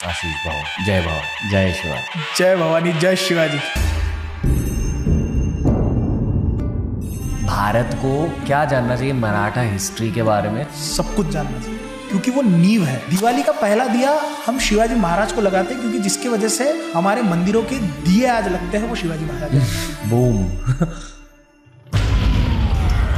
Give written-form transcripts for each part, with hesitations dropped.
आशीष भाव, जय भाव, जय शिवाजी। जय भवानी, जय शिवाजी। भारत को क्या जानना चाहिए मराठा हिस्ट्री के बारे में? सब कुछ जानना चाहिए, क्योंकि वो नींव है। दिवाली का पहला दिया हम शिवाजी महाराज को लगाते हैं, क्योंकि जिसकी वजह से हमारे मंदिरों के दिए आज लगते हैं वो शिवाजी महाराज हैं। बूम।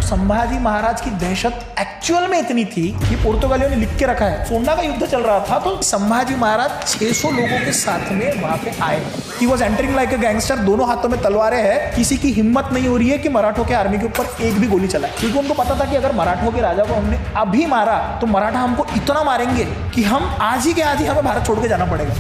संभाजी महाराज की दहशत एक्चुअल में इतनी थी कि पुर्तगालियों ने लिख के रखा है, सोंडा का युद्ध चल रहा था तो संभाजी महाराज 600 लोगों के साथ में वहां पे आए। He was entering like a gangster, दोनों हाथों में तलवारें हैं। किसी की हिम्मत नहीं हो रही है कि मराठों के आर्मी के ऊपर एक भी गोली चलाए, क्योंकि उनको पता था कि अगर मराठों के राजा को हमने अभी मारा तो मराठा हमको इतना मारेंगे कि हम आज ही के आज ही हमें भारत छोड़ के जाना पड़ेगा।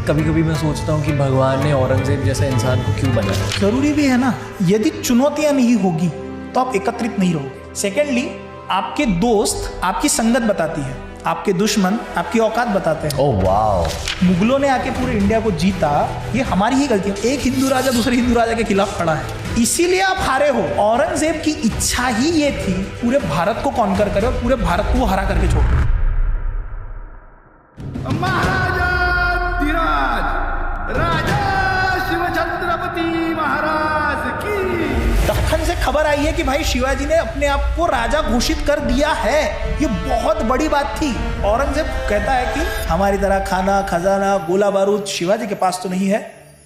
कभी कभी मैं सोचता हूँ कि भगवान ने औरंगजेब जैसा इंसान को क्यों बनाया? जरूरी भी है ना, यदि चुनौतियां नहीं होगी तो आप एकत्रित नहीं रहोगे। सेकेंडली, आपके दोस्त आपकी संगत बताती है, आपके दुश्मन आपकी औकात बताते हैं। Oh wow. मुगलों ने आके पूरे इंडिया को जीता, ये हमारी ही गलती है। एक हिंदू राजा दूसरे हिंदू राजा के खिलाफ खड़ा है, इसीलिए आप हारे हो। औरंगजेब की इच्छा ही ये थी पूरे भारत को कॉन्कर करे और पूरे भारत को वो हरा करके छोड़े। दक्खन से खबर आई है कि भाई शिवाजी ने अपने आप को राजा घोषित कर दिया है। ये बहुत बड़ी बात थी। औरंगजेब कहता है कि हमारी तरह खाना खजाना गोला बारूद शिवाजी के पास तो नहीं है,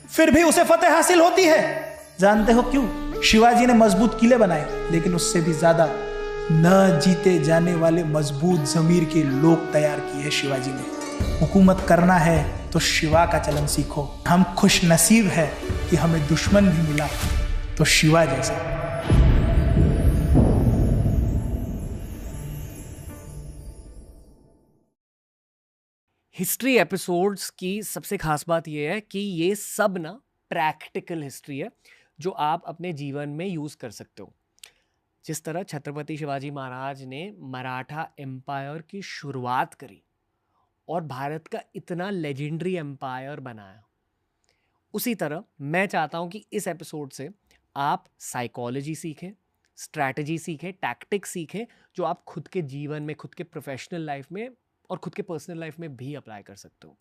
फिर भी उसे फतेह हासिल होती है। जानते हो क्यों? शिवाजी ने मजबूत किले बनाए, लेकिन उससे भी ज्यादा न जीते जाने वाले मजबूत जमीर के लोग तैयार किए शिवाजी ने। हुकूमत करना है तो शिवा का चलन सीखो। हम खुश नसीब है कि हमें दुश्मन भी मिला तो शिवा जैसा। हिस्ट्री एपिसोड्स की सबसे खास बात यह है कि ये सब ना प्रैक्टिकल हिस्ट्री है जो आप अपने जीवन में यूज कर सकते हो। जिस तरह छत्रपति शिवाजी महाराज ने मराठा एम्पायर की शुरुआत करी और भारत का इतना लेजेंडरी एम्पायर बनाया, उसी तरह मैं चाहता हूं कि इस एपिसोड से आप साइकोलॉजी सीखें, स्ट्रैटेजी सीखें, टैक्टिक्स सीखें, जो आप खुद के जीवन में, खुद के प्रोफेशनल लाइफ में और खुद के पर्सनल लाइफ में भी अप्लाई कर सकते हो।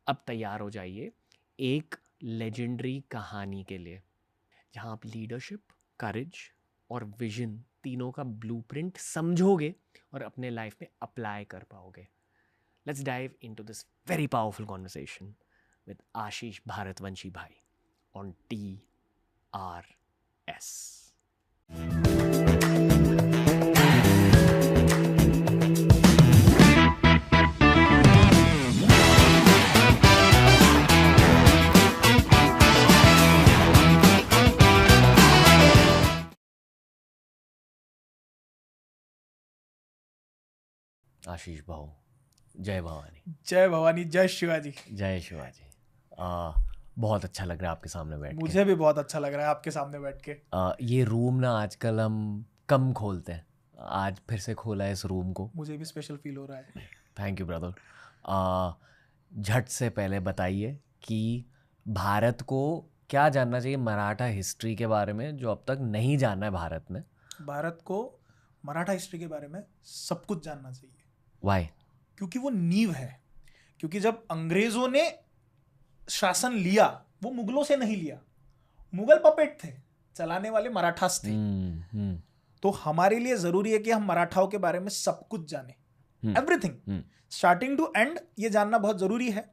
अब तैयार हो जाइए एक लेजेंडरी कहानी के लिए, जहां आप लीडरशिप, करेज और विजन तीनों का ब्लूप्रिंट समझोगे और अपने लाइफ में अप्लाई कर पाओगे। Let's dive into this very powerful conversation with Ashish Bharatvanshi Bhai on TRS. आशीष भाव, जय भवानी। जय भवानी, जय शिवाजी। जय शिवाजी। बहुत अच्छा लग रहा है आपके सामने बैठ के। मुझे भी बहुत अच्छा लग रहा है आपके सामने बैठ के। ये रूम ना आजकल हम कम खोलते हैं, आज फिर से खोला है इस रूम को। मुझे भी स्पेशल फील हो रहा है। Thank you brother. झट से पहले बताइए कि भारत को क्या जानना चाहिए मराठा हिस्ट्री के बारे में, जो अब तक नहीं जाना है भारत में? भारत को मराठा हिस्ट्री के बारे में सब कुछ जानना चाहिए। वाई? क्योंकि वो नींव है। क्योंकि जब अंग्रेजों ने शासन लिया, वो मुगलों से नहीं लिया। मुगल पपेट थे, चलाने वाले मराठास थे। तो हमारे लिए जरूरी है कि हम मराठाओं के बारे में सब कुछ जाने, एवरीथिंग स्टार्टिंग टू एंड। ये जानना बहुत जरूरी है।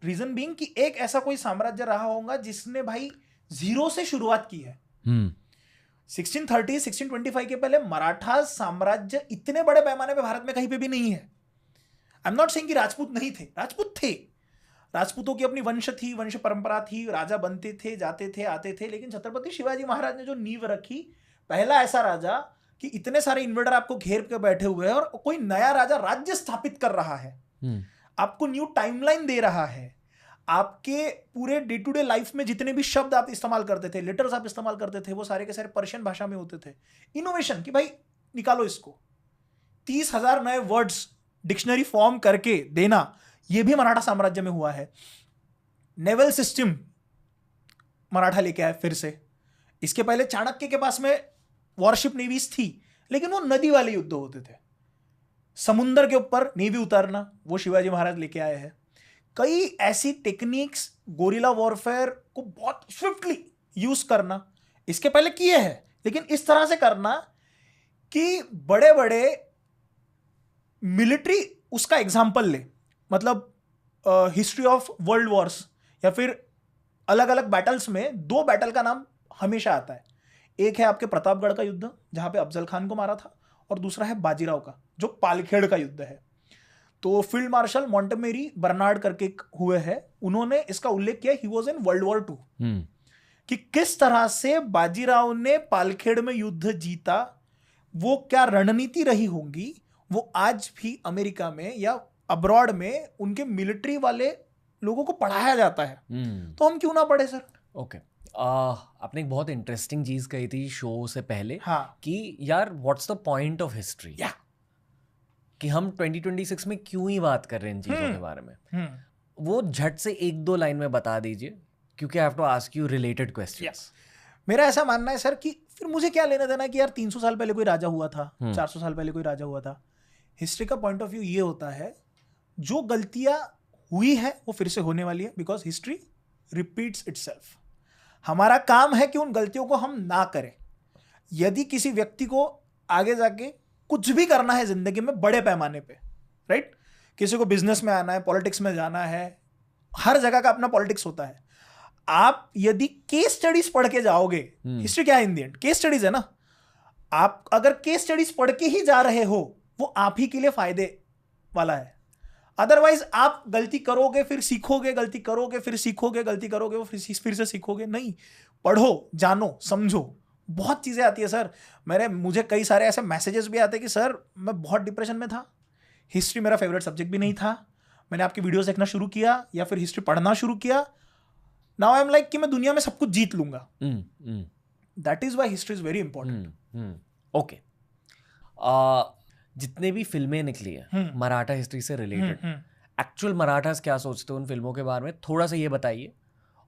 रीजन बीइंग कि एक ऐसा कोई साम्राज्य रहा होगा जिसने भाई जीरो से शुरुआत की है। 1630 1625 के पहले मराठा साम्राज्य इतने बड़े पैमाने पे भारत में कहीं पे भी नहीं है। आई एम नॉट सेइंग कि राजपूत नहीं थे, राजपूत थे। राजपूतों की अपनी वंश थी, वंश परंपरा थी, राजा बनते थे, जाते थे, आते थे। लेकिन छत्रपति शिवाजी महाराज ने जो नींव रखी, पहला ऐसा राजा कि इतने सारे इन्वेडर आपको घेर के बैठे हुए हैं और कोई नया राजा राज्य स्थापित कर रहा है, आपको न्यू टाइमलाइन दे रहा है, आपके पूरे डे टू डे लाइफ में जितने भी शब्द आप इस्तेमाल करते थे, लेटर्स आप इस्तेमाल करते थे, वो सारे के सारे पर्शियन भाषा में होते थे। इनोवेशन कि भाई निकालो इसको, 30,000 नए वर्ड्स डिक्शनरी फॉर्म करके देना, ये भी मराठा साम्राज्य में हुआ है। नेवल सिस्टम मराठा लेके आए फिर से। इसके पहले चाणक्य के पास में वॉरशिप नेवीज थी, लेकिन वो नदी वाले युद्ध होते थे। समुंदर के ऊपर नेवी उतारना वो शिवाजी महाराज लेके आए हैं। कई ऐसी टेक्निक्स गोरिल्ला वॉरफेयर को बहुत स्विफ्टली यूज करना इसके पहले किए हैं, लेकिन इस तरह से करना कि बड़े बड़े मिलिट्री उसका एग्जाम्पल ले, मतलब हिस्ट्री ऑफ वर्ल्ड वॉर्स या फिर अलग अलग बैटल्स में 2 बैटल का नाम हमेशा आता है। एक है आपके प्रतापगढ़ का युद्ध जहां पे अफजल खान को मारा था, और दूसरा है बाजीराव का जो पालखेड़ का युद्ध है। तो फील्ड मार्शल मॉन्टेमेरी बर्नार्ड करके हुए हैं, उन्होंने इसका उल्लेख किया, he was in world war 2, कि किस तरह से बाजीराव ने पालखेड़ में युद्ध जीता, वो क्या रणनीति रही होंगी, वो आज भी अमेरिका में या अब्रॉड में उनके मिलिट्री वाले लोगों को पढ़ाया जाता है। तो हम क्यों ना पढ़े सर? ओके आपने एक बहुत इंटरेस्टिंग चीज कही थी शो से पहले, हाँ, कि यार what's the point of history, कि हम 2026 में क्यों ही बात कर रहे हैं इन चीजों के बारे में। वो झट से 1-2 लाइन में बता दीजिए, क्योंकि I have to ask you related questions. मेरा ऐसा मानना है सर कि फिर मुझे क्या लेना देना कि यार 300 साल पहले कोई राजा हुआ था, 400 साल पहले कोई राजा हुआ था। हिस्ट्री का पॉइंट ऑफ व्यू ये होता है, जो गलतियां हुई है वो फिर से होने वाली है, बिकॉज हिस्ट्री रिपीट्स इटसेल्फ। हमारा काम है कि उन गलतियों को हम ना करें। यदि किसी व्यक्ति को आगे जाके कुछ भी करना है जिंदगी में बड़े पैमाने पे, राइट, किसी को बिजनेस में आना है, पॉलिटिक्स में जाना है, हर जगह का अपना पॉलिटिक्स होता है। आप यदि केस स्टडीज पढ़ के जाओगे, हिस्ट्री क्या है in the end, case studies है ना। आप अगर केस स्टडीज पढ़ के ही जा रहे हो, वो आप ही के लिए फायदे वाला है। अदरवाइज आप गलती करोगे फिर सीखोगे, गलती करोगे फिर सीखोगे, गलती करोगे वो फिर से सीखोगे नहीं। पढ़ो, जानो, समझो, बहुत चीजें आती है सर। मुझे कई सारे ऐसे मैसेजेस भी आते हैं कि सर मैं बहुत डिप्रेशन में था, हिस्ट्री मेरा फेवरेट सब्जेक्ट भी नहीं था, मैंने आपकी वीडियोस देखना शुरू किया या फिर हिस्ट्री पढ़ना शुरू किया, नाउ आई एम लाइक कि मैं दुनिया में सब कुछ जीत लूंगा। That is why history is very important. Okay, जितने भी फिल्में निकली है मराठा हिस्ट्री से रिलेटेड, एक्चुअल मराठास क्या सोचते हो उन फिल्मों के बारे में, थोड़ा सा ये बताइए।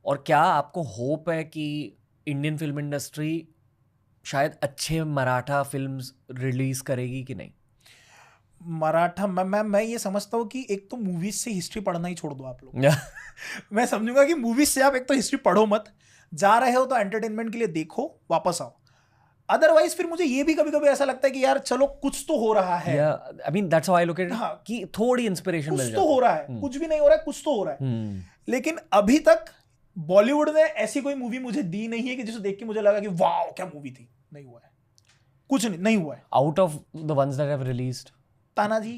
और क्या आपको होप है कि इंडियन फिल्म इंडस्ट्री शायद अच्छे मराठा फिल्म्स रिलीज करेगी कि नहीं? मराठा मैं ये समझता हूँ कि एक तो मूवीज से हिस्ट्री पढ़ना ही छोड़ दो आप लोग। मैं समझूंगा कि मूवीज से आप एक तो हिस्ट्री पढ़ो मत, जा रहे हो तो एंटरटेनमेंट के लिए देखो, वापस आओ। अदरवाइज फिर मुझे ये भी कभी कभी ऐसा लगता है कि यार चलो कुछ तो हो रहा है। I mean that's how I look at it, कि थोड़ी इंस्पिरेशन मिल जाती है। कुछ तो हो रहा है, कुछ भी नहीं हो रहा है, कुछ तो हो रहा है। लेकिन अभी तक बॉलीवुड ने ऐसी कोई मूवी मुझे दी नहीं है कि जिसे देख के मुझे लगा कि वाओ क्या मूवी थी। नहीं हुआ है, कुछ नहीं हुआ है। Out of the ones that have released, Tanaji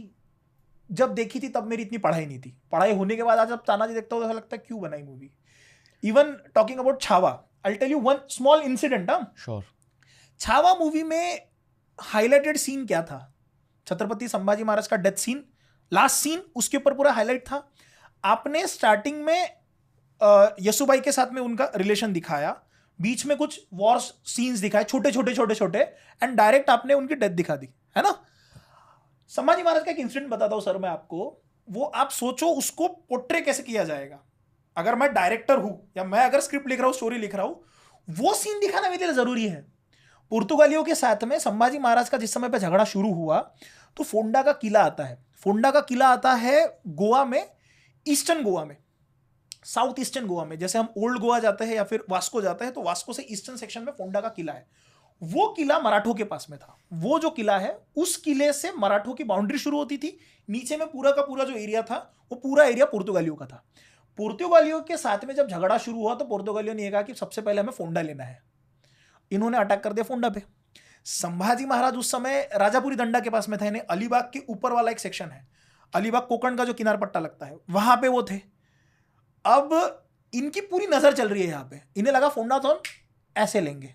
जब देखी थी तब मेरी इतनी पढ़ाई नहीं थी। पढ़ाई होने के बाद आज जब तानाजी देखता हूँ तो ऐसा लगता है क्यों बनाई movie. Even talking about Chhaava, I will tell you one small incident. Sure. Chhaava movie में हाईलाइटेड सीन क्या था? छत्रपति संभाजी महाराज का डेथ सीन, लास्ट सीन, उसके ऊपर पूरा हाईलाइट था। आपने स्टार्टिंग में यसुबाई के साथ में उनका रिलेशन दिखाया, बीच में कुछ वॉर सीन्स दिखाए छोटे छोटे एंड डायरेक्ट आपने उनकी डेथ दिखा दी, है ना। संभाजी महाराज का एक इंसिडेंट बताता हूं सर मैं आपको, वो आप सोचो उसको पोर्ट्रे कैसे किया जाएगा। अगर मैं डायरेक्टर हूं या मैं अगर स्क्रिप्ट लिख रहा हूं, स्टोरी लिख रहा हूं, वो सीन दिखाना मेरे लिए जरूरी है। पुर्तगालियों के साथ में संभाजी महाराज का जिस समय पे झगड़ा शुरू हुआ तो फोंडा का किला आता है। फोंडा का किला आता है गोवा में, ईस्टर्न गोवा में, साउथ ईस्टर्न गोवा में। जैसे हम ओल्ड गोवा जाते हैं या फिर वास्को जाते हैं तो वास्को से ईस्टर्न सेक्शन में फोंडा का किला है। वो किला मराठों के पास में था। वो जो किला है उस किले से मराठों की बाउंड्री शुरू होती थी, नीचे में पूरा का पूरा जो एरिया था वो पूरा एरिया पुर्तगालियों का था। पुर्तगालियों के साथ में जब झगड़ा शुरू हुआ तो पुर्तगालियों ने कहा कि सबसे पहले हमें फोंडा लेना है। इन्होंने अटैक कर दिया फोंडा पे। संभाजी महाराज उस समय राजापुरी दंडा के पास में था। इन्हें अलीबाग के ऊपर वाला एक सेक्शन है, अलीबाग कोकण का जो किनार पट्टा लगता है, वहां पे वो थे। अब इनकी पूरी नजर चल रही है यहाँ पे। इन्हें लगा फोंडा तो हम ऐसे लेंगे।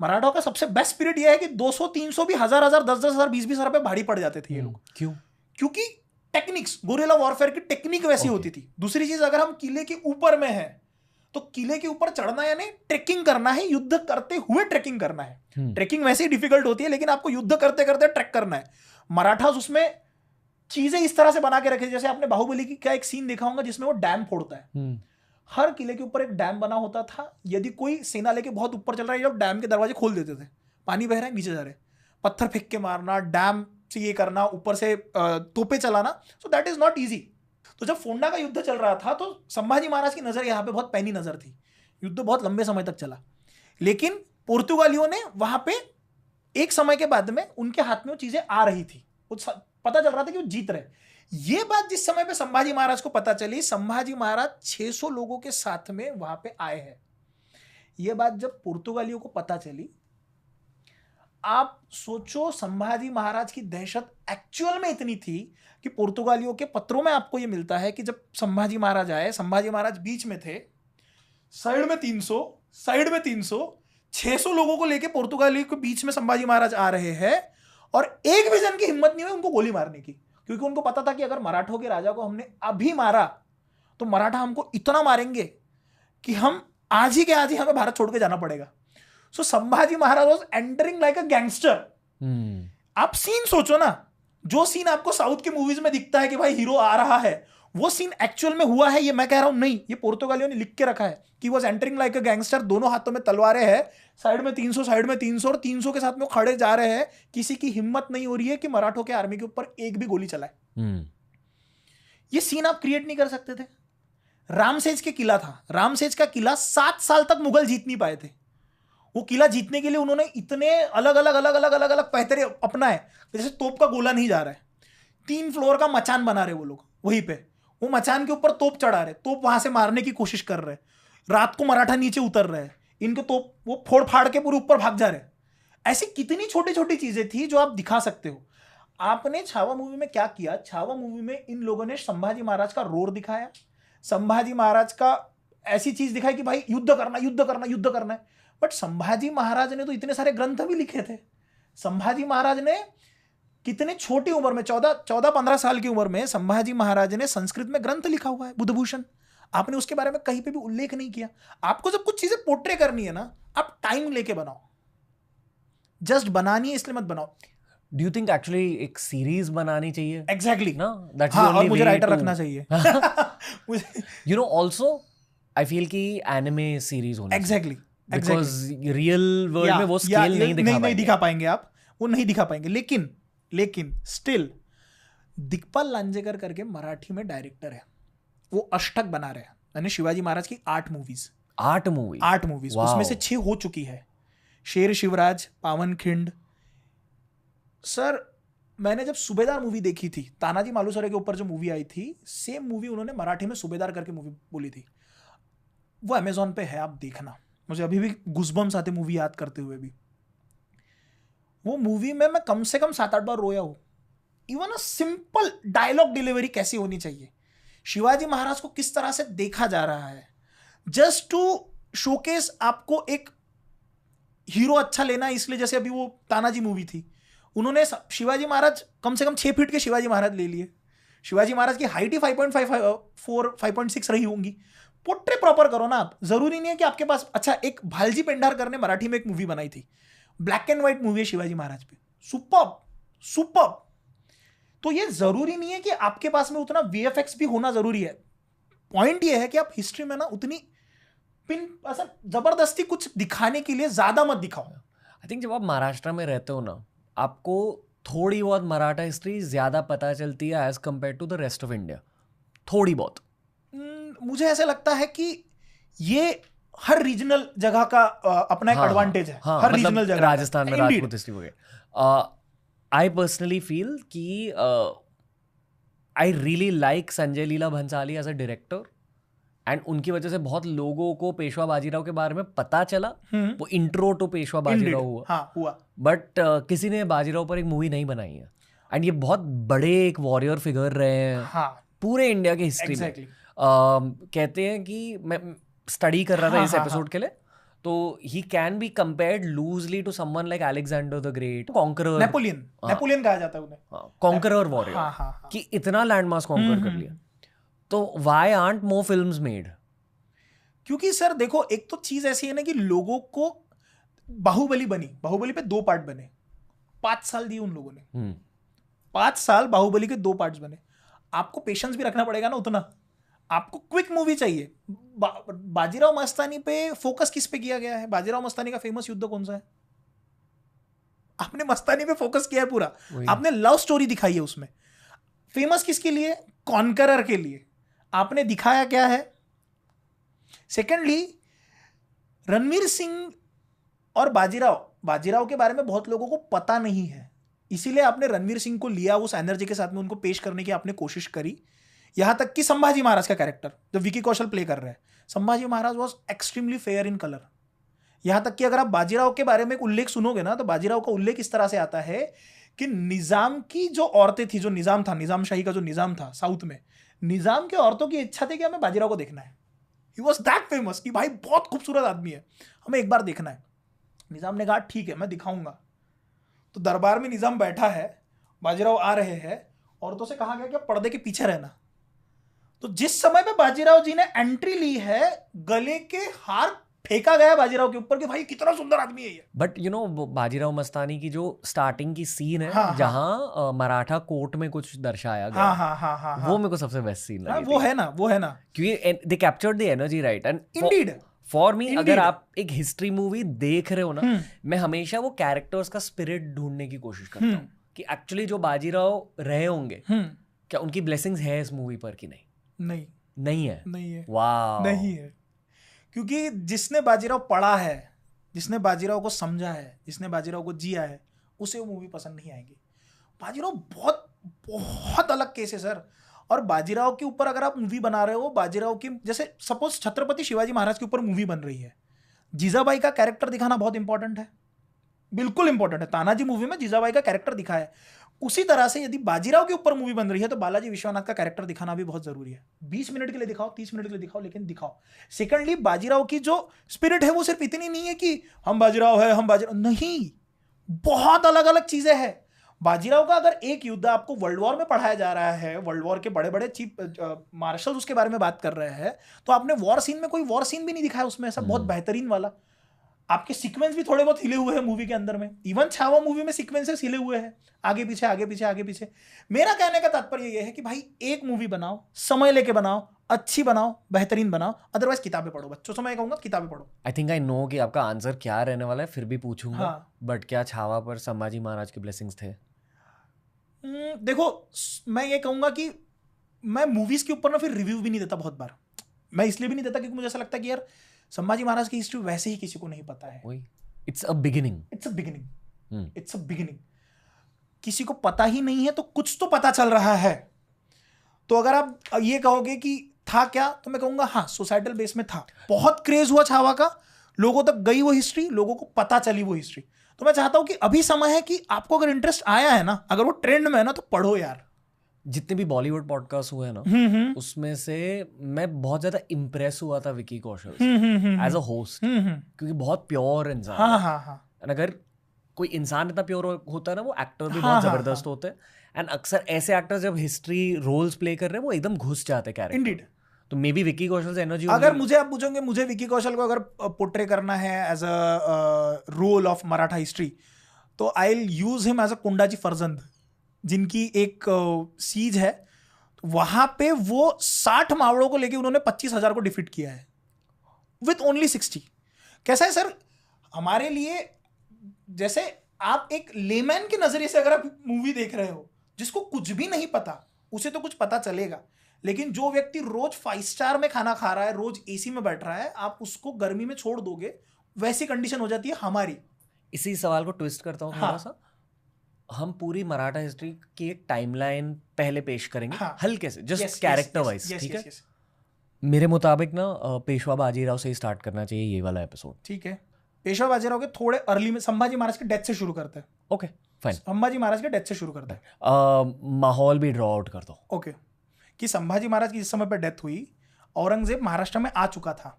मराठों का सबसे बेस्ट पीरियड यह है कि 200-300 भी 1000-1000 10,000 20,000 रुपए भारी पड़ जाते थे ये लोग। क्यों? क्योंकि टेक्निक्स, गोरिल्ला वॉरफेयर की टेक्निक वैसी होती थी। दूसरी चीज, अगर हम किले के ऊपर में हैं तो किले के ऊपर चढ़ना यानी ट्रेकिंग करना है, युद्ध करते हुए ट्रेकिंग करना है। ट्रेकिंग वैसे ही डिफिकल्ट होती है लेकिन आपको युद्ध करते करते ट्रैक करना है। मराठास उसमें चीजें इस तरह से बना के रखे, जैसे आपने बाहुबली की क्या एक सीन देखा होगा जिसमें वो डैम फोड़ता है। हर किले के ऊपर एक डैम बना होता था। यदि कोई सेना लेके बहुत ऊपर चल रहा है, जब डैम के दरवाजे खोल देते थे, पानी बह रहा है, नीचे जा रहे, पत्थर फेंक के मारना, डैम से ये करना, ऊपर से तोपे चलाना, so that is not easy. तो जब फोंडा का युद्ध चल रहा था तो संभाजी महाराज की नजर यहाँ पे बहुत पैनी नजर थी, युद्ध बहुत लंबे समय तक चला, लेकिन पुर्तगालियों ने वहां पे एक समय के बाद में उनके हाथ में वो चीजें आ रही थी, वो पता चल रहा था कि वो जीत रहे। ये बात जिस समय पे संभाजी महाराज को पता चली, संभाजी महाराज 600 लोगों के साथ में वहां पे आए हैं। ये बात जब पुर्तगालियों को पता चली, आप सोचो संभाजी महाराज की दहशत एक्चुअल में इतनी थी कि पुर्तगालियों के पत्रों में आपको ये मिलता है कि जब संभाजी महाराज आए, संभाजी महाराज बीच में थे, साइड में 300, साइड में 300, 600 लोगों को लेके पुर्तगालियों के बीच में संभाजी महाराज आ रहे हैं, और एक भी जन की हिम्मत नहीं हुई उनको गोली मारने की, क्योंकि उनको पता था कि अगर मराठों के राजा को हमने अभी मारा तो मराठा हमको इतना मारेंगे कि हम आज ही के आज ही हमें भारत छोड़ के जाना पड़ेगा। So Sambhaji Maharaj was entering like a gangster. आप सीन सोचो ना, जो सीन आपको साउथ की मूवीज में दिखता है कि भाई हीरो आ रहा है, वो सीन एक्चुअल में हुआ है। ये मैं कह रहा हूं नहीं, ये पुर्तगालियों ने लिख के रखा है कि was entering like a gangster. दोनों हाथों में तलवारें हैं, साइड में 300, साइड में 300, और 300 के साथ में वो खड़े जा रहे हैं। किसी की हिम्मत नहीं हो रही है कि मराठों के आर्मी के ऊपर एक भी गोली चलाए। ये सीन आप क्रिएट नहीं कर सकते थे। रामसेज के किला था, रामसेज का किला 7 साल तक मुगल जीत नहीं पाए थे। वो किला जीतने के लिए उन्होंने इतने अलग अलग पैतरे अपनाए, जैसे तोप का गोला नहीं जा रहा है, 3 फ्लोर का मचान बना रहे वो लोग, वहीं पे वो मचान के ऊपर तोप चढ़ा रहे, तोप वहां से मारने की कोशिश कर रहे, रात को मराठा नीचे उतर रहे, इनके तोप वो फोड़ फाड़ के पूरे ऊपर भाग जा रहे। ऐसी कितनी छोटी छोटी चीजें थी जो आप दिखा सकते हो। आपने छावा मूवी में क्या किया, छावा मूवी में इन लोगों ने संभाजी महाराज का रोर दिखाया, संभाजी महाराज का ऐसी चीज दिखाई कि भाई युद्ध करना युद्ध करना युद्ध करना है। बट संभाजी महाराज ने तो इतने सारे ग्रंथ भी लिखे थे। संभाजी महाराज ने कितने छोटी उम्र में, 14-15 साल की उम्र में संभाजी महाराज ने संस्कृत में ग्रंथ लिखा हुआ है, बुद्धभूषण। आपने उसके बारे में कहीं पे भी उल्लेख नहीं किया। आपको जब कुछ चीजें पोर्ट्रे करनी है ना, आप टाइम लेके बनाओ, जस्ट बनानी है इसलिए मत बनाओ। Do you think actually एक सीरीज बनानी चाहिए? Exactly. No, that's हाँ, the only और मुझे way राइटर to... रखना चाहिए। You know, also I feel कि anime series होनी Exactly. Because real world में वो scale नहीं दिखा पाएंगे आप, वो नहीं दिखा पाएंगे। लेकिन स्टिल दिग्पाल लांजेकर करके मराठी में डायरेक्टर है, वो अष्टक बना रहे हैं, यानी शिवाजी महाराज की 8 मूवीज, 8 मूवीज, उसमें से 6 हो चुकी है। शेर शिवराज, पावनखिंड। सर मैंने जब सूबेदार मूवी देखी थी, तानाजी मालुसरे के ऊपर जो मूवी आई थी, सेम मूवी उन्होंने मराठी में सूबेदार करके मूवी बोली थी। वो अमेजोन पे है, आप देखना। मुझे अभी भी गुज़बम्स आते मूवी याद करते हुए भी। वो मूवी में मैं कम से कम 7-8 बार रोया हूं। Even a simple dialogue delivery कैसी होनी चाहिए, शिवाजी महाराज को किस तरह से देखा जा रहा है, जस्ट टू शोकेस आपको एक हीरो अच्छा लेना है। इसलिए जैसे अभी वो तानाजी मूवी थी, उन्होंने शिवाजी महाराज कम से कम 6 फीट के शिवाजी महाराज ले लिए। शिवाजी महाराज की हाइट ही 5.54 5.6 रही होंगी। पोट्रे प्रॉपर करो ना आप। जरूरी नहीं है कि आपके पास, अच्छा एक भालजी पेंढारकर ने मराठी में एक मूवी बनाई थी, ब्लैक एंड व्हाइट मूवी है शिवाजी महाराज पे, सुपर्ब। तो ये जरूरी नहीं है कि आपके पास में उतना वीएफएक्स भी होना जरूरी है। पॉइंट ये है कि आप हिस्ट्री में ना उतनी ऐसा जबरदस्ती कुछ दिखाने के लिए ज्यादा मत दिखाओ। आई थिंक जब आप महाराष्ट्र में रहते हो ना, आपको थोड़ी बहुत मराठा हिस्ट्री ज्यादा पता चलती है as compare to the rest of India, थोड़ी बहुत। मुझे ऐसा लगता है कि ये हर रीजनल जगह का अपना एक एडवांटेज है। हर मतलब रीजनल जगह, राजस्थान में राजपूत हिस्ट्री हो गई। आई पर्सनली फील कि I really like Sanjay Leela Bhansali as a director, and उनकी वजह से बहुत लोगों को पेशवा बाजीराव के बारे में पता चला। वो इंट्रो टू पेशवा बाजीराव हुआ। बट किसी ने बाजीराव पर एक मूवी नहीं बनाई है, एंड ये बहुत बड़े एक वॉरियर फिगर रहे हैं पूरे इंडिया की हिस्ट्री में। कहते हैं कि मैं स्टडी कर रहा था इस एपिसोड के लिए, तो he can be compared loosely to someone like Alexander the Great, conqueror, Napoleon कहा जाता है उन्हें, कॉन्करर वॉरियर, कि इतना लैंडमार्क कॉन्कर कर लिया। तो why aren't more films made? क्योंकि सर देखो, एक तो चीज ऐसी है ना कि लोगों को बाहुबली पे 2 पार्ट बने, 5 साल दिए उन लोगों ने। 5 साल बाहुबली के 2 पार्ट्स बने। आपको पेशेंस भी रखना पड़ेगा ना उतना। आपको क्विक मूवी चाहिए। बाजीराव मस्तानी पे फोकस किस पे किया गया है? बाजीराव मस्तानी का फेमस युद्ध कौन सा है? आपने मस्तानी पे फोकस किया है पूरा, आपने लव स्टोरी दिखाई है उसमें। फेमस किसके लिए? कॉन्करर के लिए। आपने दिखाया क्या है? सेकेंडली, रणवीर सिंह और बाजीराव के बारे में बहुत लोगों को पता नहीं है, इसीलिए आपने रणवीर सिंह को लिया, उस एनर्जी के साथ में उनको पेश करने की आपने कोशिश करी। यहां तक कि संभाजी महाराज का कैरेक्टर जो विकी कौशल प्ले कर रहे हैं, Sambhaji Maharaj was extremely fair in colour. यहां तक कि अगर आप बाजीराव के बारे में एक उल्लेख सुनोगे ना, तो बाजीराव का उल्लेख इस तरह से आता है कि निजाम की जो औरतें थी, जो निजाम था, निजाम शाही का जो निजाम था साउथ में, निजाम की औरतों की इच्छा थी कि हमें बाजीराव को देखना है। ही वॉज दैट फेमस कि भाई बहुत खूबसूरत आदमी है, हमें एक बार देखना है। निजाम ने कहा ठीक है मैं दिखाऊंगा। तो दरबार में निजाम बैठा है, बाजीराव आ रहे हैं, औरतों से कहा गया कि पर्दे के पीछे रहना। तो जिस समय पे बाजीराव जी ने एंट्री ली है, गले के हार फेंका गया बाजीराव के ऊपर कि भाई कितना सुंदर आदमी है ये। But you know Bajirao Mastani की जो स्टार्टिंग की सीन है, हाँ, जहां मराठा कोर्ट में कुछ दर्शाया गया, हाँ, वो मेरे को सबसे बेस्ट सीन लगी वो है ना, वो है ना, क्योंकि दे captured the energy right. And Indeed for me, अगर आप एक हिस्ट्री मूवी देख रहे हो ना, मैं हमेशा वो कैरेक्टर्स का स्पिरिट ढूंढने की कोशिश करता हूँ कि एक्चुअली जो बाजीराव रहे होंगे, क्या उनकी ब्लेसिंग्स है इस मूवी पर कि नहीं है। वाह, नहीं है। क्योंकि जिसने बाजीराव पढ़ा है, जिसने बाजीराव को समझा है, जिसने बाजीराव को जिया है, उसे वो मूवी पसंद नहीं आएगी। बाजीराव बहुत बहुत अलग केस है सर। और बाजीराव के ऊपर अगर आप मूवी बना रहे हो, बाजीराव की जैसे सपोज छत्रपति शिवाजी महाराज के ऊपर मूवी बन रही है, जीजाबाई का कैरेक्टर दिखाना बहुत इंपॉर्टेंट है, बिल्कुल इंपॉर्टेंट है। तानाजी मूवी में जीजाबाई का कैरेक्टर दिखाया है, उसी तरह से यदि बाजीराव के ऊपर मूवी बन रही है तो बालाजी विश्वनाथ का कैरेक्टर दिखाना भी बहुत जरूरी है। 20 मिनट के लिए दिखाओ, 30 मिनट के लिए दिखाओ, लेकिन दिखाओ। सेकंडली, बाजीराव की जो स्पिरिट है वो सिर्फ इतनी नहीं है कि हम बाजीराव है, हम बाजीराव नहीं, बहुत अलग अलग चीजें हैं। बाजीराव का अगर एक युद्ध आपको वर्ल्ड वॉर में पढ़ाया जा रहा है, वर्ल्ड वॉर के बड़े बड़े चीफ मार्शल उसके बारे में बात कर रहे हैं, तो आपने वॉर सीन में कोई वॉर सीन भी नहीं दिखाया उसमें ऐसा बहुत बेहतरीन वाला। आपके सीक्वेंस भी थोड़े बहुत हिले हुए हैं मूवी के अंदर में, इवन छावा मूवी में सीक्वेंसेस हिले हुए हैं, आगे पीछे आगे पीछे आगे पीछे। मेरा कहने का तात्पर्य यह है कि भाई एक मूवी बनाओ, समय लेके बनाओ, अच्छी बनाओ, बेहतरीन बनाओ, अदरवाइज किताबें पढ़ो। बच्चों से मैं कहूंगा किताबें पढ़ो। आई थिंक आई नो कि आपका आंसर क्या रहने वाला है, फिर भी पूछूंगा। बट क्या छावा पर संभाजी महाराज के ब्लेसिंग्स थे? देखो, मैं ये कहूंगा कि मैं मूवीज के ऊपर ना फिर रिव्यू भी नहीं देता बहुत बार। मैं इसलिए भी नहीं देता क्योंकि मुझे ऐसा लगता है कि यार संभाजी महाराज की हिस्ट्री वैसे ही किसी को नहीं पता है। It's a beginning, it's a beginning. किसी को पता ही नहीं है तो कुछ तो पता चल रहा है। तो अगर आप ये कहोगे कि था क्या, तो मैं कहूंगा हाँ, सोसाइटल बेस में था। बहुत क्रेज हुआ छावा का, लोगों तक गई वो हिस्ट्री, लोगों को पता चली वो हिस्ट्री। तो मैं चाहता हूं कि अभी समय है कि आपको अगर इंटरेस्ट आया है ना, अगर वो ट्रेंड में है ना, तो पढ़ो यार। जितने भी बॉलीवुड पॉडकास्ट हुए ना, उसमें से मैं बहुत ज्यादा इम्प्रेस हुआ था Vicky Kaushal as a host, क्योंकि बहुत प्योर इंसान है। अगर कोई इंसान इतना प्योर होता है ना, वो एक्टर भी बहुत जबरदस्त होते हैं। एंड अक्सर ऐसे एक्टर्स जब हिस्ट्री रोल्स प्ले कर रहे हैं, वो एकदम घुस जाते हैं कैरेक्टर। इंडीड। तो मे बी विकी कौशल से एनर्जी। अगर मुझे आप पूछोगे, मुझे विकी कौशल को अगर पोर्ट्रे करना है as a role of Maratha history, तो I will use him as a Kondaji Farzand, जिनकी एक सीज है, तो वहां पे वो 60 मावड़ों को लेके उन्होंने 25,000 को डिफीट किया है विथ ओनली 60। कैसा है सर हमारे लिए? जैसे आप एक लेमैन के नजरिए से अगर आप मूवी देख रहे हो, जिसको कुछ भी नहीं पता, उसे तो कुछ पता चलेगा, लेकिन जो व्यक्ति रोज 5 स्टार में खाना खा रहा है, रोज एसी में बैठ रहा है, आप उसको गर्मी में छोड़ दोगे, वैसी कंडीशन हो जाती है हमारी। इसी सवाल को ट्विस्ट करता हूँ थोड़ा सा। हम पूरी मराठा हिस्ट्री की एक टाइमलाइन पहले पेश करेंगे, हल्के से, जस्ट कैरेक्टर वाइज, ठीक है? मेरे मुताबिक ना पेशवा बाजीराव से ही स्टार्ट करना चाहिए ये वाला एपिसोड। ठीक है, पेशवा बाजीराव के थोड़े अर्ली में संभाजी महाराज के डेथ से शुरू करते हैं। ओके फाइन, संभाजी महाराज के डेथ से शुरू करते हैं। माहौल भी ड्रॉ आउट कर दो। ओके, कि संभाजी महाराज की जिस समय पर डेथ हुई, औरंगजेब महाराष्ट्र में आ चुका था,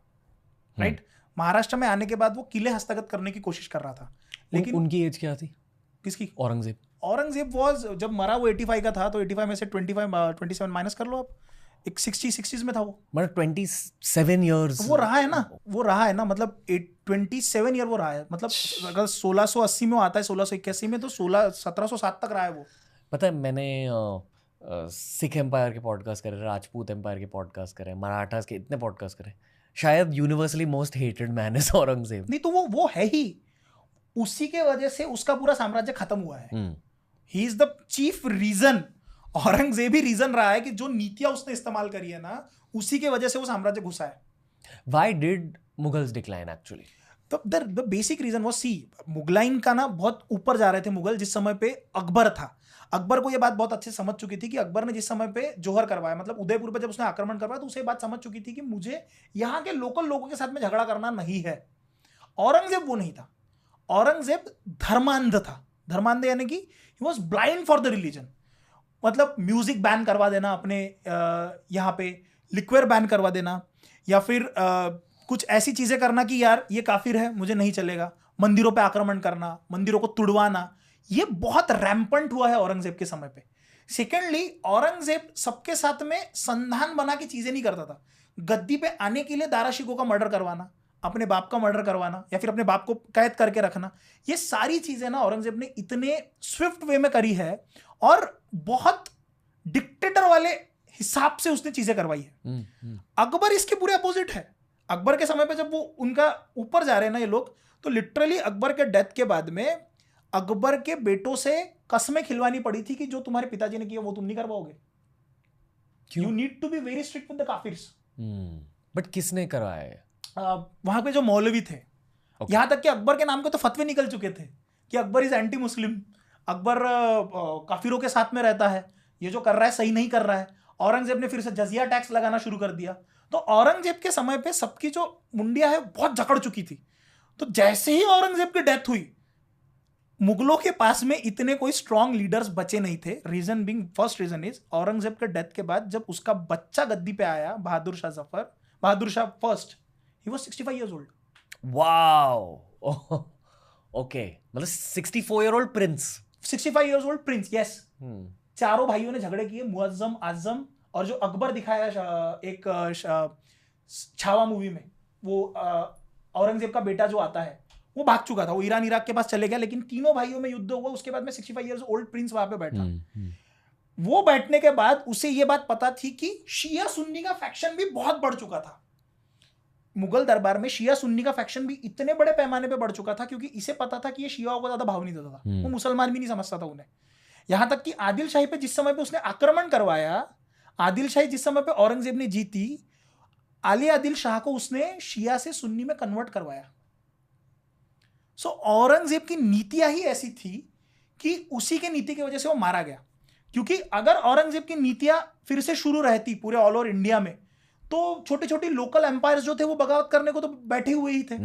राइट? महाराष्ट्र में आने के बाद वो किले हस्तगत करने की कोशिश कर रहा था, लेकिन उनकी एज क्या थी? किसकी? औरंगजेब वाज, जब मरा वो 85 का था, तो 85 में से 27 माइनस कर लो आप, एक 60s में था वो, मतलब 27 इयर्स वो रहा है ना, मतलब 27 ईयर वो रहा है। मतलब अगर 1680 में आता है, 1681 में, तो 1707 तक रहा है वो। पता है, मैंने सिख एम्पायर के पॉडकास्ट करे, राजपूत एम्पायर के पॉडकास्ट करे, मराठास के इतने पॉडकास्ट करे, शायद universally most hated man is Aurangzeb. नहीं तो वो है ही, उसी के वजह से उसका पूरा साम्राज्य खत्म हुआ है. He is the chief reason. Aurangzeb ही रीजन रहा है कि जो नीतियां उसने इस्तेमाल करी है ना, उसी के वजह से वो साम्राज्य घुसा है. Why did Mughals decline actually? तो द बेसिक रीजन वो मुगलाइन का ना बहुत ऊपर जा रहे थे मुगल जिस समय पे अकबर था. अकबर को ये बात बहुत अच्छे समझ चुकी थी कि अकबर ने जिस समय पे जोहर करवाया, मतलब उदयपुर पे जब उसने आक्रमण करवाया, तो उसे बात समझ चुकी थी कि मुझे यहाँ के लोकल लोगों के साथ में झगड़ा करना नहीं है. औरंगजेब वो नहीं था. औरंगजेब धर्मांध था. धर्मांध यानी कि he was blind for the religion. मतलब म्यूजिक बैन करवा देना अपने यहाँ पे, लिक्विर बैन करवा देना, या फिर कुछ ऐसी चीजें करना कि यार ये काफिर है, मुझे नहीं चलेगा. मंदिरों पे आक्रमण करना, मंदिरों को तुड़वाना, ये बहुत रैम्पंट हुआ है औरंगजेब के समय पे. सेकेंडली, औरंगजेब सबके साथ में संधान बना के चीजें नहीं करता था. गद्दी पे आने के लिए दारा शिकोह का मर्डर करवाना, अपने बाप का मर्डर करवाना, या फिर अपने बाप को कैद करके रखना, ये सारी चीजें ना औरंगजेब ने इतने स्विफ्ट वे में करी है और बहुत डिक्टेटर वाले हिसाब से उसने चीजें करवाई है. अकबर इसके पूरे अपोजिट है. अकबर के समय पे जब वो उनका ऊपर जा रहे हैं ना ये लोग, तो लिटरली अकबर के डेथ के बाद में अकबर के बेटों से कस्में खिलवानी पड़ी थी कि जो तुम्हारे पिताजी ने किया वो तुम नहीं कर पाओगे. You need to be very strict with the kafirs. But किसने करवाया है? वहां पे जो मौलवी थे, यहां तक कि अकबर के नाम के तो फतवे निकल चुके थे कि Akbar is anti Muslim, Akbar काफिरों के साथ में रहता है, ये जो कर रहा है सही नहीं कर रहा है. औरंगजेब ने फिर से जजिया टैक्स लगाना शुरू कर दिया. तो औरंगजेब के समय पे सबकी जो मुंडिया है बहुत जकड़ चुकी थी. तो जैसे ही औरंगजेब की डेथ हुई, मुगलों के पास में इतने कोई स्ट्रॉन्ग लीडर्स बचे नहीं थे. Reason being, first reason is Aurangzeb के डेथ के बाद जब उसका बच्चा गद्दी पे आया, Bahadur Shah first, he was 65 years old. Wow. Okay, मतलब 64-year-old prince. 65 years old prince, yes. चारों भाइयों ने झगड़े किए, मुअज्जम, आजम, और जो अकबर दिखाया एक छावा मूवी में, वो औरंगजेब का बेटा जो आता है वो भाग चुका था, वो ईरान इराक के पास चले गया. लेकिन तीनों भाइयों में युद्ध हुआ. उसके बाद में 65 इयर्स ओल्ड प्रिंस वहां पे बैठा. वो बैठने के बाद उसे ये बात पता थी कि शिया सुन्नी का फैक्शन भी बहुत बढ़ चुका था. मुगल दरबार में शिया सुन्नी का फैक्शन भी इतने बड़े पैमाने पे बढ़ चुका था क्योंकि इसे पता था कि ये शियाओं को ज्यादा भाव नहीं देता था. वो मुसलमान भी नहीं समझता था उन्हें. यहां तक कि आदिल शाही पे जिस समय पे उसने आक्रमण करवाया, आदिल शाही जिस समय पे औरंगजेब ने जीती, आली आदिल शाह को उसने शिया से सुन्नी में कन्वर्ट करवाया. सो औरंगजेब की नीतियां ही ऐसी थी कि उसी के नीति की वजह से वो मारा गया. क्योंकि अगर औरंगजेब की नीतियां फिर से शुरू रहती पूरे ऑल ओवर इंडिया में, तो छोटी छोटी लोकल एम्पायर्स जो थे वो बगावत करने को तो बैठे हुए ही थे.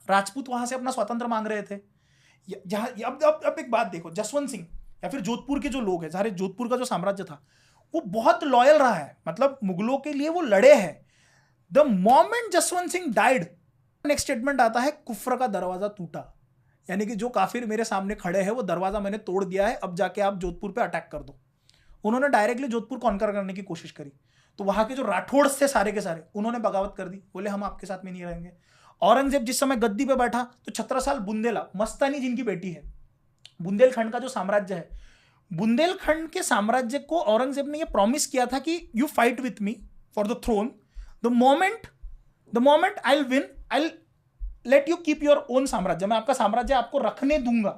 राजपूत वहां से अपना स्वतंत्र मांग रहे थे. अब एक बात देखो, जसवंत सिंह या फिर जोधपुर के जो लोग हैं, सारे जोधपुर का जो साम्राज्य था वो बहुत लॉयल रहा है. मतलब मुगलों के लिए वो लड़े हैं. The moment Jaswant Singh died, next statement आता है, कुफ्र का दरवाजा टूटा. यानी कि जो काफिर मेरे सामने खड़े हैं वो दरवाजा मैंने तोड़ दिया है, अब जाके आप जोधपुर पे अटैक कर दो. उन्होंने डायरेक्टली जोधपुर कॉन्कर करने की कोशिश करी. तो वहां के जो राठौड़ थे सारे के सारे, उन्होंने बगावत कर दी. बोले हम आपके साथ में नहीं रहेंगे. औरंगजेब जिस समय गद्दी पे बैठा तो छत्रसाल बुंदेला, मस्तानी जिनकी बेटी है, बुंदेलखंड का जो साम्राज्य है, बुंदेलखंड के साम्राज्य को औरंगजेब ने ये प्रॉमिस किया था कि you fight with me for the throne. The moment I will win, I will let you keep your own साम्राज्य. मैं आपका साम्राज्य आपको रखने दूंगा.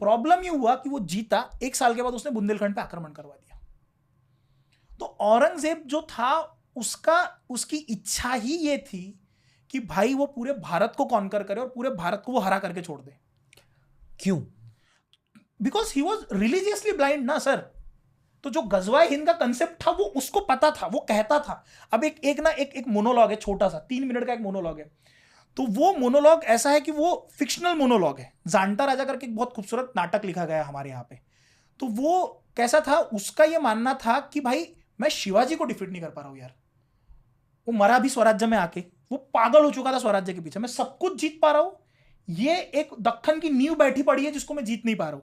प्रॉब्लम ये हुआ कि वो जीता, 1 साल के बाद उसने बुंदेलखंड पे आक्रमण करवा दिया. तो औरंगजेब जो था उसकी इच्छा ही ये थी कि भाई वो पूरे भारत को कॉन्कर करे और पूरे भारत को वो हरा करके छोड़ दे. क्यों? Because he was religiously blind ना सर. तो जो गजवाए हिंद का कंसेप्ट था वो उसको पता था, वो कहता था. अब एक मोनोलॉग है, छोटा सा 3 मिनट का एक मोनोलॉग है. तो वो मोनोलॉग ऐसा है कि वो फिक्शनल मोनोलॉग है. जानता राजा करके एक बहुत खूबसूरत नाटक लिखा गया हमारे यहाँ पे. तो वो कैसा था, उसका ये मानना था कि भाई मैं शिवाजी को डिफीट नहीं कर पा रहा हूं यार. वो मरा भी स्वराज्य में आके, वो पागल हो चुका था स्वराज्य के पीछे. मैं सब कुछ जीत पा रहा हूं, ये एक दक्खन की नींव बैठी पड़ी है जिसको मैं जीत नहीं पा रहा हूं.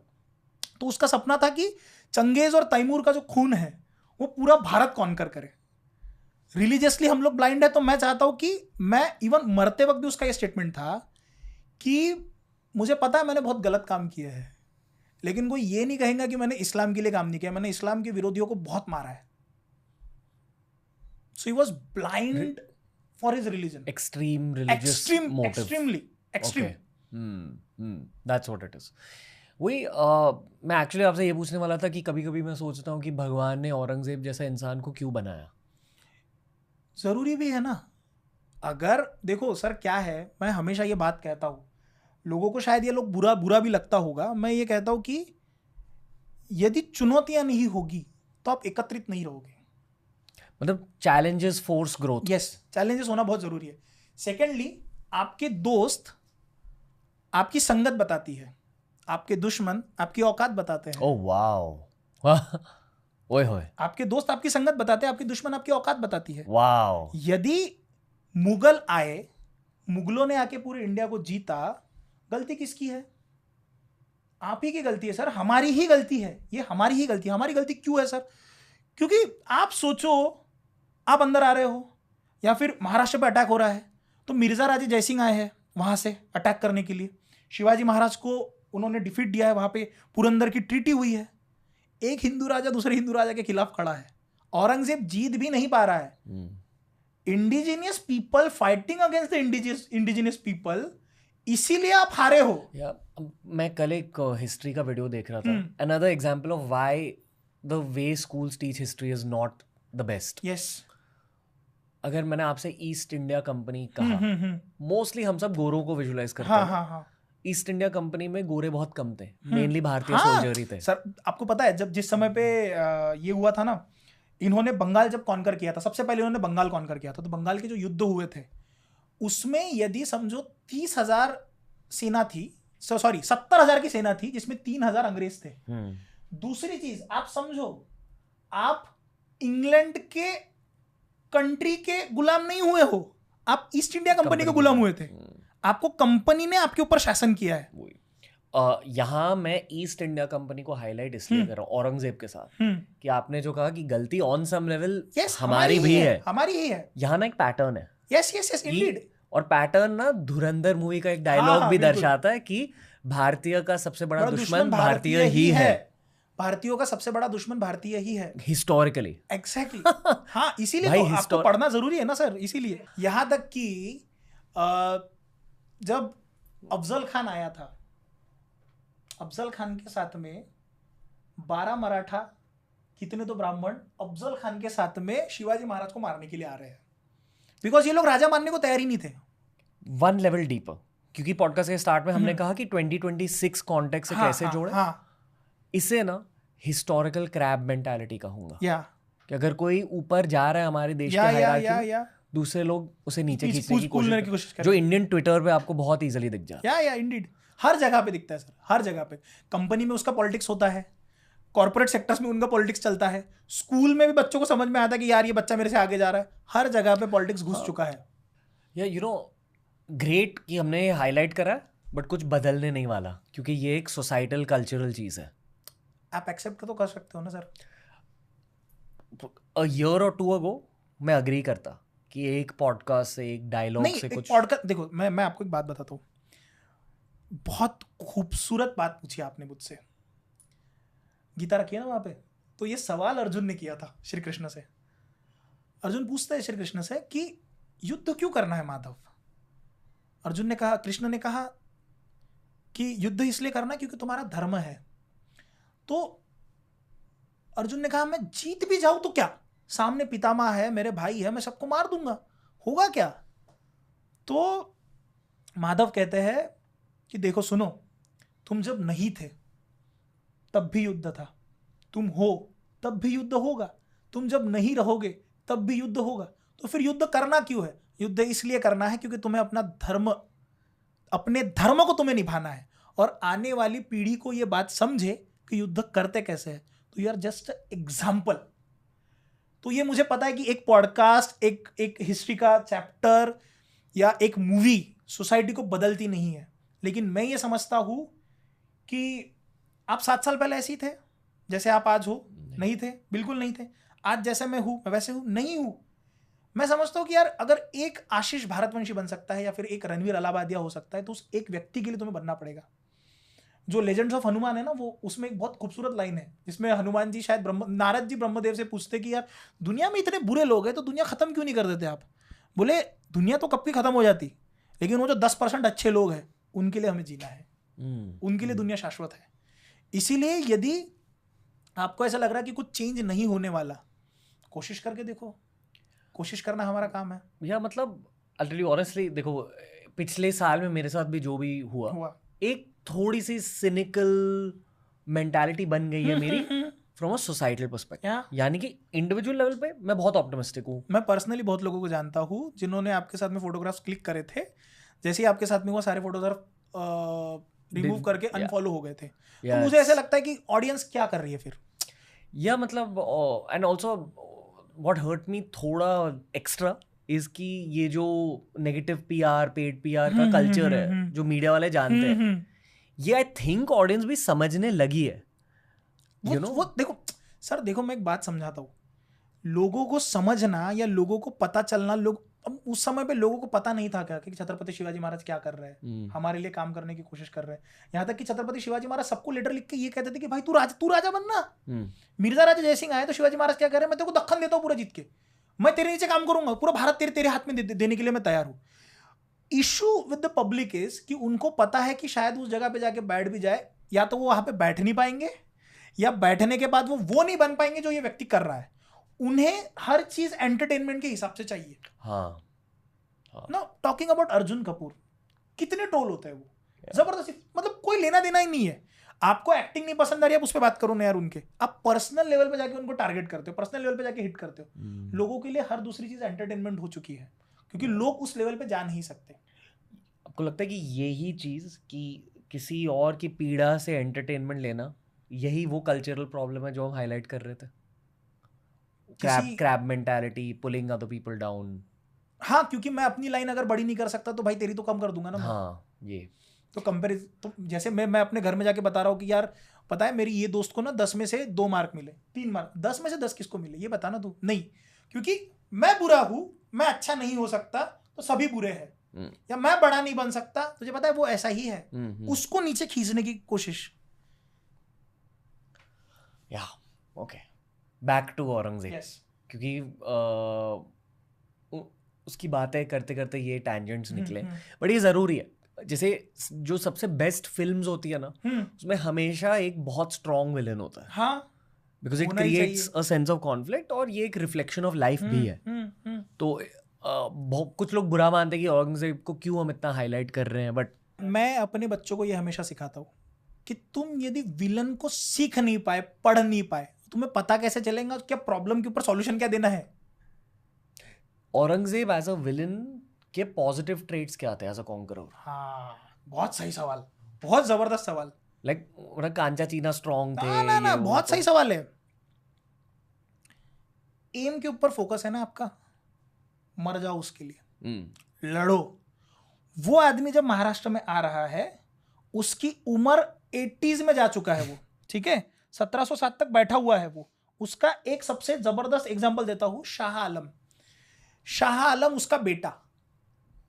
तो उसका सपना था कि चंगेज और तैमूर का जो खून है वो पूरा भारत कॉन्कर करे. रिलीजियसली हम लोग ब्लाइंड है. तो मैं चाहता हूं कि मैं इवन मरते वक्त भी उसका ये स्टेटमेंट था कि मुझे पता है मैंने बहुत गलत काम किया है, लेकिन कोई ये नहीं कहेगा कि मैंने इस्लाम के लिए काम नहीं किया. मैंने इस्लाम के विरोधियों को बहुत मारा है. So he was blind for his religion. Extreme religious motive. Extremely. Okay. That's what it is. वही मैं एक्चुअली आपसे ये पूछने वाला था कि कभी कभी मैं सोचता हूँ कि भगवान ने औरंगजेब जैसा इंसान को क्यों बनाया. जरूरी भी है ना. अगर देखो सर क्या है, मैं हमेशा ये बात कहता हूँ, लोगों को शायद ये लोग बुरा भी लगता होगा, मैं ये कहता हूँ कि यदि चुनौतियां नहीं होगी तो आप एकत्रित नहीं रहोगे. मतलब challenges force growth. Yes, challenges होना बहुत जरूरी है. सेकेंडली, आपके दोस्त आपकी संगत बताती है, आपके दुश्मन आपकी औकात बताते हैं. Oh wow. ओए होए. आपके दोस्त आपकी संगत बताते हैं, आपके दुश्मन आपकी औकात बताती है. वाओ. यदि मुगल आए, मुगलों ने आके पूरे इंडिया को जीता, गलती किसकी है? आप ही की गलती है सर, हमारी ही गलती है. ये हमारी ही गलती है. हमारी गलती क्यों है सर? क्योंकि आप सोचो, आप अंदर आ रहे हो या फिर महाराष्ट्र पे अटैक हो रहा है, तो मिर्जा राजे जयसिंह आए हैं वहां से अटैक करने के लिए. शिवाजी महाराज को उन्होंने डिफीट दिया है, वहां पे पुरंदर की ट्रीटी हुई है. एक हिंदू राजा दूसरे हिंदू राजा के खिलाफ खड़ा है. औरंगजेब जीत भी नहीं पा रहा है. Indigenous people fighting against the indigenous people, इसीलिए आप हारे हो. मैं कल एक हिस्ट्री का वीडियो देख रहा था. Another example of why the way schools teach history is not the best. Yes. अगर मैंने आपसे ईस्ट इंडिया कंपनी कहा, मोस्टली हम सब गोरों को विजुलाइज करते हाँ, हैं. हाँ, हाँ. ईस्ट इंडिया कंपनी में गोरे बहुत कम थे, मेनली भारतीय सोल्जर ही थे. सर आपको पता है, जब जिस समय पे ये हुआ था ना, इन्होंने बंगाल जब कॉन्कर किया था, सबसे पहले इन्होंने बंगाल कॉन्कर किया था, तो बंगाल के जो युद्ध हुए थे उसमें यदि समझो 30,000 सेना थी, सॉरी 70,000 की सेना थी, जिसमें 3,000 अंग्रेज थे. दूसरी चीज आप समझो, आप इंग्लैंड के कंट्री के गुलाम नहीं हुए हो, आप ईस्ट इंडिया कंपनी के गुलाम हुए थे. आपको कंपनी ने आपके ऊपर शासन किया है. यहाँ मैं ईस्ट इंडिया कंपनी को हाईलाइट इसलिए कर रहा हूँ औरंगजेब के साथ, कि आपने जो कहा कि गलती ऑन सम लेवल हमारी भी है, हमारी ही है. यहाँ ना एक पैटर्न है. Yes yes yes, Indeed. और पैटर्न ना धुरंधर मूवी का एक डायलॉग भी दर्शाता है कि भारतीय का सबसे बड़ा दुश्मन भारतीय ही है. भारतीयों का सबसे बड़ा दुश्मन भारतीय ही है, हिस्टोरिकली. एग्जैक्टली. हाँ, इसीलिए तो आपको पढ़ना जरूरी है ना सर. इसीलिए यहाँ तक कि जब अफजल खान आया था, अफजल खान के साथ में 12 मराठा, कितने तो ब्राह्मण अफजल खान के साथ में शिवाजी महाराज को मारने के लिए आ रहे हैं, बिकॉज ये लोग राजा मानने को तैयार ही नहीं थे. वन लेवल डीपर, क्योंकि पॉडकास्ट के स्टार्ट में हमने कहा कि 2026 कॉन्टेक्स्ट से कैसे जोड़े. इसे ना हिस्टोरिकल क्रैब मेंटालिटी कहूंगा. कि अगर कोई ऊपर जा रहा है हमारे देश के हायरार्की, दूसरे लोग उसे नीचे खींचने की कोशिश करते हैं, जो इंडियन ट्विटर पे आपको बहुत इजीली दिख जाता है. या इंडीड, हर जगह पे दिखता है सर, हर जगह पे. कंपनी में उसका पॉलिटिक्स होता है, कॉर्पोरेट सेक्टर्स में उनका पॉलिटिक्स चलता है, स्कूल में भी बच्चों को समझ में आता है कि यार ये बच्चा मेरे से आगे जा रहा है. हर जगह पे पॉलिटिक्स घुस चुका है. या यू नो, ग्रेट कि हमने हाईलाइट करा, बट कुछ बदलने नहीं वाला, क्योंकि ये एक सोसाइटल कल्चरल चीज है. आप एक्सेप्ट तो कर सकते हो ना सर. अ ईयर और 2 अगो मैं अग्री करता कि एक पॉडकास्ट से, एक डायलॉग से कुछ पॉडकास्ट. देखो मैं आपको एक बात बताता हूँ, बहुत खूबसूरत बात पूछी आपने मुझसे. गीता रखी है ना वहां पे, तो ये सवाल अर्जुन ने किया था श्री कृष्ण से. अर्जुन पूछता है श्री कृष्ण से कि युद्ध क्यों करना है माधव. अर्जुन ने कहा, कृष्ण ने कहा कि युद्ध इसलिए करना क्योंकि तुम्हारा धर्म है. तो अर्जुन ने कहा मैं जीत भी जाऊं तो क्या, सामने पितामह है, मेरे भाई है, मैं सबको मार दूंगा, होगा क्या. तो माधव कहते हैं कि देखो सुनो, तुम जब नहीं थे तब भी युद्ध था, तुम हो तब भी युद्ध होगा, तुम जब नहीं रहोगे तब भी युद्ध होगा. तो फिर युद्ध करना क्यों है. युद्ध इसलिए करना है क्योंकि तुम्हें अपना धर्म, अपने धर्म को तुम्हें निभाना है, और आने वाली पीढ़ी को यह बात समझे कि युद्ध करते कैसे है. तो यू आर जस्ट एग्जाम्पल. तो ये मुझे पता है कि एक पॉडकास्ट, एक हिस्ट्री का चैप्टर या एक मूवी सोसाइटी को बदलती नहीं है, लेकिन मैं ये समझता हूं कि आप 7 साल पहले ऐसे ही थे जैसे आप आज हो. नहीं थे, बिल्कुल नहीं थे. आज जैसे मैं हूं मैं वैसे हूं नहीं हूं. मैं समझता हूं कि यार अगर एक आशीष भारतवंशी बन सकता है या फिर एक रणवीर अलाहाबादिया हो सकता है, तो उस एक व्यक्ति के लिए तुम्हें बनना पड़ेगा. जो लेजेंड्स ऑफ हनुमान है ना, वो उसमें एक बहुत खूबसूरत लाइन है जिसमें हनुमान जी शायद नारद जी ब्रह्मदेव से पूछते कि यार दुनिया में इतने बुरे लोग हैं तो दुनिया खत्म क्यों नहीं कर देते आप. बोले दुनिया तो कब की खत्म हो जाती, लेकिन वो जो 10% अच्छे लोग हैं उनके लिए हमें जीना है, उनके लिए दुनिया शाश्वत है। इसीलिए यदि आपको ऐसा लग रहा है कि कुछ चेंज नहीं होने वाला, कोशिश करके देखो, कोशिश करना हमारा काम है। या मतलब अल्टरली ऑनेस्टली देखो, पिछले साल में मेरे साथ भी जो भी हुआ एक थोड़ी सी सिनिकल मेंटालिटी बन गई है मेरी फ्रॉम अ सोसाइटल पर्सपेक्टिव। यानी कि इंडिविजुअल लेवल पे मैं बहुत ऑप्टिमिस्टिक हूँ। मैं पर्सनली बहुत लोगों को जानता हूँ जिन्होंने आपके साथ में फोटोग्राफ्स क्लिक करे थे, जैसे ही आपके साथ में हुआ सारे फोटोग्राफ रिमूव करके अनफॉलो हो गए थे। तो मुझे ऐसा लगता है कि ऑडियंस क्या कर रही है फिर, या मतलब and also what hurt me थोड़ा एक्स्ट्रा इज कि ये जो नेगेटिव पीआर, पेड पीआर का कल्चर है जो मीडिया वाले जानते हैं, ये आई थिंक ऑडियंस भी समझने लगी है। वो देखो सर, देखो मैं एक बात समझाता हूँ, लोगों को समझना या लोगों को पता चलना, लोग अब उस समय पे लोगों को पता नहीं था क्या कि छत्रपति शिवाजी महाराज क्या कर रहे हैं, हमारे लिए काम करने की कोशिश कर रहे हैं। यहाँ तक कि छत्रपति शिवाजी महाराज सबको लेटर लिख के ये कहते थे कि भाई तू राजा बनना। मिर्जा राजा जयसिंह आए तो शिवाजी महाराज क्या कर रहे हैं, मैं तेरे को दक्कन देता हूँ पूरा जीत के, मैं तेरे नीचे काम करूंगा, पूरा भारत तेरे हाथ में देने के लिए मैं तैयार हूँ। Issue with the public is कि उनको पता है कि शायद उस जगह पे जाके बैठ भी जाए, या तो वो वहां पे बैठ नहीं पाएंगे, या बैठने के बाद वो नहीं बन पाएंगे जो ये व्यक्ति कर रहा है। उन्हें हर चीज एंटरटेनमेंट के हिसाब से चाहिए। ना टॉकिंग अबाउट अर्जुन कपूर, कितने ट्रोल होते हैं वो, जबरदस्ती, मतलब कोई लेना देना ही नहीं है। आपको एक्टिंग नहीं पसंद आ रही है, आप उस पर बात करो ना यार उनके, आप पर्सनल लेवल पे जाके उनको टारगेट करते हो, पर्सनल लेवल पे जाके हिट करते हो। लोगों के लिए हर दूसरी चीज एंटरटेनमेंट हो चुकी है, क्योंकि लोग उस लेवल पे जा नहीं सकते। आपको लगता है कि यही चीज कि किसी और की पीड़ा से एंटरटेनमेंट लेना, यही वो कल्चरल प्रॉब्लम है जो हम हाईलाइट कर रहे थे? Crab mentality, pulling other people down. हाँ, क्योंकि मैं अपनी लाइन अगर बड़ी नहीं कर सकता तो भाई तेरी तो कम कर दूंगा ना। हाँ, ये तो कंपेरिजन, तो जैसे मैं अपने घर में जाके बता रहा हूँ कि यार पता है मेरी ये दोस्त को ना 10 में से 2 मार्क मिले, 3 मार्क, 10 में से 10 किसको मिले ये बताना तू। नहीं, क्योंकि मैं बुरा हूँ, मैं अच्छा नहीं हो सकता तो सभी बुरे हैं, या मैं बड़ा नहीं बन सकता, तुझे पता है वो ऐसा ही है, उसको नीचे खींचने की कोशिश। या ओके, बैक टू औरंगजेब। क्योंकि उसकी बातें करते करते ये टैंजेंट्स निकले, बट ये जरूरी है। जैसे जो सबसे बेस्ट फिल्म्स होती है ना, उसमें हमेशा एक बहुत स्ट्रॉन्ग विलन होता है। हाँ, because it creates a sense of conflict, और ये एक रिफ्लेक्शन ऑफ लाइफ भी है। तो कुछ लोग बुरा मानते हैं कि औरंगजेब को क्यों हम इतना हाईलाइट कर रहे हैं, बट मैं अपने बच्चों को ये हमेशा सिखाता हूँ कि तुम यदि विलन को सीख नहीं पाए, पढ़ नहीं पाए, तुम्हें पता कैसे चलेगा क्या प्रॉब्लम के ऊपर सॉल्यूशन क्या देना है। औरंगजेब एज अ विलन के पॉजिटिव ट्रेट्स क्या थे एज अ कॉन्करर? हाँ, बहुत सही सवाल, बहुत जबरदस्त सवाल। लाइक कांचा चीना स्ट्रॉन्ग थे? ना, बहुत सही सवाल है। एम के ऊपर फोकस है ना आपका, मर जाओ उसके लिए, लड़ो। वो आदमी जब महाराष्ट्र में आ रहा है, उसकी उम्र 80s में जा चुका है वो, ठीक है, 1707 तक बैठा हुआ है वो। उसका एक सबसे जबरदस्त एग्जांपल देता हूं, शाह आलम। शाह आलम उसका बेटा,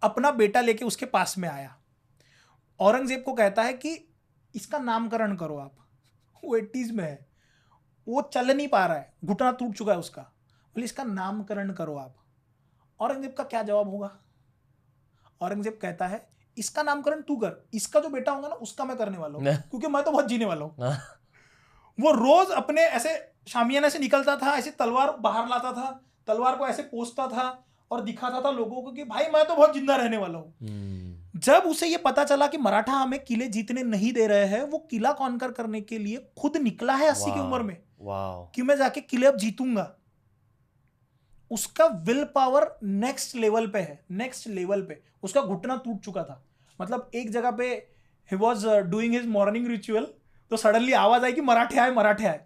अपना बेटा लेके उसके पास में आया, औरंगजेब को कहता है कि इसका नामकरण करो आप। वो 80s में है, वो चल नहीं पा रहा है, घुटना टूट चुका है उसका, बोले इसका नामकरण करो आप। औरंगजेब का क्या जवाब होगा? औरंगजेब कहता है इसका नामकरण तू कर, इसका जो बेटा होगा ना उसका मैं करने वाला हूं, क्योंकि मैं तो बहुत जीने वाला हूं। वो रोज अपने ऐसे शामियाने से निकलता था, ऐसे तलवार बाहर लाता था, तलवार को ऐसे पोंछता था और दिखाता था लोगों को कि भाई मैं तो बहुत जिंदा रहने वाला हूं। जब उसे ये पता चला कि मराठा हमें किले जीतने नहीं दे रहे हैं, वो किला कॉन्कर करने के लिए खुद निकला है 80 की उम्र में, कि मैं जाके किले अब जीतूंगा। उसका विल पावर नेक्स्ट लेवल पे है, नेक्स्ट लेवल पे। उसका घुटना टूट चुका था, मतलब एक जगह पे he was doing his morning ritual, तो सडनली आवाज आई कि मराठे आए, मराठे आए,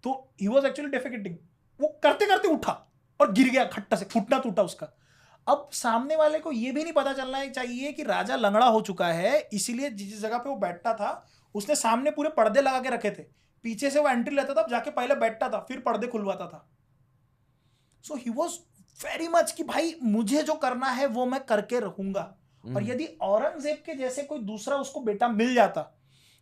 तो ही वॉज एक्चुअली डेफिकेटिंग। वो करते करते उठा और गिर गया खट्टा से, घुटना टूटा उसका। अब सामने वाले को ये भी नहीं पता चलना चाहिए कि राजा लंगड़ा हो चुका है, इसीलिए जिस जगह पे वो बैठता था उसने सामने पूरे पर्दे लगा के रखे थे, पीछे से वो एंट्री लेता था, जाके पहले बैठता था, फिर पर्दे खुलवाता था। सो ही वॉज वेरी मच कि भाई मुझे जो करना है वो मैं करके रहूंगा। और यदि औरंगजेब के जैसे कोई दूसरा उसको बेटा मिल जाता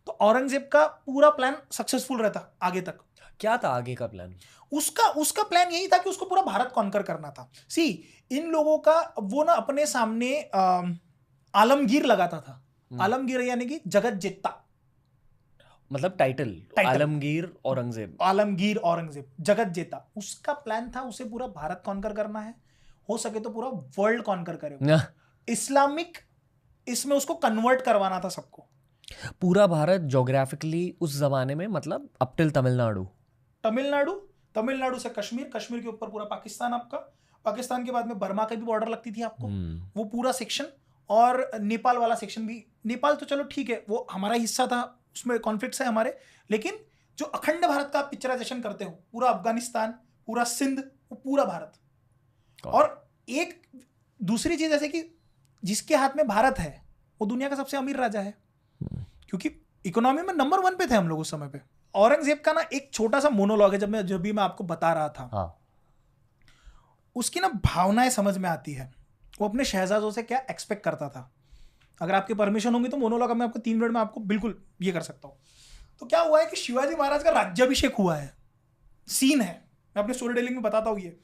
तो औरंगजेब का पूरा प्लान सक्सेसफुल रहता आगे तक। क्या था आगे का प्लान? उसका प्लान यही था कि उसको पूरा भारत कॉन्कर करना था। सी, इन लोगों का वो ना अपने सामने आलमगीर लगाता था, आलमगीर यानी कि जगत जित्ता, मतलब टाइटल आलमगीर औरंगजेब, आलमगीर औरंगजेब जगत जेता। उसका प्लान था उसे पूरा भारत कॉन्कर करना है, हो सके तो पूरा वर्ल्ड कॉन्कर करे, इस्लामिक इसमें उसको कन्वर्ट करवाना था सबको। पूरा भारत ज्योग्राफिकली उस जमाने में मतलब अप टिल तमिलनाडु, तमिलनाडु से कश्मीर, कश्मीर के ऊपर पूरा पाकिस्तान आपका, पाकिस्तान के बाद में बर्मा की भी बॉर्डर लगती थी आपको, वो पूरा सेक्शन, और नेपाल वाला सेक्शन भी। नेपाल तो चलो ठीक है वो हमारा हिस्सा था, उसमें कॉन्फ्लिक्ट्स है हमारे, लेकिन जो अखंड भारत का पिक्चराइजेशन करते हो, पूरा अफगानिस्तान, पूरा सिंध, वो पूरा भारत। और एक दूसरी चीज ऐसे कि जिसके हाथ में भारत है वो दुनिया का सबसे अमीर राजा है, क्योंकि इकोनॉमी में नंबर 1 पे थे हम लोग उस समय पे। औरंगजेब का ना एक छोटा सा मोनोलॉग है, जब भी मैं आपको बता रहा था, हाँ। उसकी ना भावनाएं समझ में आती है, वो अपने शहजादों से क्या एक्सपेक्ट करता था। अगर आपकी परमिशन होगी तो मोनोलॉग मैं आपको 3 मिनट में आपको बिल्कुल ये कर सकता हूँ। तो क्या हुआ है कि शिवाजी महाराज का राज्याभिषेक हुआ है, सीन है, मैं अपने स्टोरी टेलिंग में बताता हूँ ये,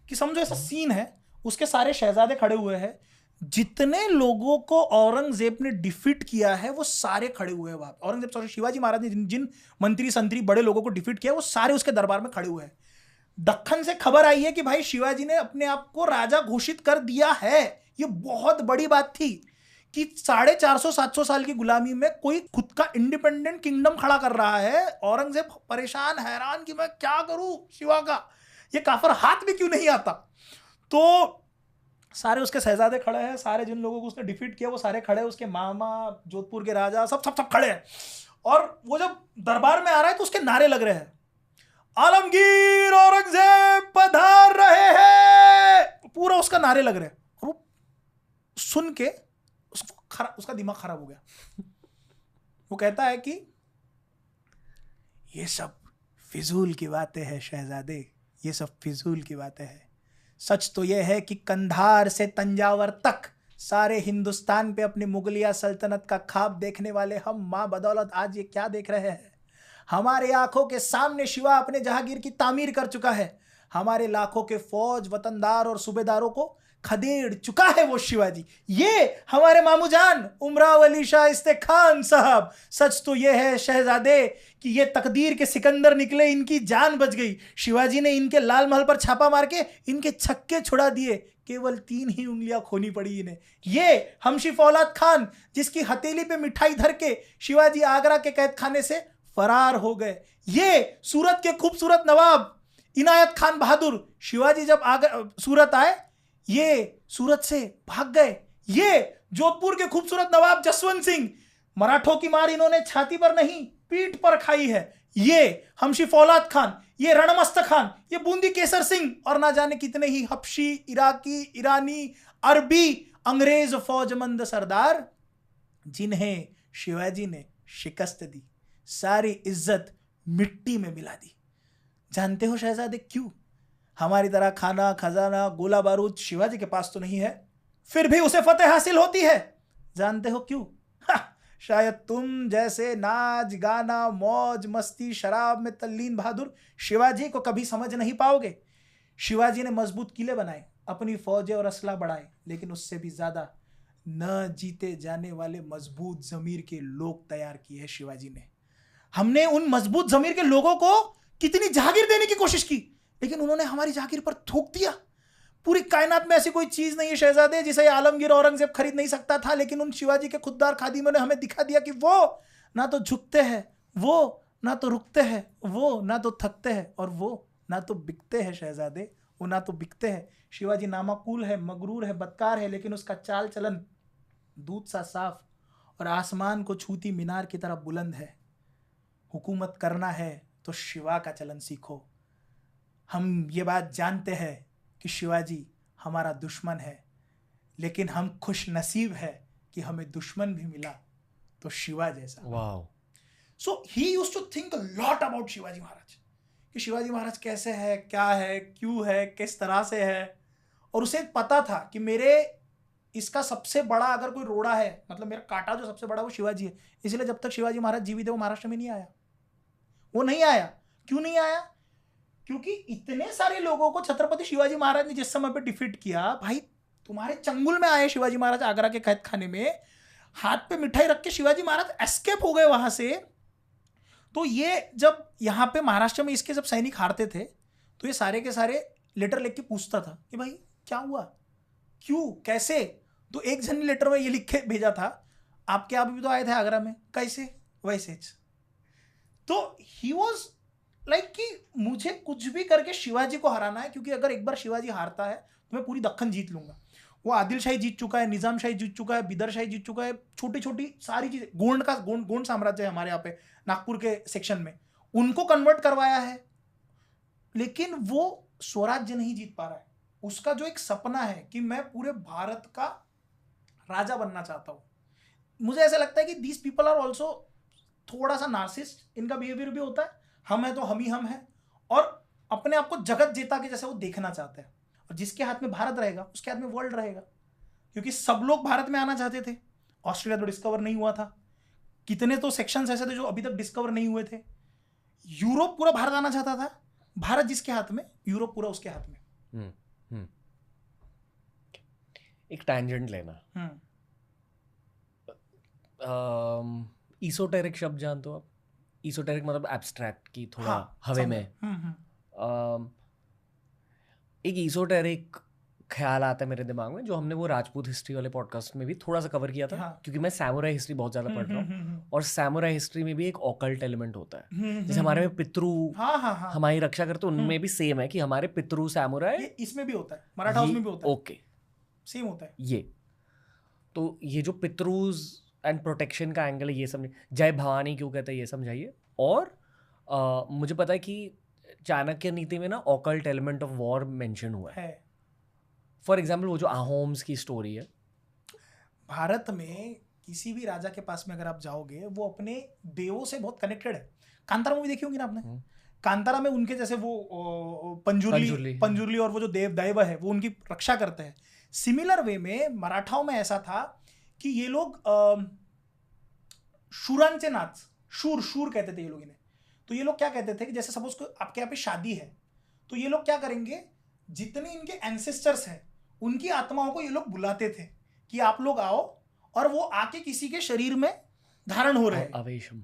कि समझो ऐसा सीन है, उसके सारे शहजादे खड़े हुए हैं, जितने लोगों को औरंगजेब ने डिफीट किया है वो सारे खड़े हुए हैं वहां। औरंगजेब सॉरी शिवाजी महाराज ने जिन मंत्री संतरी बड़े लोगों को डिफीट किया वो सारे उसके दरबार में खड़े हुए हैं। दक्खन से खबर आई है कि भाई शिवाजी ने अपने आप को राजा घोषित कर दिया है। ये बहुत बड़ी बात थी कि 450-700 साल की गुलामी में कोई खुद का इंडिपेंडेंट किंगडम खड़ा कर रहा है। औरंगजेब परेशान हैरान कि मैं क्या करूं, शिवा का ये काफर हाथ में क्यों नहीं आता। तो सारे उसके शहजादे खड़े हैं, सारे जिन लोगों को उसने डिफीट किया वो सारे खड़े हैं, उसके मामा, जोधपुर के राजा, सब खड़े हैं। और वो जब दरबार में आ रहा है तो उसके नारे लग रहे हैं, आलमगीर औरंगजेब पधार रहे हैं, पूरा उसका नारे लग रहे हैं। और वो सुन के उसका दिमाग खराब हो गया। वो कहता है कि ये सब फिजूल की बातें हैं शहजादे, ये सब फिजूल की बातें हैं। सच तो यह है कि कंधार से तंजावर तक सारे हिंदुस्तान पे अपनी मुगलिया सल्तनत का ख्वाब देखने वाले हम मां बदौलत आज ये क्या देख रहे हैं। हमारे आंखों के सामने शिवा अपने जहांगीर की तामीर कर चुका है। हमारे लाखों के फौज, वतनदार और सूबेदारों को खदेड़ चुका है वो शिवाजी। ये हमारे मामूजान उमराव अली शाइस्ते खान साहब। सच तो ये है शहजादे कि ये तकदीर के सिकंदर निकले, इनकी जान बच गई। शिवाजी ने इनके लाल महल पर छापा मार के इनके छक्के छुड़ा दिए, केवल 3 ही उंगलियां खोनी पड़ी इन्हें। ये हमशी फौलाद खान जिसकी हथेली पे मिठाई धर के शिवाजी आगरा के कैद खाने से फरार हो गए। ये सूरत के खूबसूरत नवाब इनायत खान बहादुर, शिवाजी जब सूरत आए ये सूरत से भाग गए। ये जोधपुर के खूबसूरत नवाब जसवंत सिंह, मराठों की मार इन्होंने छाती पर नहीं पीठ पर खाई है। ये हमशी फौलाद खान, ये रणमस्त खान, ये बूंदी केसर सिंह और ना जाने कितने ही हबशी, इराकी, ईरानी, अरबी, अंग्रेज फौजमंद सरदार जिन्हें शिवाजी ने शिकस्त दी, सारी इज्जत मिट्टी में मिला दी। जानते हो शहजादे क्यों? हमारी तरह खाना, खजाना, गोला बारूद शिवाजी के पास तो नहीं है, फिर भी उसे फतेह हासिल होती है। जानते हो क्यों? शायद तुम जैसे नाच गाना, मौज मस्ती, शराब में तल्लीन बहादुर शिवाजी को कभी समझ नहीं पाओगे। शिवाजी ने मजबूत किले बनाए, अपनी फौजें और असला बढ़ाए, लेकिन उससे भी ज्यादा न जीते जाने वाले मजबूत जमीर के लोग तैयार किए हैं शिवाजी ने। हमने उन मजबूत जमीर के लोगों को कितनी जागीर देने की कोशिश की, लेकिन उन्होंने हमारी जागीर पर थूक दिया। पूरी कायनात में ऐसी कोई चीज नहीं है शहजादे जिसे आलमगीर औरंगजेब खरीद नहीं सकता था, लेकिन उन शिवाजी के खुददार खादिमों ने हमें दिखा दिया कि वो ना तो झुकते हैं, वो ना तो रुकते हैं, वो ना तो थकते हैं, और वो ना तो बिकते हैं शहजादे, वो ना तो बिकते हैं। शिवाजी नामाकूल है, मगरूर है, बदकार है, लेकिन उसका चाल चलन दूध सा साफ और आसमान को छूती मीनार की तरह बुलंद है। हुकूमत करना है तो शिवा का चलन सीखो। हम ये बात जानते हैं कि शिवाजी हमारा दुश्मन है, लेकिन हम खुश नसीब है कि हमें दुश्मन भी मिला तो शिवा जैसा। Wow. So he used to think a lot about Shivaji Maharaj, कि शिवाजी महाराज कैसे है, क्या है, क्यों है, किस तरह से है। और उसे पता था कि मेरे इसका सबसे बड़ा अगर कोई रोड़ा है, मतलब मेरा कांटा जो सबसे बड़ा वो शिवाजी है। इसलिए जब तक शिवाजी महाराज जीवित है वो महाराष्ट्र में नहीं आया। वो नहीं आया। क्यों नहीं आया? क्योंकि इतने सारे लोगों को छत्रपति शिवाजी महाराज ने जिस समय पे डिफीट किया, भाई तुम्हारे चंगुल में आए शिवाजी महाराज आगरा के कैद खाने में, हाथ पे मिठाई रख के शिवाजी महाराज एस्केप हो गए वहां से। तो ये जब यहाँ पे महाराष्ट्र में इसके जब सैनिक हारते थे तो ये सारे के सारे लेटर लिख के पूछता था कि भाई क्या हुआ, क्यों, कैसे। तो एक जन ने लेटर में ये लिख के भेजा था, आपके आप भी तो आए थे आगरा में, कैसे, वैसे। तो ही वॉज लाइक कि मुझे कुछ भी करके शिवाजी को हराना है, क्योंकि अगर एक बार शिवाजी हारता है तो मैं पूरी दक्कन जीत लूंगा। वो आदिल शाही जीत चुका है, निजाम शाही जीत चुका है, बिदर शाही जीत चुका है, छोटी छोटी सारी चीजें, गोंड साम्राज्य है हमारे यहाँ पे नागपुर के सेक्शन में, उनको कन्वर्ट करवाया है। लेकिन वो स्वराज्य नहीं जीत पा रहा है। उसका जो एक सपना है कि मैं पूरे भारत का राजा बनना चाहता हूँ। मुझे ऐसा लगता है कि दीज पीपल आर ऑल्सो थोड़ा सा नार्सिस्ट, इनका बिहेवियर भी होता है, हम है तो हम ही हम है, और अपने आप को जगत जेता के जैसे वो देखना चाहते हैं। और जिसके हाथ में भारत रहेगा उसके हाथ में वर्ल्ड रहेगा, क्योंकि सब लोग भारत में आना चाहते थे। ऑस्ट्रेलिया तो डिस्कवर नहीं हुआ था, कितने तो सेक्शंस ऐसे थे जो अभी तक डिस्कवर नहीं हुए थे। यूरोप पूरा भारत आना चाहता था, भारत जिसके हाथ में यूरोप पूरा उसके हाथ में। एक टैंजेंट लेना, ईसोटेरिक शब्द जानते हो आप? ईसोटेरिक मतलब एब्स्ट्रैक्ट की थोड़ा हवे में। एक ईसोटेरिक ख्याल आता है मेरे दिमाग में, जो हमने वो राजपूत हिस्ट्री वाले पॉडकास्ट में भी थोड़ा सा कवर किया था, क्योंकि मैं सैमुराई हिस्ट्री बहुत ज्यादा पढ़ रहा हूँ, और सैमुराई हिस्ट्री में भी एक ऑकल्ट एलिमेंट होता है। जैसे हमारे में पितृ हमारी रक्षा करते, उनमें भी सेम है कि हमारे पितृ सैमुराई, इसमें भी होता है, मराठास में भी होता है। ओके, सेम होता है ये। तो ये जो पितृज एंड प्रोटेक्शन का एंगल है, ये समझ, जय भवानी क्यों कहते हैं ये समझाइए। और मुझे पता है कि चाणक्य नीति में ना occult element of war mention हुआ है। फॉर एग्जाम्पल वो जो अहोम्स की स्टोरी है, भारत में किसी भी राजा के पास में अगर आप जाओगे, वो अपने देवों से बहुत कनेक्टेड है। कांतारा मूवी देखी होगी ना आपने? कांतारा में उनके जैसे वो पंजुर्ली और वो जो दैव है वो उनकी रक्षा करते हैं। सिमिलर वे में मराठाओं में ऐसा था कि ये लोग शूरांचे नाच, शूर कहते थे ये लोग इन्हें। तो ये लोग क्या कहते थे कि जैसे सपोज को आपके यहाँ पे शादी है, तो ये लोग क्या करेंगे, जितने इनके एंसेस्टर्स हैं उनकी आत्माओं को ये लोग बुलाते थे कि आप लोग आओ, और वो आके किसी के शरीर में धारण हो रहे हैं,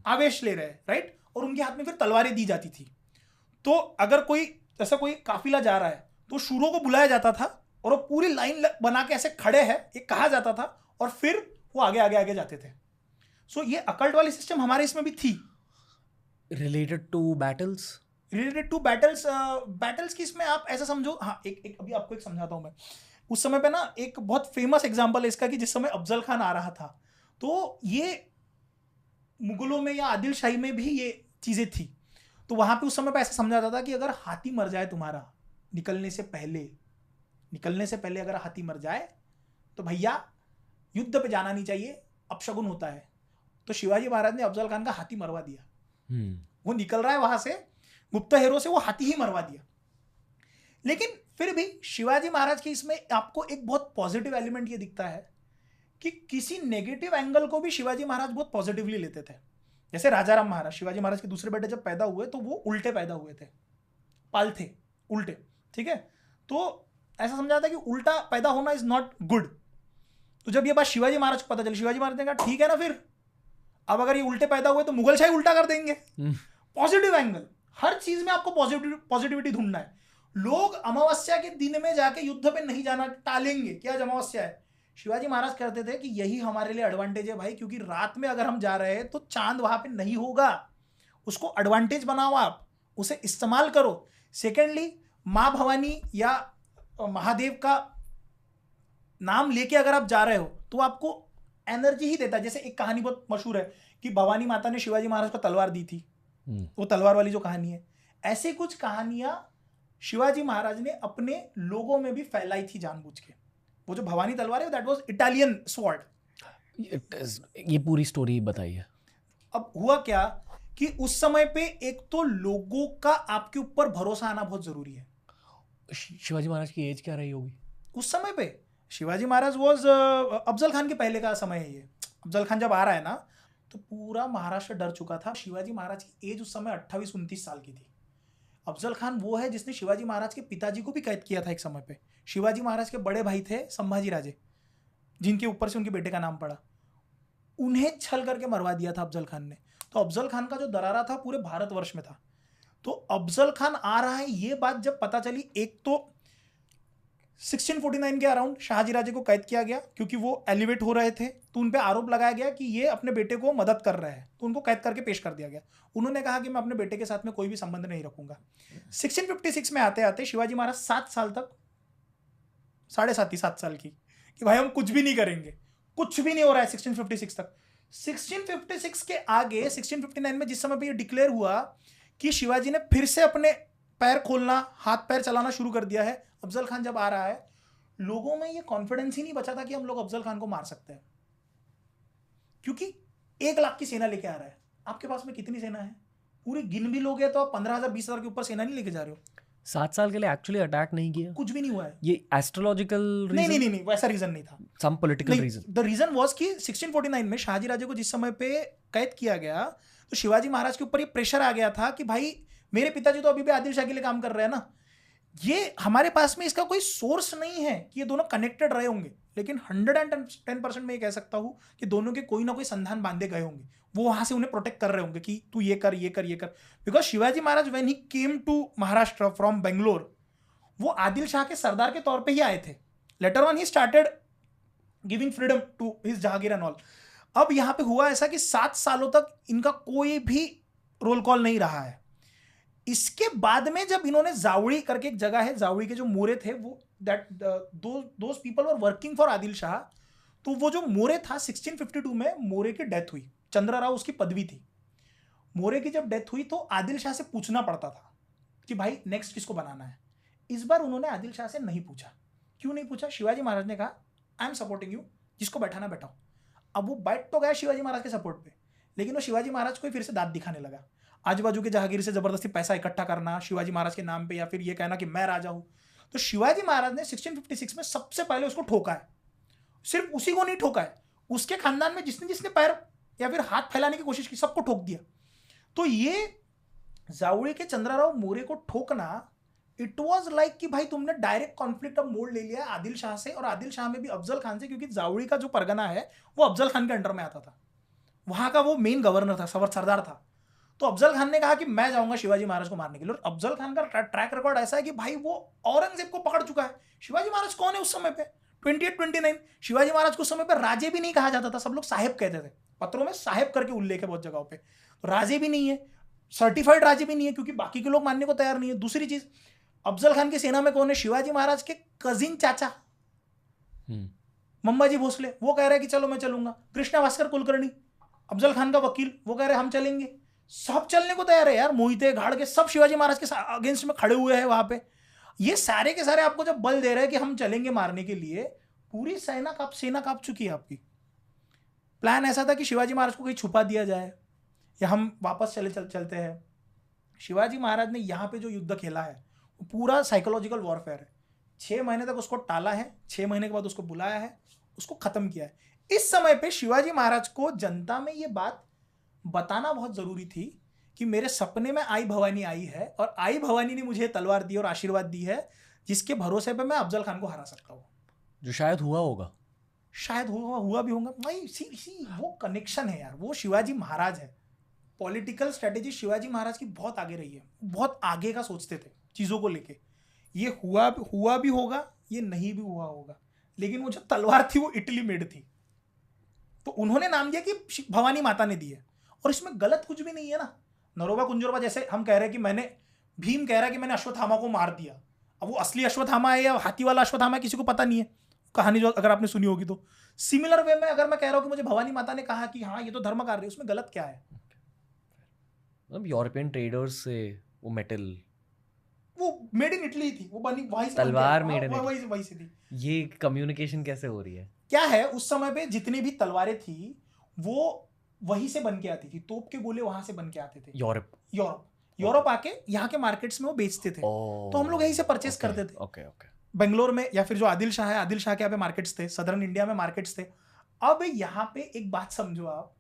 आवेश ले रहे हैं, राइट। और उनके हाथ में फिर तलवारें दी जाती थी। तो अगर कोई ऐसा कोई काफिला जा रहा है तो शूरों को बुलाया जाता था, और वो पूरी लाइन बना के ऐसे खड़े हैं ये कहा जाता था, और फिर वो आगे आगे आगे जाते थे। सो ये अकल्ट वाली सिस्टम हमारे इसमें भी थी। रिलेटेड टू बैटल्स की इसमें आप ऐसा समझो, हाँ एक अभी आपको एक समझाता हूँ मैं। उस समय पे ना एक बहुत फेमस एग्जांपल है इसका, कि जिस समय अफजल खान आ रहा था, तो ये मुगलों में या आदिल शाही में भी ये चीजें थी। तो वहां पे उस समय पे ऐसा समझा जाता था कि अगर हाथी मर जाए तुम्हारा निकलने से पहले अगर हाथी मर जाए तो भैया युद्ध पे जाना नहीं चाहिए, अपशगुन होता है। तो शिवाजी महाराज ने अफजल खान का हाथी मरवा दिया। वो निकल रहा है वहां से गुप्तहेरों से, वो हाथी ही मरवा दिया। लेकिन फिर भी शिवाजी महाराज के इसमें आपको एक बहुत पॉजिटिव एलिमेंट ये दिखता है कि किसी नेगेटिव एंगल को भी शिवाजी महाराज बहुत पॉजिटिवली लेते थे। जैसे राजाराम महाराज, शिवाजी महाराज के दूसरे बेटे जब पैदा हुए तो वो उल्टे पैदा हुए थे, पाल थे उल्टे, ठीक है। तो ऐसा समझा था कि उल्टा पैदा होना इज नॉट गुड। तो जब ये बात शिवाजी महाराज को पता चली, शिवाजी महाराज ने कहा ठीक है ना, फिर अब अगर ये उल्टे पैदा हुए तो मुगल शाही उल्टा कर देंगे। पॉजिटिव एंगल, हर चीज में आपको पॉजिटिविटी ढूंढना है। लोग अमावस्या के दिन में जाके युद्ध पे नहीं जाना टालेंगे कि आज अमावस्या है। शिवाजी महाराज कहते थे कि यही हमारे लिए एडवांटेज है भाई, क्योंकि रात में अगर हम जा रहे हैं तो चांद वहां पे नहीं होगा, उसको एडवांटेज बनाओ, आप उसे इस्तेमाल करो। सेकेंडली, माँ भवानी या महादेव का नाम लेके अगर आप जा रहे हो तो आपको एनर्जी ही देता है। जैसे एक कहानी बहुत मशहूर है कि भवानी माता ने शिवाजी महाराज को तलवार दी थी, वो तलवार वाली जो कहानी है, ऐसे कुछ कहानियां शिवाजी महाराज ने अपने लोगों में भी फैलाई थी जानबूझ के। वो जो भवानी तलवार है दैट वाज इटालियन स्वॉर्ड। ये पूरी स्टोरी बताइए। अब हुआ क्या कि उस समय पे एक तो लोगों का आपके ऊपर भरोसा आना बहुत जरूरी है। शिवाजी महाराज की एज क्या रही होगी उस समय पे? शिवाजी महाराज वॉज अफजल खान के पहले का समय है ये। अफजल खान जब आ रहा है ना तो पूरा महाराष्ट्र डर चुका था। शिवाजी महाराज की एज उस समय 28-29 साल की थी। अफजल खान वो है जिसने शिवाजी महाराज के पिताजी को भी कैद किया था एक समय पे। शिवाजी महाराज के बड़े भाई थे संभाजी राजे, जिनके ऊपर से उनके बेटे का नाम पड़ा। उन्हें छल करके मरवा दिया था अफजल खान ने। तो अफजल खान का जो दरारा था पूरे भारतवर्ष में था। तो अफजल खान आ रहा है, ये बात जब पता चली, एक तो 1649 के अराउंड शाहजी राजे को कैद किया गया क्योंकि वो एलिवेट हो रहे थे, तो उन पे आरोप लगाया गया कि ये अपने बेटे को मदद कर रहे हैं, तो उनको कैद करके पेश कर दिया गया। उन्होंने कहा कि मैं अपने बेटे के साथ में कोई भी संबंध नहीं रखूंगा। 1656 में आते आते शिवाजी महाराज 7 साल तक, 7.5 साल की, कि भाई हम कुछ भी नहीं करेंगे, कुछ भी नहीं हो रहा है 1656 तक। 1656 के आगे 1659 में जिस समय पे ये डिक्लेयर हुआ कि शिवाजी ने फिर से अपने पैर खोलना, हाथ पैर चलाना शुरू कर दिया है, अफजल खान जब आ रहा है, लोगों में ये कॉन्फिडेंस ही नहीं बचा था कि हम लोग अफजल खान को मार सकते हैं, क्योंकि 1 लाख की सेना लेके आ रहा है। आपके पास में कितनी सेना है? पूरी गिन भी लोगे तो आप 15,000 20,000 के ऊपर सेना नहीं लेके जा रहे हो। 7 साल के लिए एक्चुअली अटैक नहीं किया, कुछ भी नहीं हुआ है। ये एस्ट्रोलॉजिकल रीजन नहीं, वैसा रीजन नहीं था, some political reason. The reason was कि 1649 में शाहजी राजे को जिस समय पे कैद किया गया, तो शिवाजी महाराज के ऊपर ये प्रेशर आ गया था कि भाई मेरे पिताजी तो अभी भी आदिल शाह के लिए काम कर रहे हैं ना, ये हमारे पास में इसका कोई सोर्स नहीं है कि ये दोनों कनेक्टेड रहे होंगे, लेकिन 110% में ये कह सकता हूं कि दोनों के कोई ना कोई संधान बांधे गए होंगे, वो वहां से उन्हें प्रोटेक्ट कर रहे होंगे कि तू ये कर ये कर ये कर। Because Shivaji Maharaj when he came to Maharashtra from Bangalore, वो आदिल शाह के सरदार के तौर पे ही आए थे। Later on he started giving freedom to his Jahangir and all. अब यहाँ पे हुआ ऐसा कि 7 सालों तक इनका कोई भी रोल कॉल नहीं रहा है। इसके बाद में जब इन्होंने जावड़ी करके एक जगह है, जावड़ी के जो मोरे थे, वो that those people were working for Adil Shah, तो वो जो मोरे था 1652 में मोरे की डेथ हुई, चंद्र राव उसकी पदवी थी। मोरे की जब डेथ हुई तो आदिल शाह से पूछना पड़ता था कि भाई नेक्स्ट किसको बनाना है। इस बार उन्होंने आदिल शाह से नहीं पूछा। क्यों नहीं पूछा? शिवाजी महाराज ने कहा आई एम सपोर्टिंग यू, जिसको बैठाना बैठाओ। अब वो बैठ तो गया शिवाजी महाराज के सपोर्ट पे, लेकिन वो शिवाजी महाराज को फिर से दांत दिखाने लगा। आजू बाजू के जहांगीर से जबरदस्ती पैसा इकट्ठा करना शिवाजी महाराज के नाम पे, या फिर ये कहना कि मैं राजा हूं। तो शिवाजी महाराज ने 1656 में सबसे पहले उसको ठोका है। सिर्फ उसी को नहीं ठोका है, उसके खानदान में जिसने जिसने पैर या फिर हाथ फैलाने की कोशिश की, सबको ठोक दिया। तो ये जावड़ी के चंद्रराव मोरे को ठोकना, इट वॉज लाइक कि भाई तुमने डायरेक्ट कॉन्फ्लिक्ट अब मोड़ ले लिया आदिल शाह से, और आदिल शाह में भी अफजल खान से, क्योंकि जावड़ी का जो परगना है वो अफजल खान के अंडर में आता था, वहां का वो मेन गवर्नर था, सरदार था। तो अफजल खान ने कहा कि मैं जाऊंगा शिवाजी महाराज को मारने के लिए। और अफजल खान का ट्रैक रिकॉर्ड ऐसा है कि भाई वो औरंगजेब को पकड़ चुका है। शिवाजी महाराज कौन है उस समय पे? 28-29। शिवाजी महाराज को उस समय पे राजे भी नहीं कहा जाता था, सब लोग साहेब कहते थे, पत्रों में साहेब करके उल्लेख है बहुत जगहों पे। तो राजे भी नहीं है, सर्टिफाइड राजे भी नहीं है, क्योंकि बाकी के लोग मानने को तैयार नहीं है। दूसरी चीज, अफजल खान की सेना में कौन है? शिवाजी महाराज के कजिन चाचा मम्माजी भोसले, वो कह रहे हैं कि चलो मैं चलूंगा। कृष्णा भास्कर कुलकर्णी, अफजल खान का वकील, वो कह रहे हैं हम चलेंगे। सब चलने को तैयार है यार, मोहिते घाड़ के सब शिवाजी महाराज के अगेंस्ट में खड़े हुए हैं वहां पे। ये सारे के सारे आपको जब बल दे रहे हैं कि हम चलेंगे मारने के लिए, पूरी सेना कांप चुकी है आपकी। प्लान ऐसा था कि शिवाजी महाराज को कहीं छुपा दिया जाए या हम वापस चलते हैं। शिवाजी महाराज ने यहाँ पे जो युद्ध खेला है वो पूरा साइकोलॉजिकल वॉरफेयर है। 6 महीने तक उसको टाला है, 6 महीने के बाद उसको बुलाया है, उसको खत्म किया है। इस समय पे शिवाजी महाराज को जनता में ये बात बताना बहुत जरूरी थी कि मेरे सपने में आई भवानी आई है, और आई भवानी ने मुझे तलवार दी और आशीर्वाद दी है, जिसके भरोसे पे मैं अफजल खान को हरा सकता हूँ। जो शायद हुआ होगा, शायद हुआ भी होगा। भाई सी वो कनेक्शन है यार, वो शिवाजी महाराज है। पॉलिटिकल स्ट्रेटेजी शिवाजी महाराज की बहुत आगे रही है, बहुत आगे का सोचते थे चीज़ों को लेके। ये हुआ भी होगा, ये नहीं भी हुआ होगा, लेकिन वो जो तलवार थी वो इटली मेड थी, तो उन्होंने नाम दिया कि भवानी माता ने दी है। और इसमें गलत कुछ भी नहीं है ना। नरोबा कुंजरोबा जैसे हम कह रहे हैं कि भीम कह रहा है कि मैंने अश्वत्थामा को मार दिया, अब वो असली अश्वत्थामा है या हाथी वाला अश्वत्थामा है किसी को पता नहीं है, कहानी जो अगर आपने सुनी होगी तो। सिमिलर वे में अगर मैं कह रहा हूं कि मुझे भवानी माता ने कहा कि हाँ ये तो धर्म कार्य है, उसमें गलत क्या है? मतलब यूरोपियन ट्रेडर्स से वो मेटल, वो मेड इन इटली थी, वो बनी वहीं से, तलवार मेड इन वहीं से थी। ये कम्युनिकेशन कैसे हो रही है? क्या है, उस समय पे जितनी भी तलवारें थी वो वहीं से बन के आती थी, तोप के गोले वहां से बन के आते थे। यूरोप आके यहाँ के मार्केट्स में वो बेचते थे, तो हम लोग यहीं से परचेस करते थे। ओके। बेंगलोर में या फिर जो आदिल शाह है, आदिल शाह के यहाँ पे मार्केट्स थे, सदर्न इंडिया में मार्केट्स थे। अब यहाँ पे एक बात समझो आप,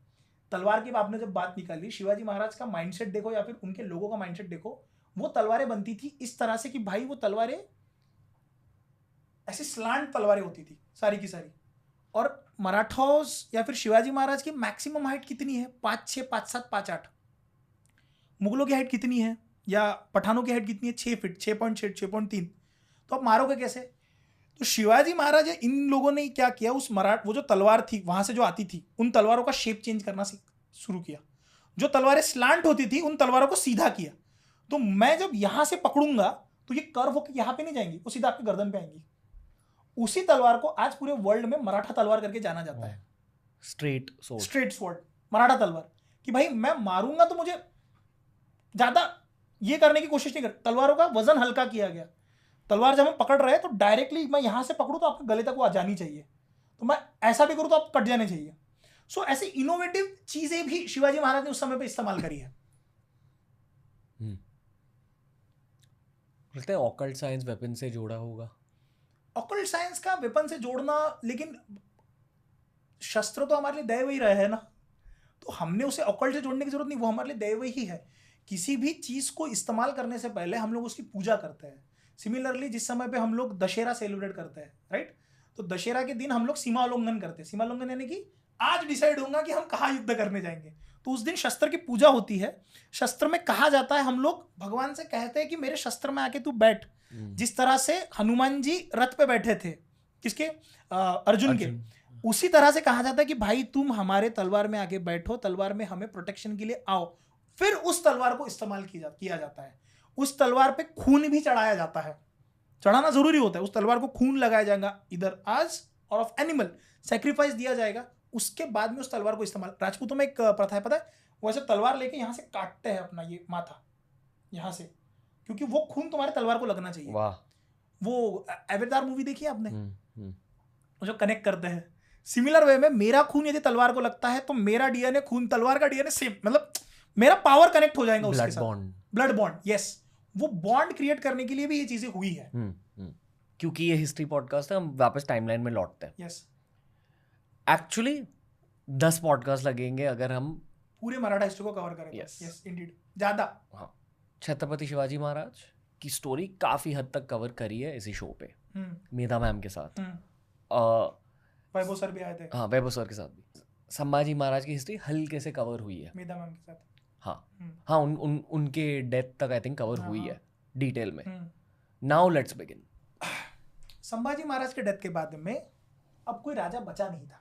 तलवार की आपने जब बात निकाली, शिवाजी महाराज का माइंडसेट देखो या फिर उनके लोगों का माइंडसेट देखो। वो तलवारें बनती थी इस तरह से कि भाई वो तलवारें ऐसी स्लांट तलवारें होती थी सारी की सारी, और मराठास या फिर शिवाजी महाराज की मैक्सिमम हाइट कितनी है? 5'6", 5'7", 5'8". मुगलों की हाइट कितनी है या पठानों की हाइट कितनी है? 6 फीट, 6.6, 6.3. तो आप मारोगे कैसे? तो शिवाजी महाराज इन लोगों ने क्या किया, उस वो जो तलवार थी वहां से जो आती थी, उन तलवारों का शेप चेंज करना शुरू किया. जो तलवारें स्लांट होती थी उन तलवारों को सीधा किया. तो मैं जब यहां से पकड़ूंगा तो ये कर्व होकर यहां पे नहीं जाएंगी, वो सीधा आपके गर्दन पे आएंगी. उसी तलवार को आज पूरे वर्ल्ड में मराठा तलवार करके जाना जाता है. स्ट्रेट स्वॉर्ड, मराठा तलवार. कि भाई मैं मारूंगा तो मुझे ज्यादा ये करने की कोशिश नहीं कर. तलवारों का वजन हल्का किया गया. तलवार जब हम पकड़ रहे हैं तो डायरेक्टली मैं यहां से पकड़ूं तो आपके गले तक वो आ जानी चाहिए, तो मैं ऐसा भी करूं तो आप कट जाने चाहिए. सो ऐसी इनोवेटिव चीजें भी शिवाजी महाराज ने उस समय पे इस्तेमाल करी है. लगता है ऑकल्ट साइंस वेपन से जोड़ा होगा. ऑकल्ट साइंस का वेपन से जोड़ना, लेकिन शस्त्र तो हमारे लिए दैव ही रहे हैं ना, तो हमने उसे ऑकल्ट से जोड़ने की जरूरत नहीं. वो हमारे लिए दैव ही है. किसी भी चीज को इस्तेमाल करने से पहले हम लोग उसकी पूजा करते हैं. सिमिलरली जिस समय पे हम लोग दशहरा सेलिब्रेट करते हैं, राइट, तो दशहरा के दिन हम लोग सीमा उल्लंघन करते हैं. सीमा उल्लंघन यानी कि आज डिसाइड होगा कि हम कहाँ युद्ध करने जाएंगे, तो उस दिन शस्त्र की पूजा होती है. शस्त्र में कहा जाता है, हम लोग भगवान से कहते हैं कि मेरे शस्त्र में आके तू बैठ. जिस तरह से हनुमान जी रथ पे बैठे थे, किसके? अर्जुन के. उसी तरह से कहा जाता है कि भाई तुम हमारे तलवार में आके बैठो, तलवार में हमें प्रोटेक्शन के लिए आओ. फिर उस तलवार को इस्तेमाल किया जाता है. उस तलवार पे खून भी चढ़ाया जाता है. चढ़ाना जरूरी होता है. उस तलवार को खून लगाया जाएगा इधर आज और ऑफ एनिमल सैक्रिफाइस दिया जाएगा. उसके बाद में उस तलवार को इस्तेमाल, राजपूतों में एक प्रथा है, पता है, वो ऐसे तलवार लेके यहाँ से काटते हैं अपना ये माथा यहाँ से, क्योंकि वो खून तुम्हारे तलवार को लगना चाहिए. वाह. वो एवेटार मूवी देखी है आपने? जो कनेक्ट करते हैं. सिमिलर वे में मेरा खून यदि तलवार को लगता है तो मेरा डीएनए खून तलवार का डीएनए सेम, मतलब मेरा पावर कनेक्ट हो जाएगा उसके साथ. Blood bond. यस, वो बॉन्ड क्रिएट करने के लिए भी ये चीजें हुई है. क्योंकि ये हिस्ट्री पॉडकास्ट है, हम वापस टाइमलाइन में लौटते हैं. यस. एक्चुअली 10 पॉडकास्ट लगेंगे अगर हम पूरे मराठा हिस्ट्री को कवर करें. यस इंडीड, ज्यादा. हाँ, छत्रपति शिवाजी महाराज की स्टोरी काफी हद तक कवर करी है इसी शो पे, मेधा मैम के साथ. वैभव सर भी आए थे. हाँ, वैभव सर के साथ भी. संभाजी महाराज की हिस्ट्री हल्के से कवर हुई है मेधा मैम के साथ. हाँ, उनके डेथ तक आई थिंक कवर हुई है डिटेल में. Now let's begin. Sambhaji Maharaj के डेथ के बाद में अब कोई राजा बचा नहीं था.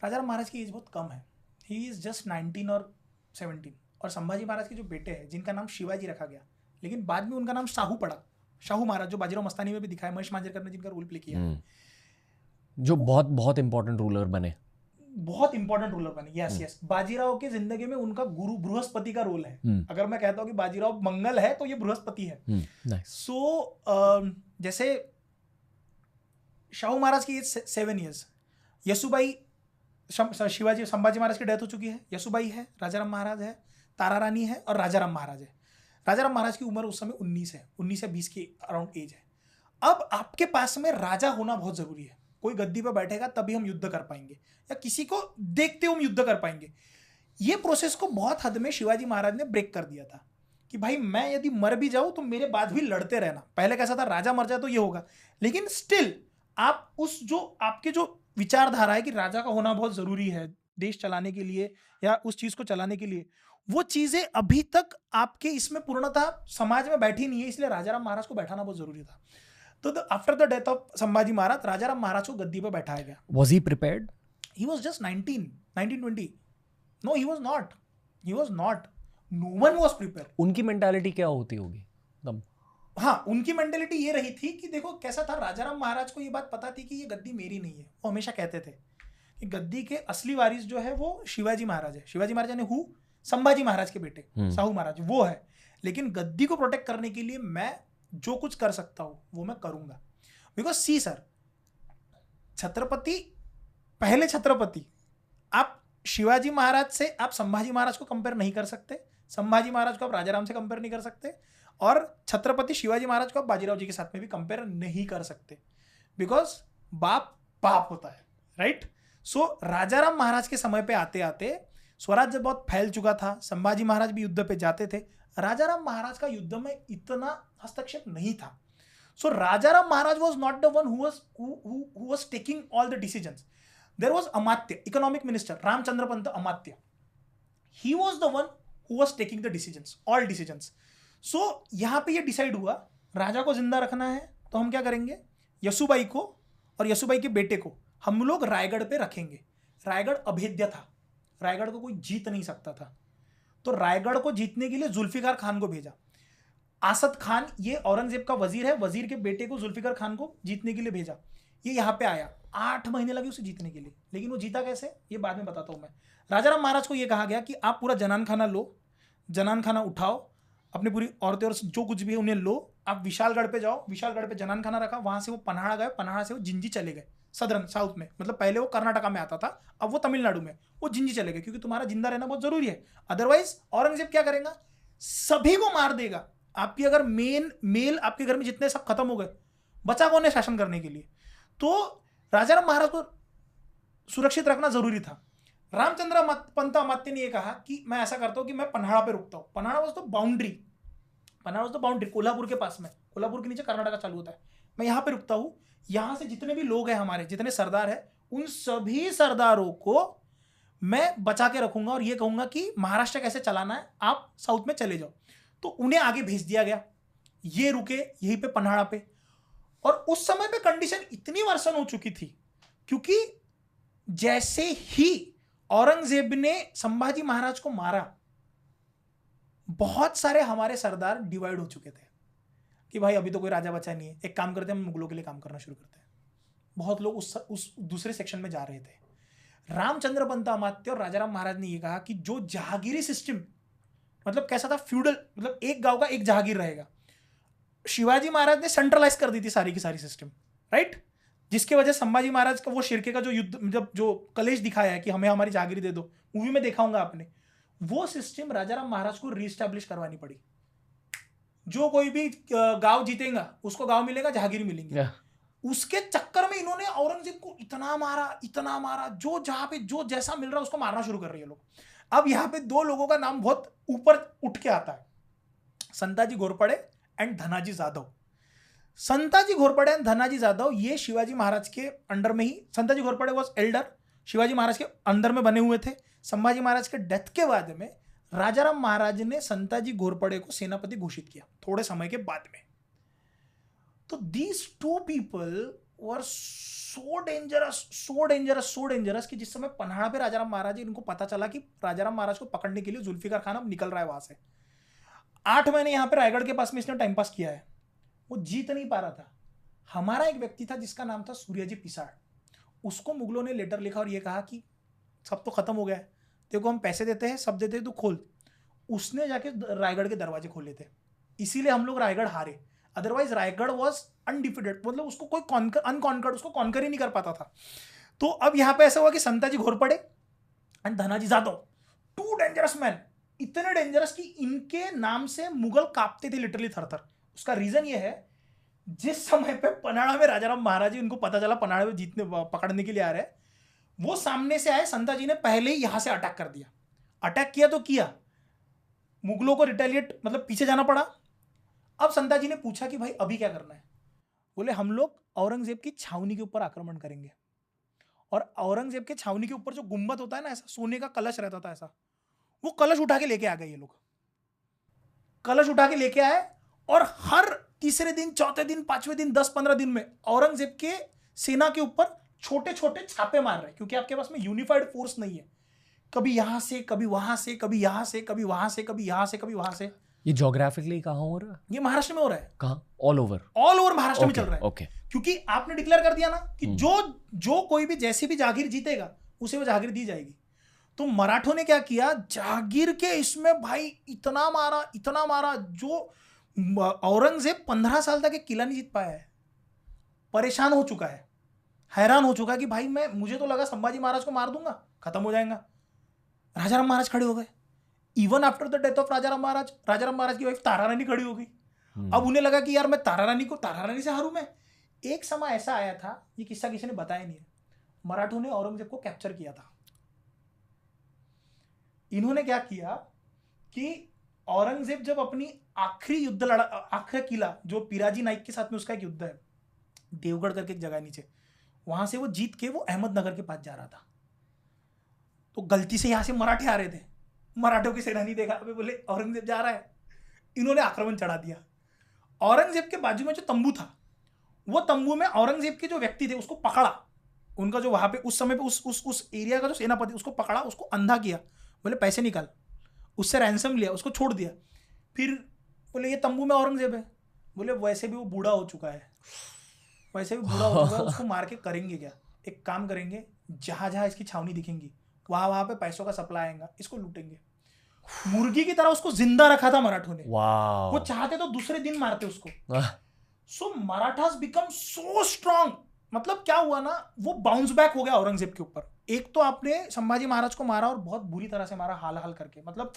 राजा महाराज की एज बहुत कम है. ही इज जस्ट 19 और 17. और संभाजी महाराज के जो बेटे हैं जिनका नाम शिवाजी रखा गया, लेकिन बाद में उनका नाम शाहू पड़ा. शाहू महाराज जो बाजीराव मस्तानी में भी दिखाया, महेश मांजरेकर ने जिनका रोल प्ले किया, जो बहुत बहुत इंपॉर्टेंट रूलर बने. यस. बाजीराव की जिंदगी में उनका गुरु बृहस्पति का रोल है. अगर मैं कहता हूँ कि बाजीराव मंगल है तो ये बृहस्पति है. सो जैसे शाहू महाराज की एज 7 years. यसुबाई, संभाजी महाराज की डेथ हो चुकी है. यसुबाई है, राजाराम महाराज है, तारा रानी है और राजाराम महाराज है. राजाराम महाराज की उम्र उस समय 19 है. 19 या 20 की अराउंड एज है. अब आपके पास में राजा होना बहुत जरूरी है. कोई गद्दी पर बैठेगा तभी हम युद्ध कर पाएंगे, या किसी को देखते हुए हम युद्ध कर पाएंगे. ये प्रोसेस को बहुत हद में शिवाजी महाराज ने ब्रेक कर दिया था कि भाई मैं यदि मर भी जाऊं तो मेरे बाद भी लड़ते रहना. पहले कैसा था, राजा मर जाए तो ये होगा, लेकिन स्टिल आप उस जो आपके जो विचारधारा है कि राजा का होना बहुत जरूरी है देश चलाने के लिए या उस चीज को चलाने के लिए, वो चीजें अभी तक आपके इसमें पूर्णतः समाज में बैठी नहीं है. इसलिए राजाराम महाराज को बैठाना बहुत जरूरी था. तो after the death of Sambhaji Maharaj, Rajaram Maharaj को गद्दी पर बैठाया गया. Was he prepared? He was just 19-20. No, he was not. No one was prepared. उनकी मेंटालिटी क्या होती होगी तब? हाँ, उनकी मेंटालिटी ये रही थी कि देखो कैसा था, राजाराम महाराज को ये बात पता थी कि ये गद्दी मेरी नहीं है. वो हमेशा कहते थे कि गद्दी के असली वारिस जो है वो शिवाजी महाराज है. शिवाजी महाराज ने संभाजी महाराज के बेटे शाहू महाराज वो है. लेकिन गद्दी को प्रोटेक्ट करने के लिए मैं जो कुछ कर सकता हूं वो मैं करूंगा. बिकॉज सी सर, पहले छत्रपति, आप शिवाजी महाराज से आप संभाजी महाराज को कंपेयर नहीं कर सकते. संभाजी महाराज को आप राजाराम से कंपेयर नहीं कर सकते. और छत्रपति शिवाजी महाराज को आप बाजीराव जी के साथ में भी कंपेयर नहीं कर सकते. बिकॉज बाप होता है, राइट. सो राजाराम महाराज के समय पे आते आते स्वराज्य बहुत फैल चुका था. संभाजी महाराज भी युद्ध पे जाते थे. राजाराम महाराज का युद्ध में इतना हस्तक्षेप नहीं था. So Rajaram Maharaj was not the one who was taking all the decisions. There was Amatya, economic minister, Ramchandra Pant Amatya. He was the one who was taking the decisions, all decisions. So यहाँ पे ये decide हुआ राजा को जिंदा रखना है तो हम क्या करेंगे, यसुबाई को और यसुबाई के बेटे को हम लोग रायगढ़ पे रखेंगे. रायगढ़ अभेद्य था, रायगढ़ को कोई जीत नहीं सकता था. तो रायगढ़ को जीतने के लिए जुल्फिकार खान को भेजा. आसद खान ये औरंगजेब का वजीर है, वजीर के बेटे को जुल्फिकार खान को जीतने के लिए भेजा. ये यहाँ पे आया, 8 महीने लगे उसे जीतने के लिए, लेकिन वो जीता कैसे ये बाद में बताता हूँ मैं. राजाराम महाराज को ये कहा गया कि आप पूरा जनान खाना लो, जनान खाना उठाओ, अपनी पूरी औरतें और जो कुछ भी है उन्हें लो, आप विशालगढ़ पे जाओ, विशालगढ़ पे जनान खाना रखा, वहां से वो पन्हाड़ा गए, पन्हाड़ा से वो जिंजी चले गए सदर्न साउथ में. मतलब पहले वो कर्नाटका में आता था, अब वो तमिलनाडु में, वो जिंजी चले गए क्योंकि तुम्हारा जिंदा रहना बहुत जरूरी है. अदरवाइज औरंगजेब क्या करेगा, सभी को मार देगा. आपकी अगर मेल आपके घर में जितने सब खत्म हो गए, बचा कौन है शासन करने के लिए. तो राजाराम महाराज को सुरक्षित रखना जरूरी था. रामचंद्र पंत अमात्य ने यह कहा कि मैं ऐसा करता हूं कि मैं पन्हाड़ा पे रुकता हूं. पन्हाड़ा वाज तो बाउंड्री, कोल्हापुर के पास में, कोल्हापुर के नीचे कर्नाटका चालू होता है. मैं यहां पे रुकता हूं, यहां से जितने भी लोग हैं हमारे, जितने सरदार हैं, उन सभी सरदारों को मैं बचा के रखूंगा और ये कहूंगा कि महाराष्ट्र कैसे चलाना है, आप साउथ में चले जाओ. तो उन्हें आगे भेज दिया गया, ये रुके यहीं पे पन्हाड़ा पे. और उस समय पे कंडीशन इतनी वर्सन हो चुकी थी क्योंकि जैसे ही औरंगजेब ने संभाजी महाराज को मारा, बहुत सारे हमारे सरदार डिवाइड हो चुके थे कि भाई अभी तो कोई राजा बचा नहीं है, एक काम करते हैं, हम मुगलों के लिए काम करना शुरू करते हैं. बहुत लोग उस दूसरे सेक्शन में जा रहे थे. रामचंद्र पंत अमात्य और राजाराम महाराज ने यह कहा कि जो जहागीरी सिस्टम, मतलब कैसा था, फ्यूडल, मतलब एक गांव का एक जहागीर रहेगा. शिवाजी महाराज ने सेंट्रलाइज कर दी थी सारी की सारी सिस्टम, राइट, जिसके वजह संभाजी महाराज का वो शिरके का जो युद्ध, मतलब जो कलेश दिखाया है कि हमें हमारी जहागीरी दे दो, मूवी में देखा होगा आपने, वो सिस्टम राजाराम महाराज को रीस्टैब्लिश करवानी पड़ी. जो कोई भी गांव जीतेगा उसको गांव मिलेगा, जहागीरी मिलेंगी. उसके चक्कर में इन्होंने औरंगजेब को इतना मारा, जो जहां पे जो जैसा मिल रहा है उसको मारना शुरू कर रहे हैं लोग. अब यहां पे 2 लोगों का नाम बहुत ऊपर उठ के आता है, संताजी घोरपड़े एंड धनाजी जाधव. संताजी घोरपड़े एंड धनाजी जाधव ये शिवाजी महाराज के अंडर में ही, संताजी घोरपड़े वॉज एल्डर, शिवाजी महाराज के अंडर में बने हुए थे. संभाजी महाराज के डेथ के बाद में राजाराम महाराज ने संताजी घोरपड़े को सेनापति घोषित किया थोड़े समय के बाद में. तो these 2 people were so dangerous कि जिस समय पन्हाड़ा पे राजाराम महाराज, इनको पता चला कि राजाराम महाराज को पकड़ने के लिए जुल्फिकार खान अब निकल रहा है वहां से. 8 महीने यहां पे रायगढ़ के पास में इसने टाइम पास किया है, वो जीत नहीं पा रहा था. हमारा एक व्यक्ति था जिसका नाम था सूर्याजी पिसाड़, उसको मुगलों ने लेटर लिखा और ये कहा कि सब तो खत्म हो गया है, देखो हम पैसे देते हैं, सब देते हैं, तू खोल. उसने जाके रायगढ़ के दरवाजे खोले थे, इसीलिए हम लोग रायगढ़ हारे. अदरवाइज रायगढ़ वॉज अनडिफिटेड, मतलब उसको कोई अनकॉन्कर्ड, उसको कॉन्कर ही नहीं कर पाता था. तो अब यहां पे ऐसा हुआ कि Santaji Ghorpade and Dhanaji Jadhav, 2 dangerous man, इतने डेंजरस कि इनके नाम से मुगल कांपते थे लिटरली थर-थर. उसका रीजन ये है, जिस समय पे पन्हाड़ा में राजाराम महाराज जी, उनको पता चला पन्हाड़ा में जीतने पकड़ने के लिए आ रहे हैं, वो सामने से आए. संताजी ने पहले ही यहां से अटैक कर दिया. अटैक किया तो किया, मुगलों को रिटेलिएट, मतलब पीछे जाना पड़ा. अब संताजी ने पूछा कि भाई अभी क्या करना है. बोले हम लोग औरंगजेब की छावनी के ऊपर आक्रमण करेंगे. और औरंगजेब के छावनी के ऊपर जो गुंबद होता है ना, ऐसा सोने का कलश रहता था ऐसा, वो कलश उठा के लेके आ गए. ये लोग कलश उठा के लेके आए और हर तीसरे दिन, चौथे दिन, 5वें दिन, 10-15 दिन में औरंगजेब के सेना के ऊपर छोटे छोटे छापे मार रहे, क्योंकि आपके पास में यूनिफाइड फोर्स नहीं है. कभी यहां से, कभी वहां से, कभी यहां से, कभी वहां से, कभी यहां से, कभी वहां से. ये ज्योग्राफिकली कहाँ हो रहा है? ये महाराष्ट्र में हो रहा है. कहाँ? ऑल ओवर महाराष्ट्र में चल रहा है. ओके. क्योंकि आपने डिक्लेयर कर दिया ना कि जो कोई भी जैसी भी जागीर जीतेगा उसे वो जागीर दी जाएगी. तो मराठों ने क्या किया, जागीर के इसमें भाई इतना मारा, जो औरंगजेब 15 साल तक एक किला नहीं जीत पाया है. परेशान हो चुका है, हैरान हो चुका है कि भाई मुझे तो लगा संभाजी महाराज को मार दूंगा, खत्म हो जाएगा. राजाराम महाराज खड़े हो गए. Even after the death of Rajaram Maharaj की वाइफ तारा रानी खड़ी हो गई. अब उन्हें लगा कि यार मैं तारा रानी से हारूं मैं. एक समय ऐसा आया था, ये किस्सा किसी ने बताया नहीं है, मराठों ने औरंगजेब को कैप्चर किया था. इन्होंने क्या किया कि औरंगजेब जब अपनी आखिरी युद्ध लड़ा, आखिरी किला जो पिराजी नाइक के साथ में उसका एक युद्ध है, देवगढ़ करके एक जगह नीचे, वहां से वो जीत के वो अहमदनगर के पास जा रहा था। तो गलती से यहाँ से मराठे आ रहे थे, मराठों की सेना नहीं देखा, अबे बोले औरंगजेब जा रहा है, इन्होंने आक्रमण चढ़ा दिया। औरंगजेब के बाजू में जो तंबू था, वो तंबू में औरंगजेब के जो व्यक्ति थे उसको पकड़ा, उनका जो वहां पे उस समय पे उस एरिया का जो सेनापति उसको पकड़ा, उसको अंधा किया, बोले पैसे निकाल, उससे रैंसम लिया, उसको छोड़ दिया। फिर बोले ये तंबू में औरंगजेब है, बोले वैसे भी वो बूढ़ा हो चुका है, वैसे भी बूढ़ा हो चुका है, उसको मार के करेंगे क्या, एक काम करेंगे, जहां जहां इसकी छावनी दिखेंगी वहां पे पैसों का सप्लाई आएगा, इसको लूटेंगे। मुर्गी की तरह उसको जिंदा रखा था मराठों ने। वो चाहते तो दूसरे दिन मारते उसको। सो मराठास बिकम सो स्ट्रांग। मतलब क्या हुआ ना, वो बाउंस बैक हो गया औरंगजेब के ऊपर। एक तो आपने संभाजी महाराज को मारा और बहुत बुरी तरह से मारा, हाल हाल करके, मतलब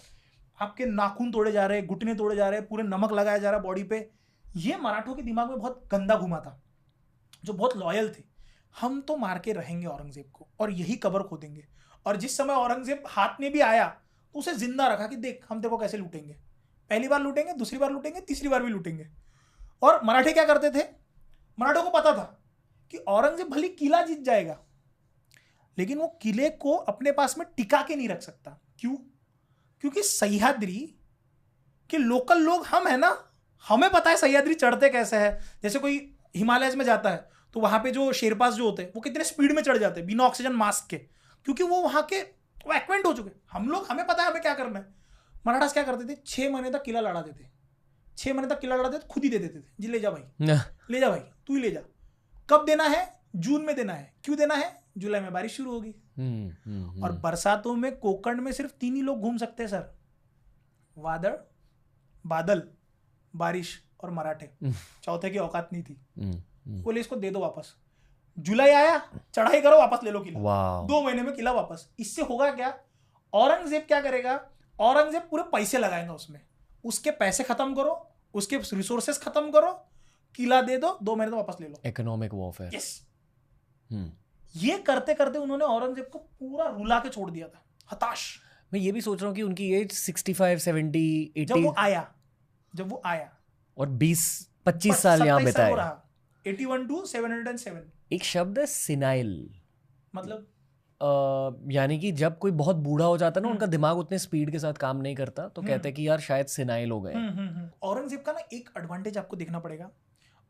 आपके नाखून तोड़े जा रहे, घुटने तोड़े जा रहे, पूरे नमक लगाया जा रहा बॉडी पे। ये मराठों के दिमाग में बहुत गंदा घुमा था, जो बहुत लॉयल थे, हम तो मार के रहेंगे औरंगजेब को और यही कब्र खोदेंगे। और जिस समय औरंगजेब हाथ में भी आया तो उसे जिंदा रखा कि देख हम तेरे को कैसे लूटेंगे, पहली बार लूटेंगे, दूसरी बार लूटेंगे, तीसरी बार भी लूटेंगे। और मराठे क्या करते थे, मराठों को पता था कि औरंगजेब भले किला जीत जाएगा लेकिन वो किले को अपने पास में टिका के नहीं रख सकता। क्यों? क्योंकि सह्याद्री के लोकल लोग हम है ना, हमें पता है सह्याद्री चढ़ते कैसे है। जैसे कोई हिमालयज में जाता है तो वहां पे जो शेरपास जो होते हैं वो कितने स्पीड में चढ़ जाते हैं बिना ऑक्सीजन मास्क के, क्योंकि वो वहां के वो एक्वेंट हो चुके। हम लोग, हमें पता है हमें क्या करना है। मराठास क्या करते थे, 6 महीने तक किला लड़ा देते, 6 महीने तक किला लड़ा देते, खुद ही दे देते थे, जी ले जा भाई, ले जा भाई, तू ही ले जा। कब देना है? जून में देना है। क्यों देना है? जुलाई में बारिश शुरू होगी। और बरसातों में कोकण में सिर्फ 3 ही लोग घूम सकते हैं सर, वादळ, बादल, बारिश और मराठे। चौथे की औकात नहीं थी। बोले इसको दे दो वापस। जुलाई आया, चढ़ाई करो, वापस ले लो किला। 2 महीने में किला वापस। इससे होगा क्या, औरंगजेब क्या करेगा, औरंगजेब पूरे पैसे लगाएगा उसमें, उसके पैसे खत्म करो, उसके रिसोर्सेस खत्म करो, किला दे दो, 2 महीने तो वापस ले लो। Economic warfare. यस। ये करते करते उन्होंने औरंगजेब को पूरा रुला के छोड़ दिया था, हताश। मैं ये भी सोच रहा हूँ कि उनकी एज 65, 70, 80 जब वो आया और 20-25 साल यहाँ बिताए। 81 to 707। एक शब्द है सिनाइल, मतलब यानी कि जब कोई बहुत बूढ़ा हो जाता है ना, उनका दिमाग उतने स्पीड के साथ काम नहीं करता, तो कहते हैं कि यार शायद सिनाइल हो गए। औरंगजेब का ना एक एडवांटेज आपको देखना पड़ेगा,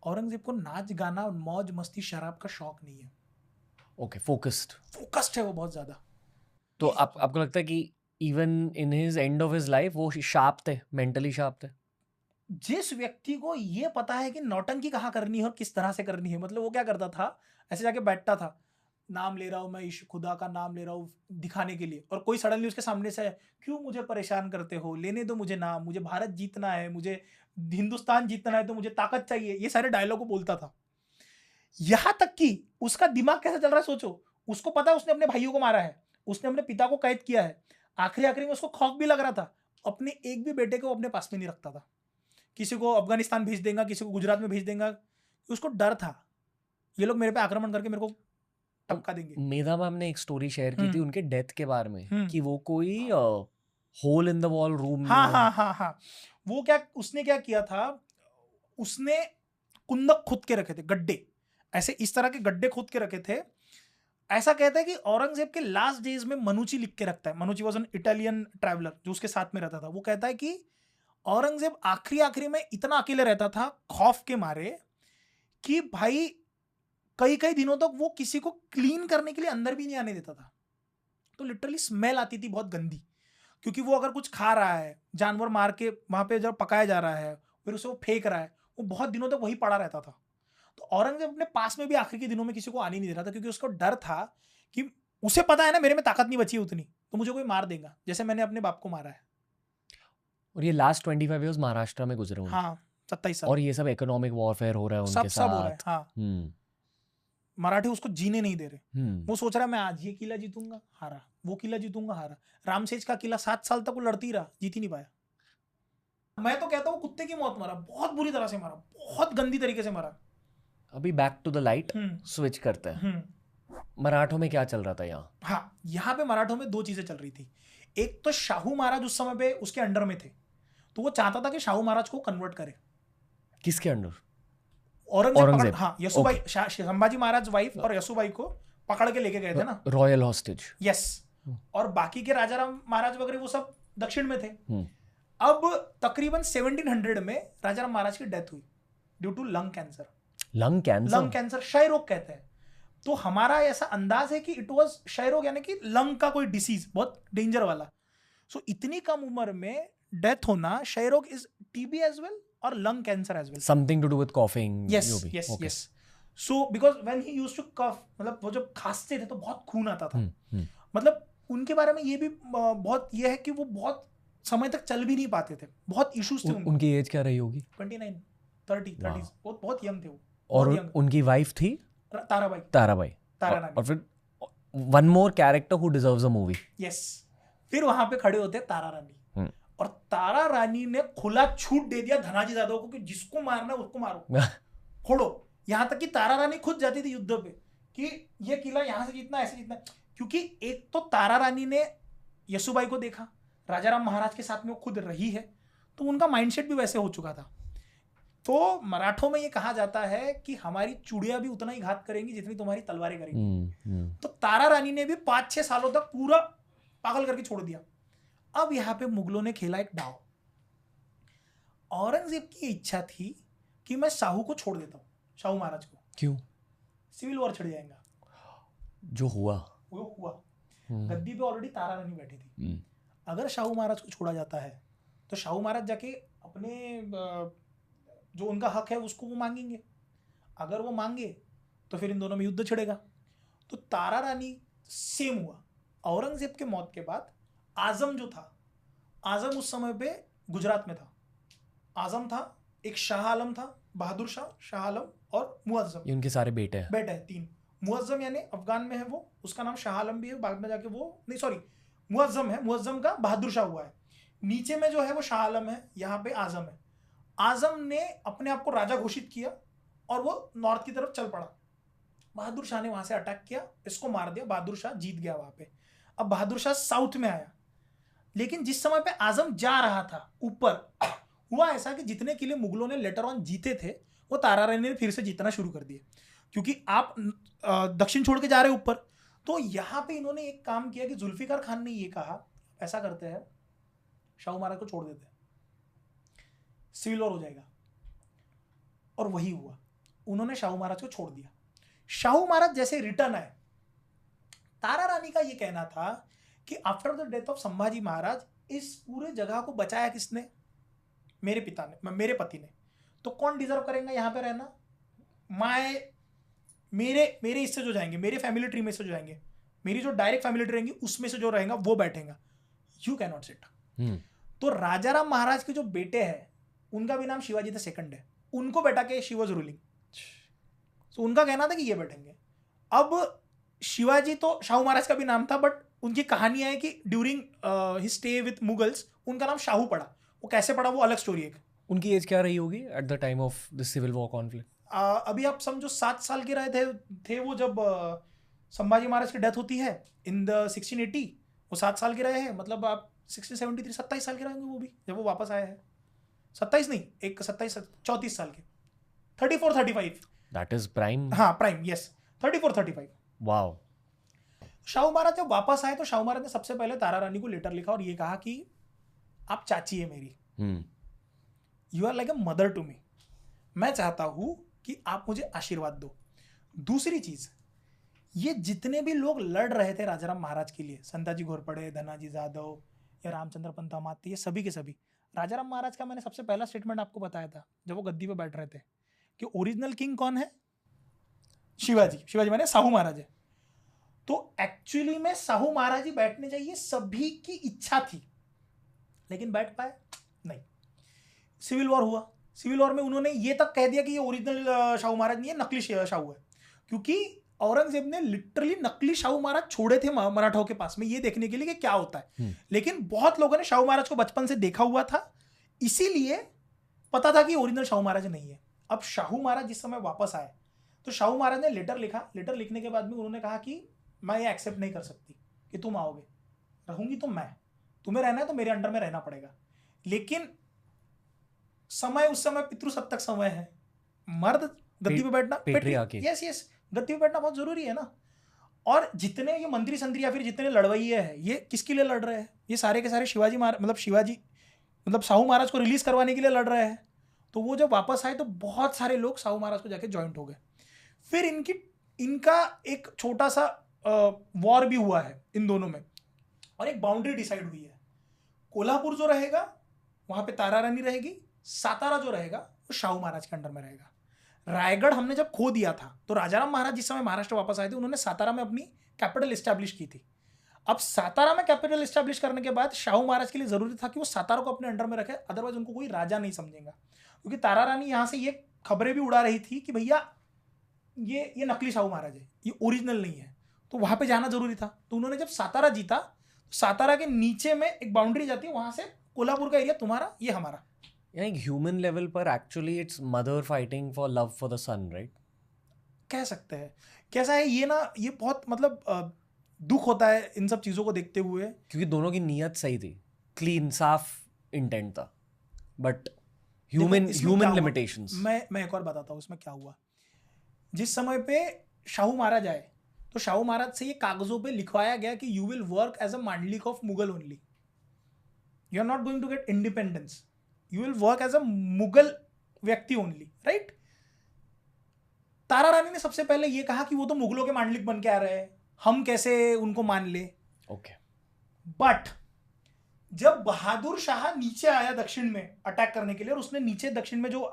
औरंगजेब को नाच गाना और मौज मस्ती शराब का शौक नहीं है। ओके, फोकस्ड है वो बहुत ज्यादा। तो आपको लगता है कि even in his end of his life वो शार्प थे, मेंटली शार्प थे? जिस व्यक्ति को ये पता है कि नौटंकी कहाँ करनी है और किस तरह से करनी है, मतलब वो क्या करता था, ऐसे जाके बैठता था, नाम ले रहा हूँ मैं, खुदा का नाम ले रहा हूँ दिखाने के लिए, और कोई सडनली उसके सामने से, क्यों मुझे परेशान करते हो, लेने दो मुझे नाम, मुझे भारत जीतना है, मुझे हिंदुस्तान जीतना है, तो मुझे ताकत चाहिए, ये सारे डायलॉग को बोलता था। यहां तक कि उसका दिमाग कैसा चल रहा है सोचो, उसको पता है उसने अपने भाइयों को मारा है, उसने अपने पिता को कैद किया है, आखिरी में उसको खौफ भी लग रहा था, अपने एक भी बेटे को अपने पास में नहीं रखता था, किसी को अफगानिस्तान भेज देगा, किसी को गुजरात में भेज देगा, उसको डर था ये लोग मेरे पे आक्रमण करके मेरे को टपका देंगे। मेधा मैम ने एक स्टोरी शेयर की थी उनके डेथ के बारे में, कि वो कोई hole in the wall room. हाँ, वो क्या, उसने क्या किया था, उसने कुंदक खुद के रखे थे, गड्ढे, ऐसे इस तरह के गड्ढे खुद के रखे थे। ऐसा कहता है कि औरंगजेब के लास्ट डेज में मनुची लिख के रखता है, मनुची वाज एन इटालियन ट्रैवलर जो उसके साथ में रहता था, वो कहता है कि औरंगजेब आखिरी में इतना अकेले रहता था खौफ के मारे कि भाई कई दिनों तक वो किसी को क्लीन करने के लिए अंदर भी नहीं आने देता था। तो लिटरली स्मेल आती थी बहुत गंदी, क्योंकि वो अगर कुछ खा रहा है, जानवर मार के वहां पे जब पकाया जा रहा है, फिर उसे वो फेंक रहा है, वो बहुत दिनों तक वही पड़ा रहता था। तो औरंगजेब अपने पास में भी आखिरी के दिनों में किसी को आने नहीं दे रहा था, क्योंकि उसको डर था कि उसे पता है ना मेरे में ताकत नहीं बची उतनी, तो मुझे कोई मार देगा, जैसे मैंने अपने बाप को मारा है। और ये लास्ट 25 इयर्स महाराष्ट्र में गुजरे हुए। हाँ, 27 साल। और ये सब इकोनॉमिक वॉरफेयर हो रहा है उनके साथ। सब हो रहा है। हाँ। मराठे उसको जीने नहीं दे रहे। वो सोच रहा है मैं आज ये किला जीतूंगा, हारा, वो किला जीतूंगा, हारा। रामसेज का किला 7 साल तक वो लड़ती रहा, जीत ही नहीं पाया। मैं तो कहता हूँ कुत्ते की मौत मरा, बहुत बुरी तरह से मरा, बहुत गंदी तरीके से मरा। अभी back to the light switch करते हैं। मराठों में क्या चल रहा था यहाँ? हाँ, यहाँ पे मराठों में 2 चीजें चल रही थी। एक तो शाहू महाराज उस समय पे उसके अंडर में थे, तो वो चाहता था कि शाहू महाराज को कन्वर्ट करे। किसके अंडर? औरंगजेब। हाँ, यसुबाई, संभाजी महाराज वाइफ और यसुबाई को पकड़ के लेके गए थे ना, रॉयल हॉस्टेज। यस। और बाकी के राजाराम महाराज वगैरह वो सब दक्षिण में थे। अब तकरीबन 1700 में राजाराम महाराज की डेथ हुई due to lung cancer. Lung cancer क्षय रोग कहते हैं। तो हमारा ऐसा अंदाज है कि इट वाज क्षय रोग, यानी कि लंग का कोई डिसीज, बहुत डेंजर वाला। सो इतनी कम उम्र में डेथ होना, क्षय रोग इज टीबी एज वेल और lung cancer as well, something to do with coughing. Yes. So because when he used to cough, मतलब वो जब खांसते थे तो बहुत खून आता था। मतलब उनके बारे में ये भी बहुत ये है कि वो बहुत समय तक चल भी नहीं पाते थे, बहुत इश्यूज थे। उनकी एज क्या रही होगी? 29, 30, बहुत यंग थे वो। और उनकी वाइफ थी ताराबाई। और फिर one more character who deserves a movie. Yes. फिर वहां पे खड़े होते तारा रानी, और तारा रानी ने खुला छूट दे दिया धनाजी जादव को कि जिसको मारना है उसको मारो, फोड़ो। यहां तक कि तारा रानी खुद जाती थी युद्ध पे कि ये किला यहां से जीतना, ऐसे जीतना। क्योंकि एक तो तारा रानी ने यसुबाई को देखा, राजाराम महाराज के साथ में वो खुद रही है, तो उनका माइंडसेट भी वैसे हो चुका था। तो मराठों में ये कहा जाता है कि हमारी चूड़ियां भी उतना ही घात करेंगी जितनी तुम्हारी तलवारें करेंगी। तो तारा रानी ने भी 5-6 सालों तक पूरा पागल करके छोड़ दिया। अब यहां पे मुगलों ने खेला एक दाव। औरंगजेब की इच्छा थी कि मैं शाहू को छोड़ देता हूं, शाहू महाराज को। क्यों? सिविल वॉर छिड़ जाएगा। जो हुआ गद्दी पे ऑलरेडी तारा रानी बैठी थी। अगर शाहू महाराज को छोड़ा जाता है तो शाहू महाराज जाके अपने जो उनका हक है उसको वो मांगेंगे। अगर वो मांगे तो फिर इन दोनों में युद्ध छिड़ेगा। तो तारा रानी सेम हुआ। औरंगजेब के मौत के बाद आजम जो था, आजम उस समय पे गुजरात में था। आजम था, एक शाह आलम था, बहादुर शाह, शाह आलम और मुअज्जम। ये उनके सारे बेटे हैं 3। मुअज्जम यानी अफगान में है वो, उसका नाम शाह आलम भी है, बाद में जाके वो नहीं सॉरी मुअज्जम है, मुअज्जम का बहादुर शाह हुआ है। नीचे में जो है वो शाह आलम है, यहाँ पे आजम है। आजम ने अपने आप को राजा घोषित किया और वो नॉर्थ की तरफ चल पड़ा। बहादुर शाह ने वहां से अटैक किया, इसको मार दिया, बहादुर शाह जीत गया वहां पे। अब बहादुर शाह साउथ में आया, लेकिन जिस समय पे आजम जा रहा था ऊपर, हुआ ऐसा कि जितने किले मुगलों ने लेटर ऑन जीते थे वो तारा रानी ने फिर से जीतना शुरू कर दिए, क्योंकि आप दक्षिण छोड़ के जा रहे ऊपर। तो यहां पे इन्होंने एक काम किया कि जुल्फिकार खान ने ये कहा, ऐसा करते हैं शाहू महाराज को छोड़ देते हैं, सिविल वॉर हो जाएगा। और वही हुआ, उन्होंने शाहू महाराज को छोड़ दिया। शाहू महाराज जैसे रिटर्न आए, तारा रानी का ये कहना था कि after the death of Sambhaji Maharaj इस पूरे जगह को बचाया किसने? मेरे पिता ने, मेरे पति ने। तो कौन डिजर्व करेगा यहाँ पे रहना? मेरे इससे जो जाएंगे, मेरे फैमिली ट्री में से जो जाएंगे, मेरी जो डायरेक्ट फैमिली ट्री रहेंगी उसमें से जो रहेगा वो बैठेगा। You can not sit. तो राजाराम महाराज के जो बेटे हैं उनका भी नाम शिवाजी द सेकंड है, उनको बैठा के शी वाज रूलिंग। तो उनका कहना था कि ये बैठेंगे। अब शिवाजी तो शाहू महाराज का भी नाम था, बट उनकी कहानी है कि during his stay with Mughals उनका नाम शाहू पड़ा। वो कैसे पड़ा वो अलग स्टोरी है। उनकी एज क्या रही होगी at the time of the civil war conflict? अभी आप समझो 7 साल के रहे थे वो जब संभाजी महाराज की डेथ होती है इन द 1680। वो 7 साल के रहे हैं, मतलब आप 1673 27 साल के रहेंगे वो भी जब वो वापस आए हैं। 27 नहीं, एक 27 34 साल के, 34-35। That is prime. हाँ prime, yes 34-35। Wow. Shahu Maharaj जब वापस आए तो शाहू महाराज ने सबसे पहले तारा रानी को लेटर लिखा और ये कहा कि आप चाची है मेरी, you are like a mother to me, मैं चाहता हूं कि आप मुझे आशीर्वाद दो। दूसरी चीज, ये जितने भी लोग लड़ रहे थे राजाराम महाराज के लिए, संताजी घोरपड़े, धनाजी जादव या रामचंद्र पंत अमात्य, ये सभी के सभी, राजाराम महाराज का मैंने सबसे पहला स्टेटमेंट आपको बताया था जब वो गद्दी पे बैठ रहे थे कि ओरिजिनल किंग कौन है? शिवाजी। शिवाजी माने साहू महाराज है। तो एक्चुअली में साहू महाराज ही बैठने चाहिए, सभी की इच्छा थी, लेकिन बैठ पाए नहीं। सिविल वॉर हुआ। सिविल वॉर में उन्होंने ये तक कह दिया कि ये ओरिजिनल शाहू महाराज नहीं है, नकली शाहू है, क्योंकि औरंगजेब ने लिटरली नकली शाहू महाराज छोड़े थे मराठाओं के पास में ये देखने के लिए कि क्या होता है। लेकिन बहुत लोगों ने शाहू महाराज को बचपन से देखा हुआ था, इसीलिए पता था कि ओरिजिनल शाहू महाराज नहीं है। अब शाहू महाराज जिस समय वापस आए तो शाहू महाराज ने लेटर लिखा। लेटर लिखने के बाद में उन्होंने कहा कि मैं ये एक्सेप्ट नहीं कर सकती कि तुम आओगे, रहूंगी तो मैं, तुम्हें रहना है तो मेरे अंडर में रहना पड़ेगा। लेकिन समय उस समय पितृसत्तक समय है, मर्द गद्दी पे बैठना, यस गद्दी पे बैठना बहुत जरूरी है ना। और जितने ये मंत्री संतरी या फिर जितने लड़वैये हैं, ये किसके लिए लड़ रहे हैं? ये सारे के सारे शिवाजी मतलब साहू महाराज को रिलीज करवाने के लिए लड़ रहे हैं। तो वो जब वापस आए तो बहुत सारे लोग साहू महाराज को जाके ज्वाइंट हो गए। फिर इनका एक छोटा सा वॉर भी हुआ है इन दोनों में, और एक बाउंड्री डिसाइड हुई है। कोल्हापुर जो रहेगा वहां पे तारा रानी रहेगी, सातारा जो रहेगा वो शाहू महाराज के अंडर में रहेगा। रायगढ़ हमने जब खो दिया था तो राजाराम महाराज जिस समय महाराष्ट्र वापस आए थे, उन्होंने सातारा में अपनी कैपिटल एस्टैब्लिश की थी। अब सातारा में कैपिटल एस्टैब्लिश करने के बाद शाहू महाराज के लिए जरूरी था कि वो सातारा को अपने अंडर में रखे, अदरवाइज उनको कोई राजा नहीं समझेगा। क्योंकि तारा रानी यहाँ से ये खबरें भी उड़ा रही थी कि भैया ये नकली शाहू महाराज है, ये ओरिजिनल नहीं है, तो वहां पे जाना जरूरी था। तो उन्होंने जब सातारा जीता, तो सातारा के नीचे में एक बाउंड्री जाती है, वहां से कोल्हापुर का एरिया तुम्हारा, ये हमारा। एक ह्यूमन लेवल पर actually it's mother fighting for love for the son, right? कह सकते हैं। कैसा है ये ना, ये बहुत मतलब दुख होता है इन सब चीजों को देखते हुए, क्योंकि दोनों की नीयत सही थी, क्लीन साफ इंटेंट था, बट ह्यूमन लिमिटेशंस। मैं एक और बताता हूँ इसमें क्या हुआ। जिस समय पे शाहू महाराज आए तो शाहू महाराज से ये कागजों पे लिखवाया गया कि you will work as a मांडलिक of Mughal only, you are not going to get independence, you will work as a Mughal व्यक्ति ओनली, राइट? तारा रानी ने सबसे पहले ये कहा कि वो तो मुगलों के मांडलिक बन के आ रहे हैं, हम कैसे उनको मान ले। ओके। बट जब बहादुर शाह नीचे आया दक्षिण में अटैक करने के लिए, और उसने नीचे दक्षिण में जो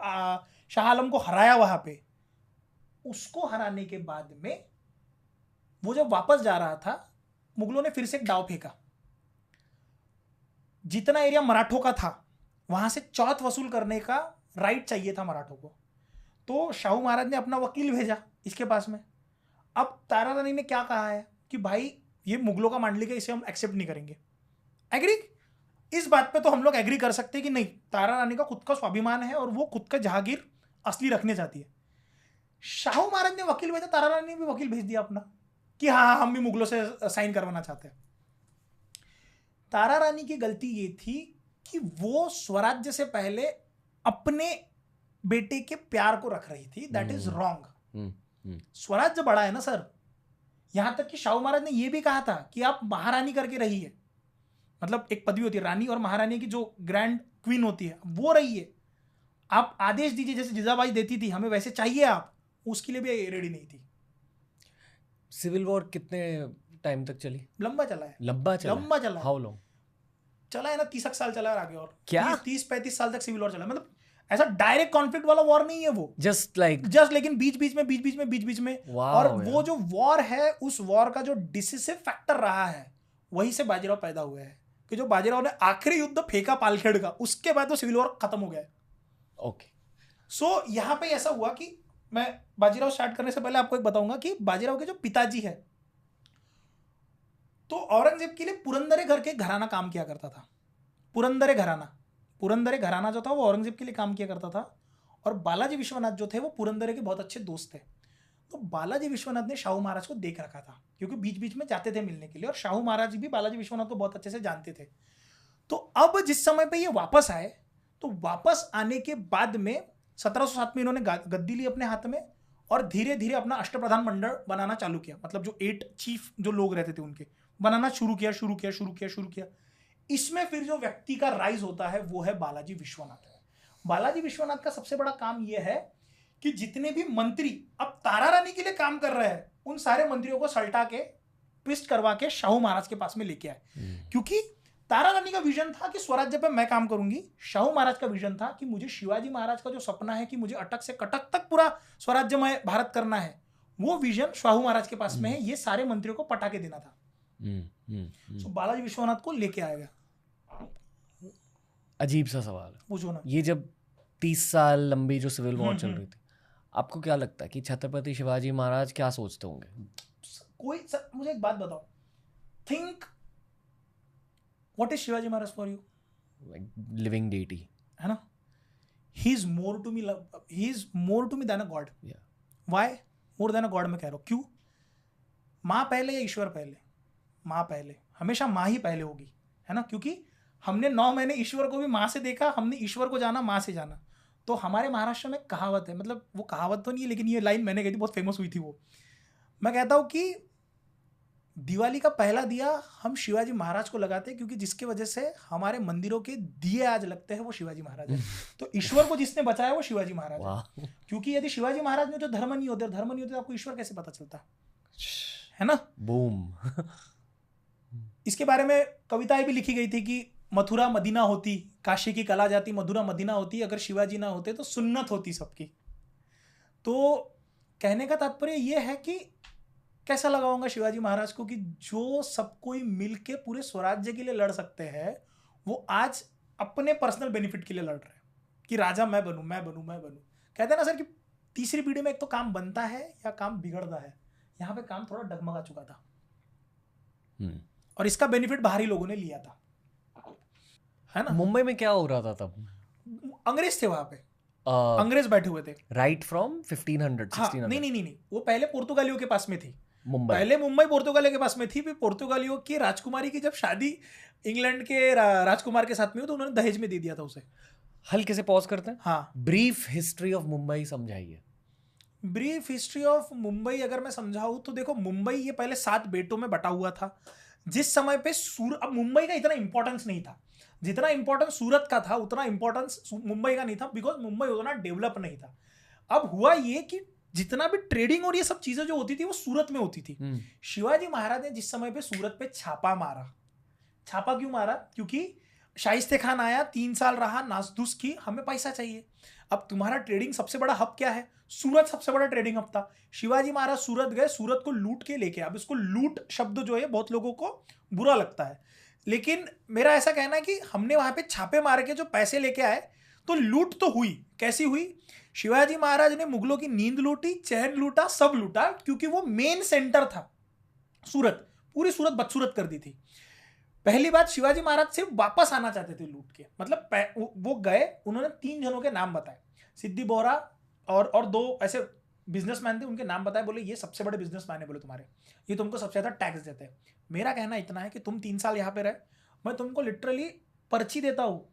शाह आलम को हराया वहां पे, उसको हराने के बाद में वो जब वापस जा रहा था, मुगलों ने फिर से एक दाव फेंका। जितना एरिया मराठों का था वहां से चौथ वसूल करने का राइट चाहिए था मराठों को। तो शाहू महाराज ने अपना वकील भेजा इसके पास में। अब तारा रानी ने क्या कहा है कि भाई ये मुगलों का मांडलिक है, इसे हम एक्सेप्ट नहीं करेंगे। एग्री? इस बात पे तो हम लोग एग्री कर सकते हैं कि नहीं, तारा रानी का खुद का स्वाभिमान है और वो खुद का जहागीर असली रखने चाहती है। शाहू महाराज ने वकील भेजा, तारा रानी ने भी वकील भेज दिया अपना कि हाँ हम भी मुगलों से साइन करवाना चाहते हैं। तारा रानी की गलती ये थी कि वो स्वराज्य से पहले अपने बेटे के प्यार को रख रही थी। That is wrong. स्वराज्य बड़ा है ना सर। यहां तक कि शाहू महाराज ने यह भी कहा था कि आप महारानी करके रहिए, मतलब एक पदवी होती है रानी, और महारानी की जो ग्रैंड क्वीन होती है वो रहिए। आप आदेश दीजिए जैसे जिजाबाई देती थी, हमें वैसे चाहिए आप, उसके लिए भी रेडी नहीं थी। सिविल वॉर कितने टाइम तक चली? लंबा चला है। लंबा चला। हाउ लॉन्ग चला है ना? 30 साल चला है आगे, और क्या 30-35 साल तक सिविल वॉर चला। मतलब ऐसा डायरेक्ट कॉन्फ्लिक्ट वाला वॉर नहीं है वो, जस्ट लेकिन बीच में और वो जो वॉर है, उस वॉर का जो डिसिसिव फैक्टर रहा है वही से बाजीराव पैदा हुए हैं। कि जो बाजीराव ने आखिरी युद्ध फेंका पालखेड़ का, उसके बाद तो सिविल वॉर खत्म हो गया है। ओके। सो यहाँ पे ऐसा हुआ कि मैं बाजीराव स्टार्ट करने से पहले आपको एक बताऊंगा कि बाजीराव के जो पिताजी है, तो औरंगजेब के लिए पुरंदरे घर के घराना काम किया करता था। पुरंदरे घराना जो था वो औरंगजेब के लिए काम किया करता था। और बालाजी विश्वनाथ जो थे वो पुरंदरे के बहुत अच्छे दोस्त थे। तो बालाजी विश्वनाथ ने शाहू महाराज को देख रखा था, क्योंकि बीच बीच में जाते थे मिलने के लिए, और शाहू महाराज भी बालाजी विश्वनाथ को बहुत अच्छे से जानते थे। तो अब जिस समय पे ये वापस आए, तो वापस आने के बाद में 1707 में इन्होंने गद्दी ली अपने हाथ में, और धीरे धीरे अपना अष्टप्रधान मंडल बनाना चालू किया। मतलब जो 8 चीफ जो लोग रहते थे उनके बनाना शुरू किया। इसमें फिर जो व्यक्ति का राइज होता है वो है बालाजी विश्वनाथ। बालाजी विश्वनाथ का सबसे बड़ा काम यह है कि जितने भी मंत्री अब तारा रानी के लिए काम कर रहे हैं, उन सारे मंत्रियों को सल्टा के ट्विस्ट करवा के शाहू महाराज के पास में लेके आए। क्योंकि तारा रानी का विजन था कि स्वराज्य पे मैं काम करूंगी, शाहू महाराज का विजन था कि मुझे शिवाजी महाराज का जो सपना है कि मुझे अटक से कटक तक पूरा स्वराज्यमय भारत करना है, वो विजन शाहू महाराज के पास में है। ये सारे मंत्रियों को पटा के देना था। तो बालाजी विश्वनाथ को लेके आया गया। अजीब सा सवाल है, पूछो ना। ये जब 30 साल लंबी जो सिविल वॉर चल रही थी, आपको क्या लगता है कि छत्रपति शिवाजी महाराज क्या सोचते होंगे? मुझे एक बात बताओ, think what is Shivaji Maharaj for you? Like living deity, है ना? He is more to me than a god. Why more than a god मैं कह रहा हूं? क्यों? माँ पहले या ईश्वर पहले? माँ पहले, हमेशा माँ ही पहले होगी, है ना? क्योंकि हमने 9 महीने ईश्वर को भी माँ से देखा, हमने ईश्वर को जाना माँ से जाना। तो हमारे महाराष्ट्र में कहावत है, मतलब वो कहावत तो नहीं है लेकिन ये लाइन मैंने कही थी, बहुत फेमस हुई थी वो। मैं कहता हूँ कि दिवाली का पहला दिया हम शिवाजी महाराज को लगाते हैं, क्योंकि जिसकी वजह से हमारे मंदिरों के दिए आज लगते हैं वो शिवाजी महाराज है। तो ईश्वर को जिसने बचाया वो शिवाजी महाराज है, क्योंकि यदि शिवाजी महाराज ने तो धर्म नहीं होते, धर्म नहीं होते तो आपको ईश्वर कैसे पता चलता है ना? बूम। इसके बारे में कविताएं भी लिखी गई थी कि मथुरा मदीना होती, काशी की कला जाती, मथुरा मदीना होती, अगर शिवाजी ना होते तो सुन्नत होती सबकी। तो कहने का तात्पर्य यह है कि कैसा लगाऊंगा शिवाजी महाराज को कि जो सब कोई मिलके पूरे स्वराज्य के लिए लड़ सकते हैं, वो आज अपने पर्सनल बेनिफिट के लिए लड़ रहे हैं कि राजा मैं बनूं, मैं बनूं, मैं बनूं। कहते हैं ना सर कि तीसरी पीढ़ी में एक तो काम बनता है या काम बिगड़ता है, यहाँ पे काम थोड़ा डगमगा चुका था और इसका बेनिफिट बाहरी लोगों ने लिया था, है ना? मुंबई में क्या हो रहा था तब? अंग्रेज थे वहां पे, अंग्रेज बैठे हुए थे राइट फ्रॉम 1500 हाँ, 1600। नहीं, वो पहले पुर्तगालियों के पास में थी। मुंबई, पहले मुंबई पुर्तगालियों के पास में थी, फिर पुर्तगालियों की राजकुमारी की जब शादी इंग्लैंड के राजकुमार के साथ में हुई तो उन्होंने दहेज में दे दिया था उसे। हल्के से पॉज करते हैं। हाँ, ब्रीफ हिस्ट्री ऑफ मुंबई समझाइए। ब्रीफ हिस्ट्री ऑफ मुंबई अगर मैं समझाऊं तो देखो, मुंबई ये पहले 7 बेटों में बटा हुआ था। जिस समय पे अब मुंबई का इतना इंपॉर्टेंस नहीं था, जितना इंपॉर्टेंस सूरत का था उतना इंपॉर्टेंस मुंबई का नहीं था, बिकॉज मुंबई उतना डेवलप नहीं था। अब हुआ ये कि जितना भी ट्रेडिंग और ये सब चीजें जो होती थी वो सूरत में होती थी। शिवाजी महाराज ने जिस समय पे सूरत पे छापा मारा, छापा क्यों मारा? क्योंकि शाइस्ते खान आया, 3 साल रहा, नासधूस की, हमें पैसा चाहिए। अब तुम्हारा ट्रेडिंग सबसे बड़ा हब क्या है? सूरत सबसे बड़ा ट्रेडिंग हब था। शिवाजी महाराज सूरत गए, सूरत को लूट के लेके। अब इसको लूट शब्द जो है बहुत लोगों को बुरा लगता है, लेकिन मेरा ऐसा कहना है कि हमने वहां पे छापे मार के जो पैसे लेके आए तो लूट तो हुई। कैसी हुई? शिवाजी महाराज ने मुगलों की नींद लूटी, चैन लूटा, सब लूटा, क्योंकि वो मेन सेंटर था सूरत। पूरी सूरत बदसूरत कर दी थी। पहली बात, शिवाजी महाराज सिर्फ वापस आना चाहते थे लूट के, मतलब वो गए, उन्होंने 3 जनों के नाम बताए, सिद्दी बोहरा और 2 ऐसे बिजनेसमैन थे, उनके नाम बताए, बोले ये सबसे बड़े बिजनेसमैन है, बोले तुम्हारे, ये तुमको सबसे ज्यादा टैक्स देते हैं। मेरा कहना इतना है कि तुम 3 साल यहाँ पे रहे, मैं तुमको लिटरली पर्ची देता हूँ,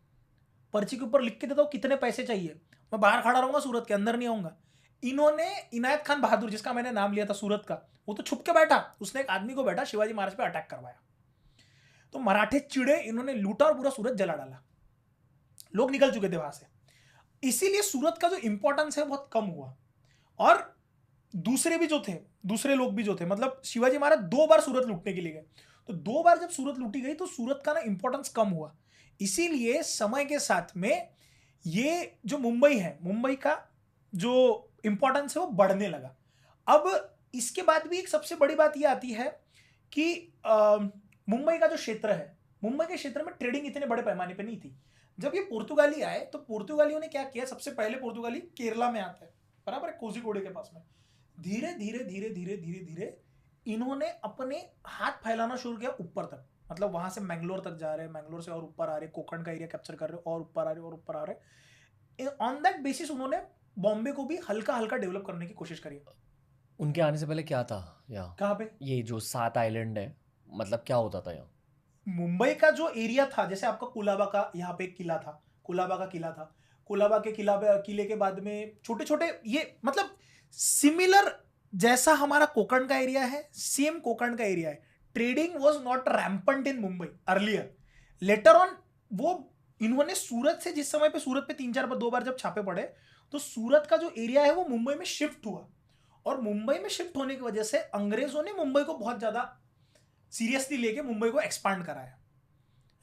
पर्ची के ऊपर लिख के देता हूँ कितने पैसे चाहिए, मैं बाहर खड़ा रहूंगा, सूरत के अंदर नहीं आऊंगा। इन्होंने इनायत खान बहादुर, जिसका मैंने नाम लिया था सूरत का, वो तो छुप के बैठा, उसने एक आदमी को बैठा शिवाजी महाराज पे अटैक करवाया, तो मराठे चिड़े, इन्होंने लूटा और पूरा सूरत जला डाला। लोग निकल चुके थे वहां से, इसीलिए सूरत का जो इंपॉर्टेंस है बहुत कम हुआ। और दूसरे भी जो थे, दूसरे लोग भी जो थे, मतलब शिवाजी महाराज 2 बार सूरत लूटने के लिए गए, तो 2 बार जब सूरत लूटी गई तो सूरत का ना इंपॉर्टेंस कम हुआ। इसीलिए समय के साथ में ये जो मुंबई है, मुंबई का जो इंपॉर्टेंस है वो बढ़ने लगा। अब इसके बाद भी एक सबसे बड़ी बात ये आती है कि मुंबई का जो क्षेत्र है, मुंबई के क्षेत्र में ट्रेडिंग इतने बड़े पैमाने पे नहीं थी। जब ये पुर्तगाली आए तो पुर्तगालियों ने क्या किया, सबसे पहले पुर्तगाली केरला में आते हैं, बराबर है, कोझिकोड के पास में। धीरे धीरे धीरे धीरे धीरे धीरे इन्होंने अपने हाथ फैलाना शुरू किया ऊपर तक, मतलब वहां से मैंगलोर तक जा रहे हैं, मैंगलोर से और ऊपर आ रहे, कोकण का एरिया कैप्चर कर रहे, और ऊपर आ रहे और ऊपर आ रहे। ऑन दैट बेसिस उन्होंने बॉम्बे को भी हल्का हल्का डेवलप करने की कोशिश करी। उनके आने से पहले क्या था यहाँ? कहाँ पे? ये जो 7 आइलैंड है, मतलब क्या होता था यहाँ? मुंबई का जो एरिया था, जैसे आपका कुलाबा का यहाँ पे एक किला था, कुलाबा का किला था, कुलाबा के किले के बाद में छोटे छोटे, ये मतलब सिमिलर जैसा हमारा कोकण का एरिया है, सेम कोकण का एरिया है। Trading was not rampant in Mumbai earlier. Later on वो इन्होंने सूरत से, जिस समय पे सूरत पे 2 बार जब छापे पड़े, तो सूरत का जो एरिया है वो मुंबई में शिफ्ट हुआ, और मुंबई में शिफ्ट होने की वजह से अंग्रेजों ने मुंबई को बहुत ज्यादा सीरियसली लेके मुंबई को एक्सपांड कराया,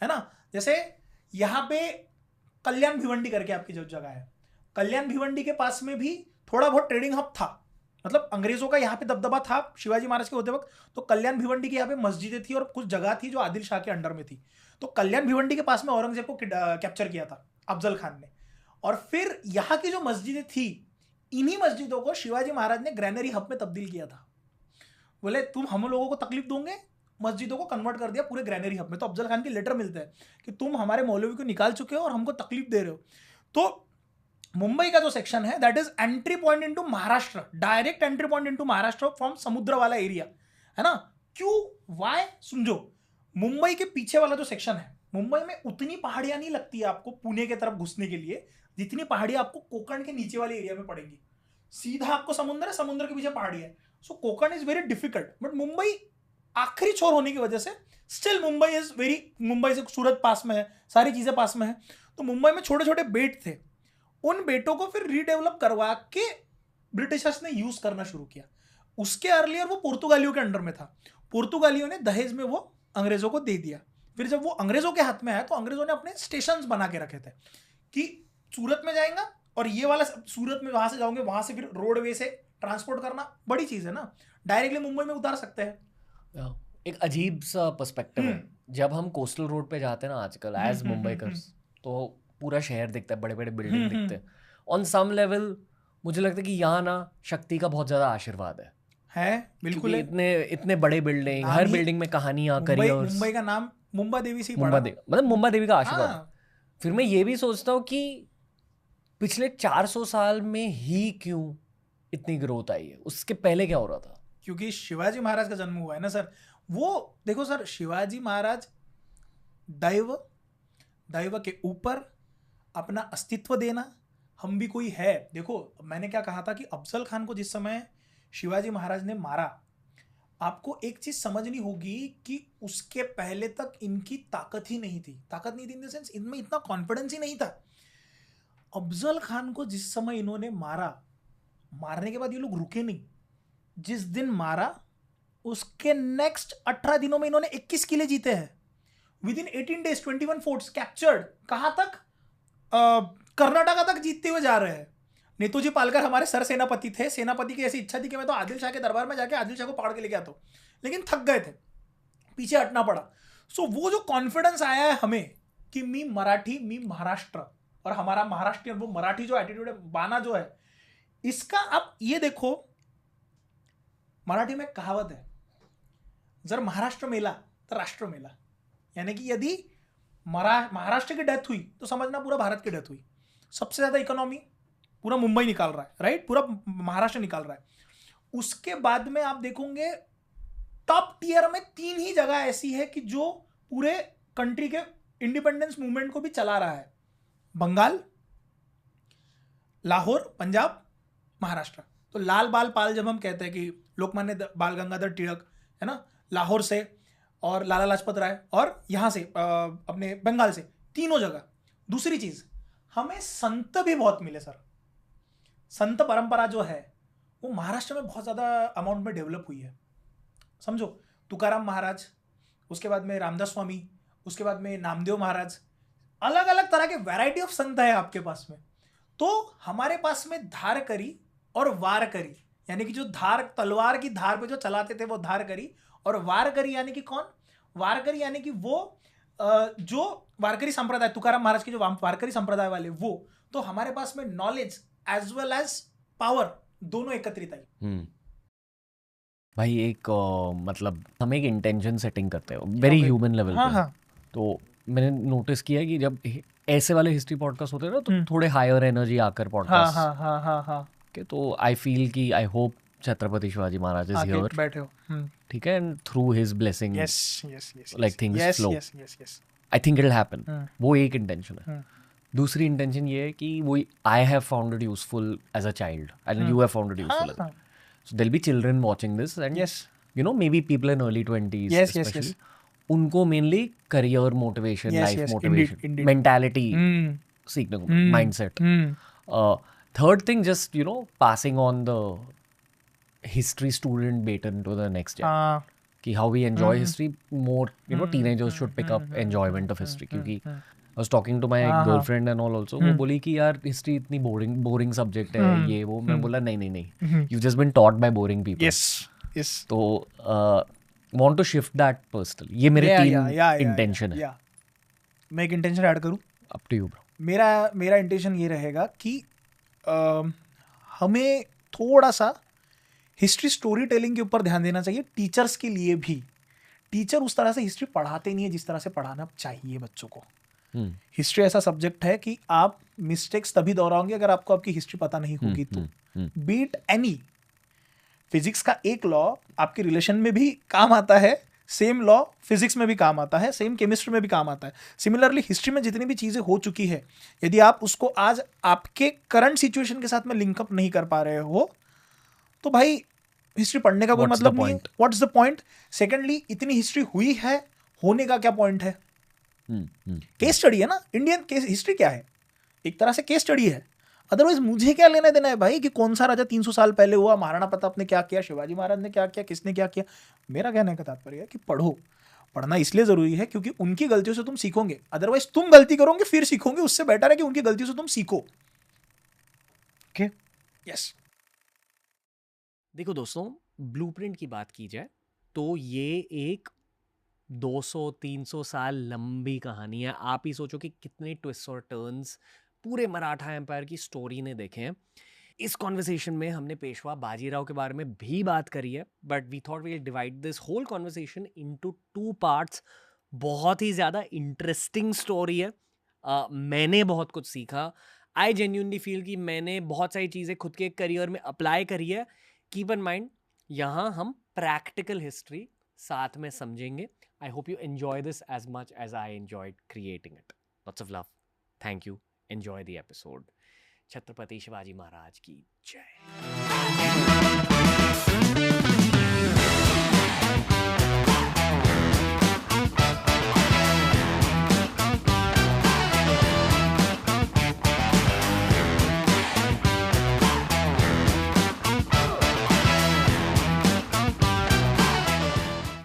है ना। जैसे यहाँ पे कल्याण भिवंडी करके आपकी जो जगह है, कल्याण भिवंडी के पास में भी थोड़ा बहुत ट्रेडिंग हब था, मतलब अंग्रेजों का यहाँ पे दबदबा था शिवाजी महाराज के होते वक्त। तो कल्याण भिवंडी की यहाँ पे मस्जिदें थी और कुछ जगह थी जो आदिल शाह के अंडर में थी। तो कल्याण भिवंडी के पास में औरंगजेब को कैप्चर किया था अफजल खान ने, और फिर यहाँ की जो मस्जिदें थी, इन्हीं मस्जिदों को शिवाजी महाराज ने ग्रैनरी हब में तब्दील किया था। बोले तुम हम लोगों को तकलीफ दोगे, मस्जिदों को कन्वर्ट कर दिया पूरे ग्रैनरी हब में। तो अफजल खान के लेटर मिलते हैं कि तुम हमारे मौलवी को निकाल चुके हो और हमको तकलीफ दे रहे हो। तो मुंबई का जो सेक्शन है that is entry point into Maharashtra, direct entry point into Maharashtra from समुद्र वाला एरिया, है ना। क्यों, वाई, समझो। मुंबई के पीछे वाला जो सेक्शन है, मुंबई में उतनी पहाड़ियां नहीं लगती है आपको पुणे की तरफ घुसने के लिए जितनी पहाड़ी आपको कोकण के नीचे वाले एरिया में पड़ेंगी, सीधा आपको समुद्र है, समुद्र के पीछे पहाड़ी है। So Konkan is very difficult, but Mumbai आखिरी छोर होने की वजह से स्टिल मुंबई से सूरत पास में है, सारी चीजें पास में है। तो मुंबई में छोटे छोटे बेट थे, उन बेटों को फिर रीडेवलप करवा के ब्रिटिशर्स ने यूज करना शुरू किया। उसके अर्लियर वो पुर्तगालियों के अंडर में था, पुर्तगालियों ने दहेज में वो अंग्रेजों को दे दिया। फिर जब वो अंग्रेजों के हाथ में आया तो अंग्रेजों ने अपने स्टेशंस बना के रखे थे कि सूरत में जाएगा और ये वाला सूरत में वहां से जाओगे, वहां से फिर रोडवे से ट्रांसपोर्ट करना बड़ी चीज है ना, डायरेक्टली मुंबई में उतार सकते हैं। एक अजीब सा पर्सपेक्टिव है जब हम कोस्टल रोड पे जाते हैं ना आजकल एज मुंबईकर्स, तो पूरा शहर दिखता है, बड़े बड़े बिल्डिंग दिखते हैं। ऑन सम लेवल मुझे लगता है कि यहाँ ना शक्ति का बहुत ज्यादा आशीर्वाद है बिल्कुल। इतने बड़े बिल्डिंग, हर बिल्डिंग में कहानियां, करियर्स। मुंबई का नाम मुंबा देवी से मतलब मुंबा देवी का आशीर्वाद। फिर मैं ये भी सोचता हूँ कि पिछले 400 साल में ही क्यों इतनी ग्रोथ आई है, उसके पहले क्या हो रहा था? क्योंकि शिवाजी महाराज का जन्म हुआ है ना सर। वो देखो सर, शिवाजी महाराज दैव के ऊपर अपना अस्तित्व देना, हम भी कोई है। देखो मैंने क्या कहा था कि अफजल खान को जिस समय शिवाजी महाराज ने मारा, आपको एक चीज समझनी होगी कि उसके पहले तक इनकी ताकत नहीं थी इन द सेंस इनमें इतना कॉन्फिडेंस ही नहीं था। अफजल खान को जिस समय इन्होंने मारने के बाद ये लोग रुके नहीं। जिस दिन मारा उसके नेक्स्ट 18 दिनों में इन्होंने 21 किले जीते हैं। With in 18 days 21 forts captured. कहां तक? कर्नाटका तक जीतते हुए जा रहे हैं। नेतूजी पालकर हमारे सर सेनापति थे, सेनापति की ऐसी इच्छा थी कि मैं तो आदिल शाह के दरबार में जाके आदिल शाह को पकड़ के लेके आता हूं, लेकिन थक गए थे, पीछे हटना पड़ा। सो वो जो कॉन्फिडेंस आया है हमें कि मी मराठी, मी महाराष्ट्र, और हमारा महाराष्ट्रियन वो मराठी जो एटीट्यूड है, बाना जो है, इसका आप ये देखो, मराठी में कहावत है, जर महाराष्ट्र मेला तो राष्ट्र मेला। यानी कि यदि महाराष्ट्र की डेथ हुई तो समझना पूरा भारत की डेथ हुई। सबसे ज्यादा इकोनॉमी पूरा मुंबई निकाल रहा है, राइट, पूरा महाराष्ट्र निकाल रहा है। उसके बाद में आप देखोगे टॉप टियर में 3 ही जगह ऐसी है कि जो पूरे कंट्री के इंडिपेंडेंस मूवमेंट को भी चला रहा है। बंगाल, लाहौर, पंजाब, महाराष्ट्र। तो लाल बाल पाल जब हम कहते हैं कि लोकमान्य बाल गंगाधर तिलक है ना, लाहौर से, और लाला लाजपत राय, और यहाँ से अपने बंगाल से, तीनों जगह। दूसरी चीज, हमें संत भी बहुत मिले सर। संत परंपरा जो है वो महाराष्ट्र में बहुत ज़्यादा अमाउंट में डेवलप हुई है। समझो, तुकाराम महाराज, उसके बाद में रामदास स्वामी, उसके बाद में नामदेव महाराज, अलग अलग तरह के वैरायटी ऑफ संत है आपके पास में। तो हमारे पास में धार करी और वार करी, यानी कि जो धार, तलवार की धार पे जो चलाते थे वो धार करी, और वार करी यानी कि कौन? वार करी यानी कि वो जो वारकरी संप्रदाय, तुकाराम महाराज के जो वारकरी संप्रदाय वाले, वो। तो हमारे पास में knowledge as well as power दोनों एकत्रित आई। भाई एक मतलब हम एक इंटेंशन सेटिंग करते हैं वेरी ह्यूमन लेवल पे। तो मैंने नोटिस किया कि जब ऐसे वाले हिस्ट्री पॉडकास्ट होते हैं ना, तो थोड़े हायर एनर्जी आकर पॉडकास्ट के, तो आई फील कि I hope Chhatrapati Shivaji Maharaj is here, बैठे हो, ठीक है, and through his blessing like things flow. I think it will happen. वो एक इंटेंशन है। दूसरी इंटेंशन ये है कि वो I have found it useful as a child and you have found it useful. So there will be children watching this and you know may be people in early 20s specially, उनको mainly career motivation, life motivation, mentality सीखने को, mindset. Third thing, just you know passing on the history student baton to the next gen, कि how we enjoy history more, you know, teenagers should pick up enjoyment of history। क्योंकि I was talking to my girlfriend and all also, वो बोली कि यार history इतनी boring subject है, ये वो। मैं बोला नहीं, you've just been taught by boring people। yes तो want to shift that personally। ये मेरे 3 intention है। मैं एक intention ऐड करूँ? up to you bro। मेरा intention ये रहेगा कि हमें थोड़ा सा हिस्ट्री स्टोरी टेलिंग के ऊपर ध्यान देना चाहिए, टीचर्स के लिए भी। टीचर उस तरह से हिस्ट्री पढ़ाते नहीं है जिस तरह से पढ़ाना चाहिए बच्चों को। हिस्ट्री ऐसा सब्जेक्ट है कि आप मिस्टेक्स तभी दोहराओगे अगर आपको आपकी हिस्ट्री पता नहीं होगी तो। बीट एनी, फिजिक्स का एक लॉ आपके रिलेशन में भी काम आता है, सेम लॉ फिजिक्स में भी काम आता है, सेम केमिस्ट्री में भी काम आता है। सिमिलरली हिस्ट्री में जितनी भी चीज़ें हो चुकी है, यदि आप उसको आज आपके करंट सिचुएशन के साथ में लिंकअप नहीं कर पा रहे हो तो भाई हिस्ट्री पढ़ने का कोई मतलब नहीं है। What's the point? सेकेंडली, इतनी हिस्ट्री हुई है, होने का क्या पॉइंट है? केस स्टडी है ना, इंडियन केस हिस्ट्री क्या है? एक तरह से केस स्टडी है। अदरवाइज मुझे क्या लेना देना है भाई कि कौन सा राजा 300 साल पहले हुआ, महाराणा प्रताप ने क्या किया, शिवाजी महाराज ने क्या किया, किसने क्या किया। मेरा कहने का तात्पर्य है कि पढ़ो। पढ़ना इसलिए जरूरी है क्योंकि उनकी गलतियों से तुम सीखोगे, अदरवाइज तुम गलती करोगे फिर सीखोगे। उससे बेटर है कि उनकी गलतियों से तुम सीखो। Okay, yes. देखो दोस्तों, ब्लूप्रिंट की बात की जाए तो ये एक 200-300 साल लंबी कहानी है। आप ही सोचो कि कितने ट्विस्ट और टर्न्स पूरे मराठा एम्पायर की स्टोरी ने देखे हैं। इस कॉन्वर्सेशन में हमने पेशवा बाजीराव के बारे में भी बात करी है, but we thought we divide this whole conversation into 2 parts. बहुत ही ज़्यादा इंटरेस्टिंग स्टोरी है। मैंने बहुत कुछ सीखा। आई जेन्यूनली फील कि मैंने बहुत सारी चीज़ें खुद के करियर में अप्लाई करी है। कीप इन माइंड, यहाँ हम प्रैक्टिकल हिस्ट्री साथ में समझेंगे। I hope you enjoy this as much as I enjoyed creating it. Lots of love. Thank you. Enjoy the episode. Chhatrapati Shivaji Maharaj की जय।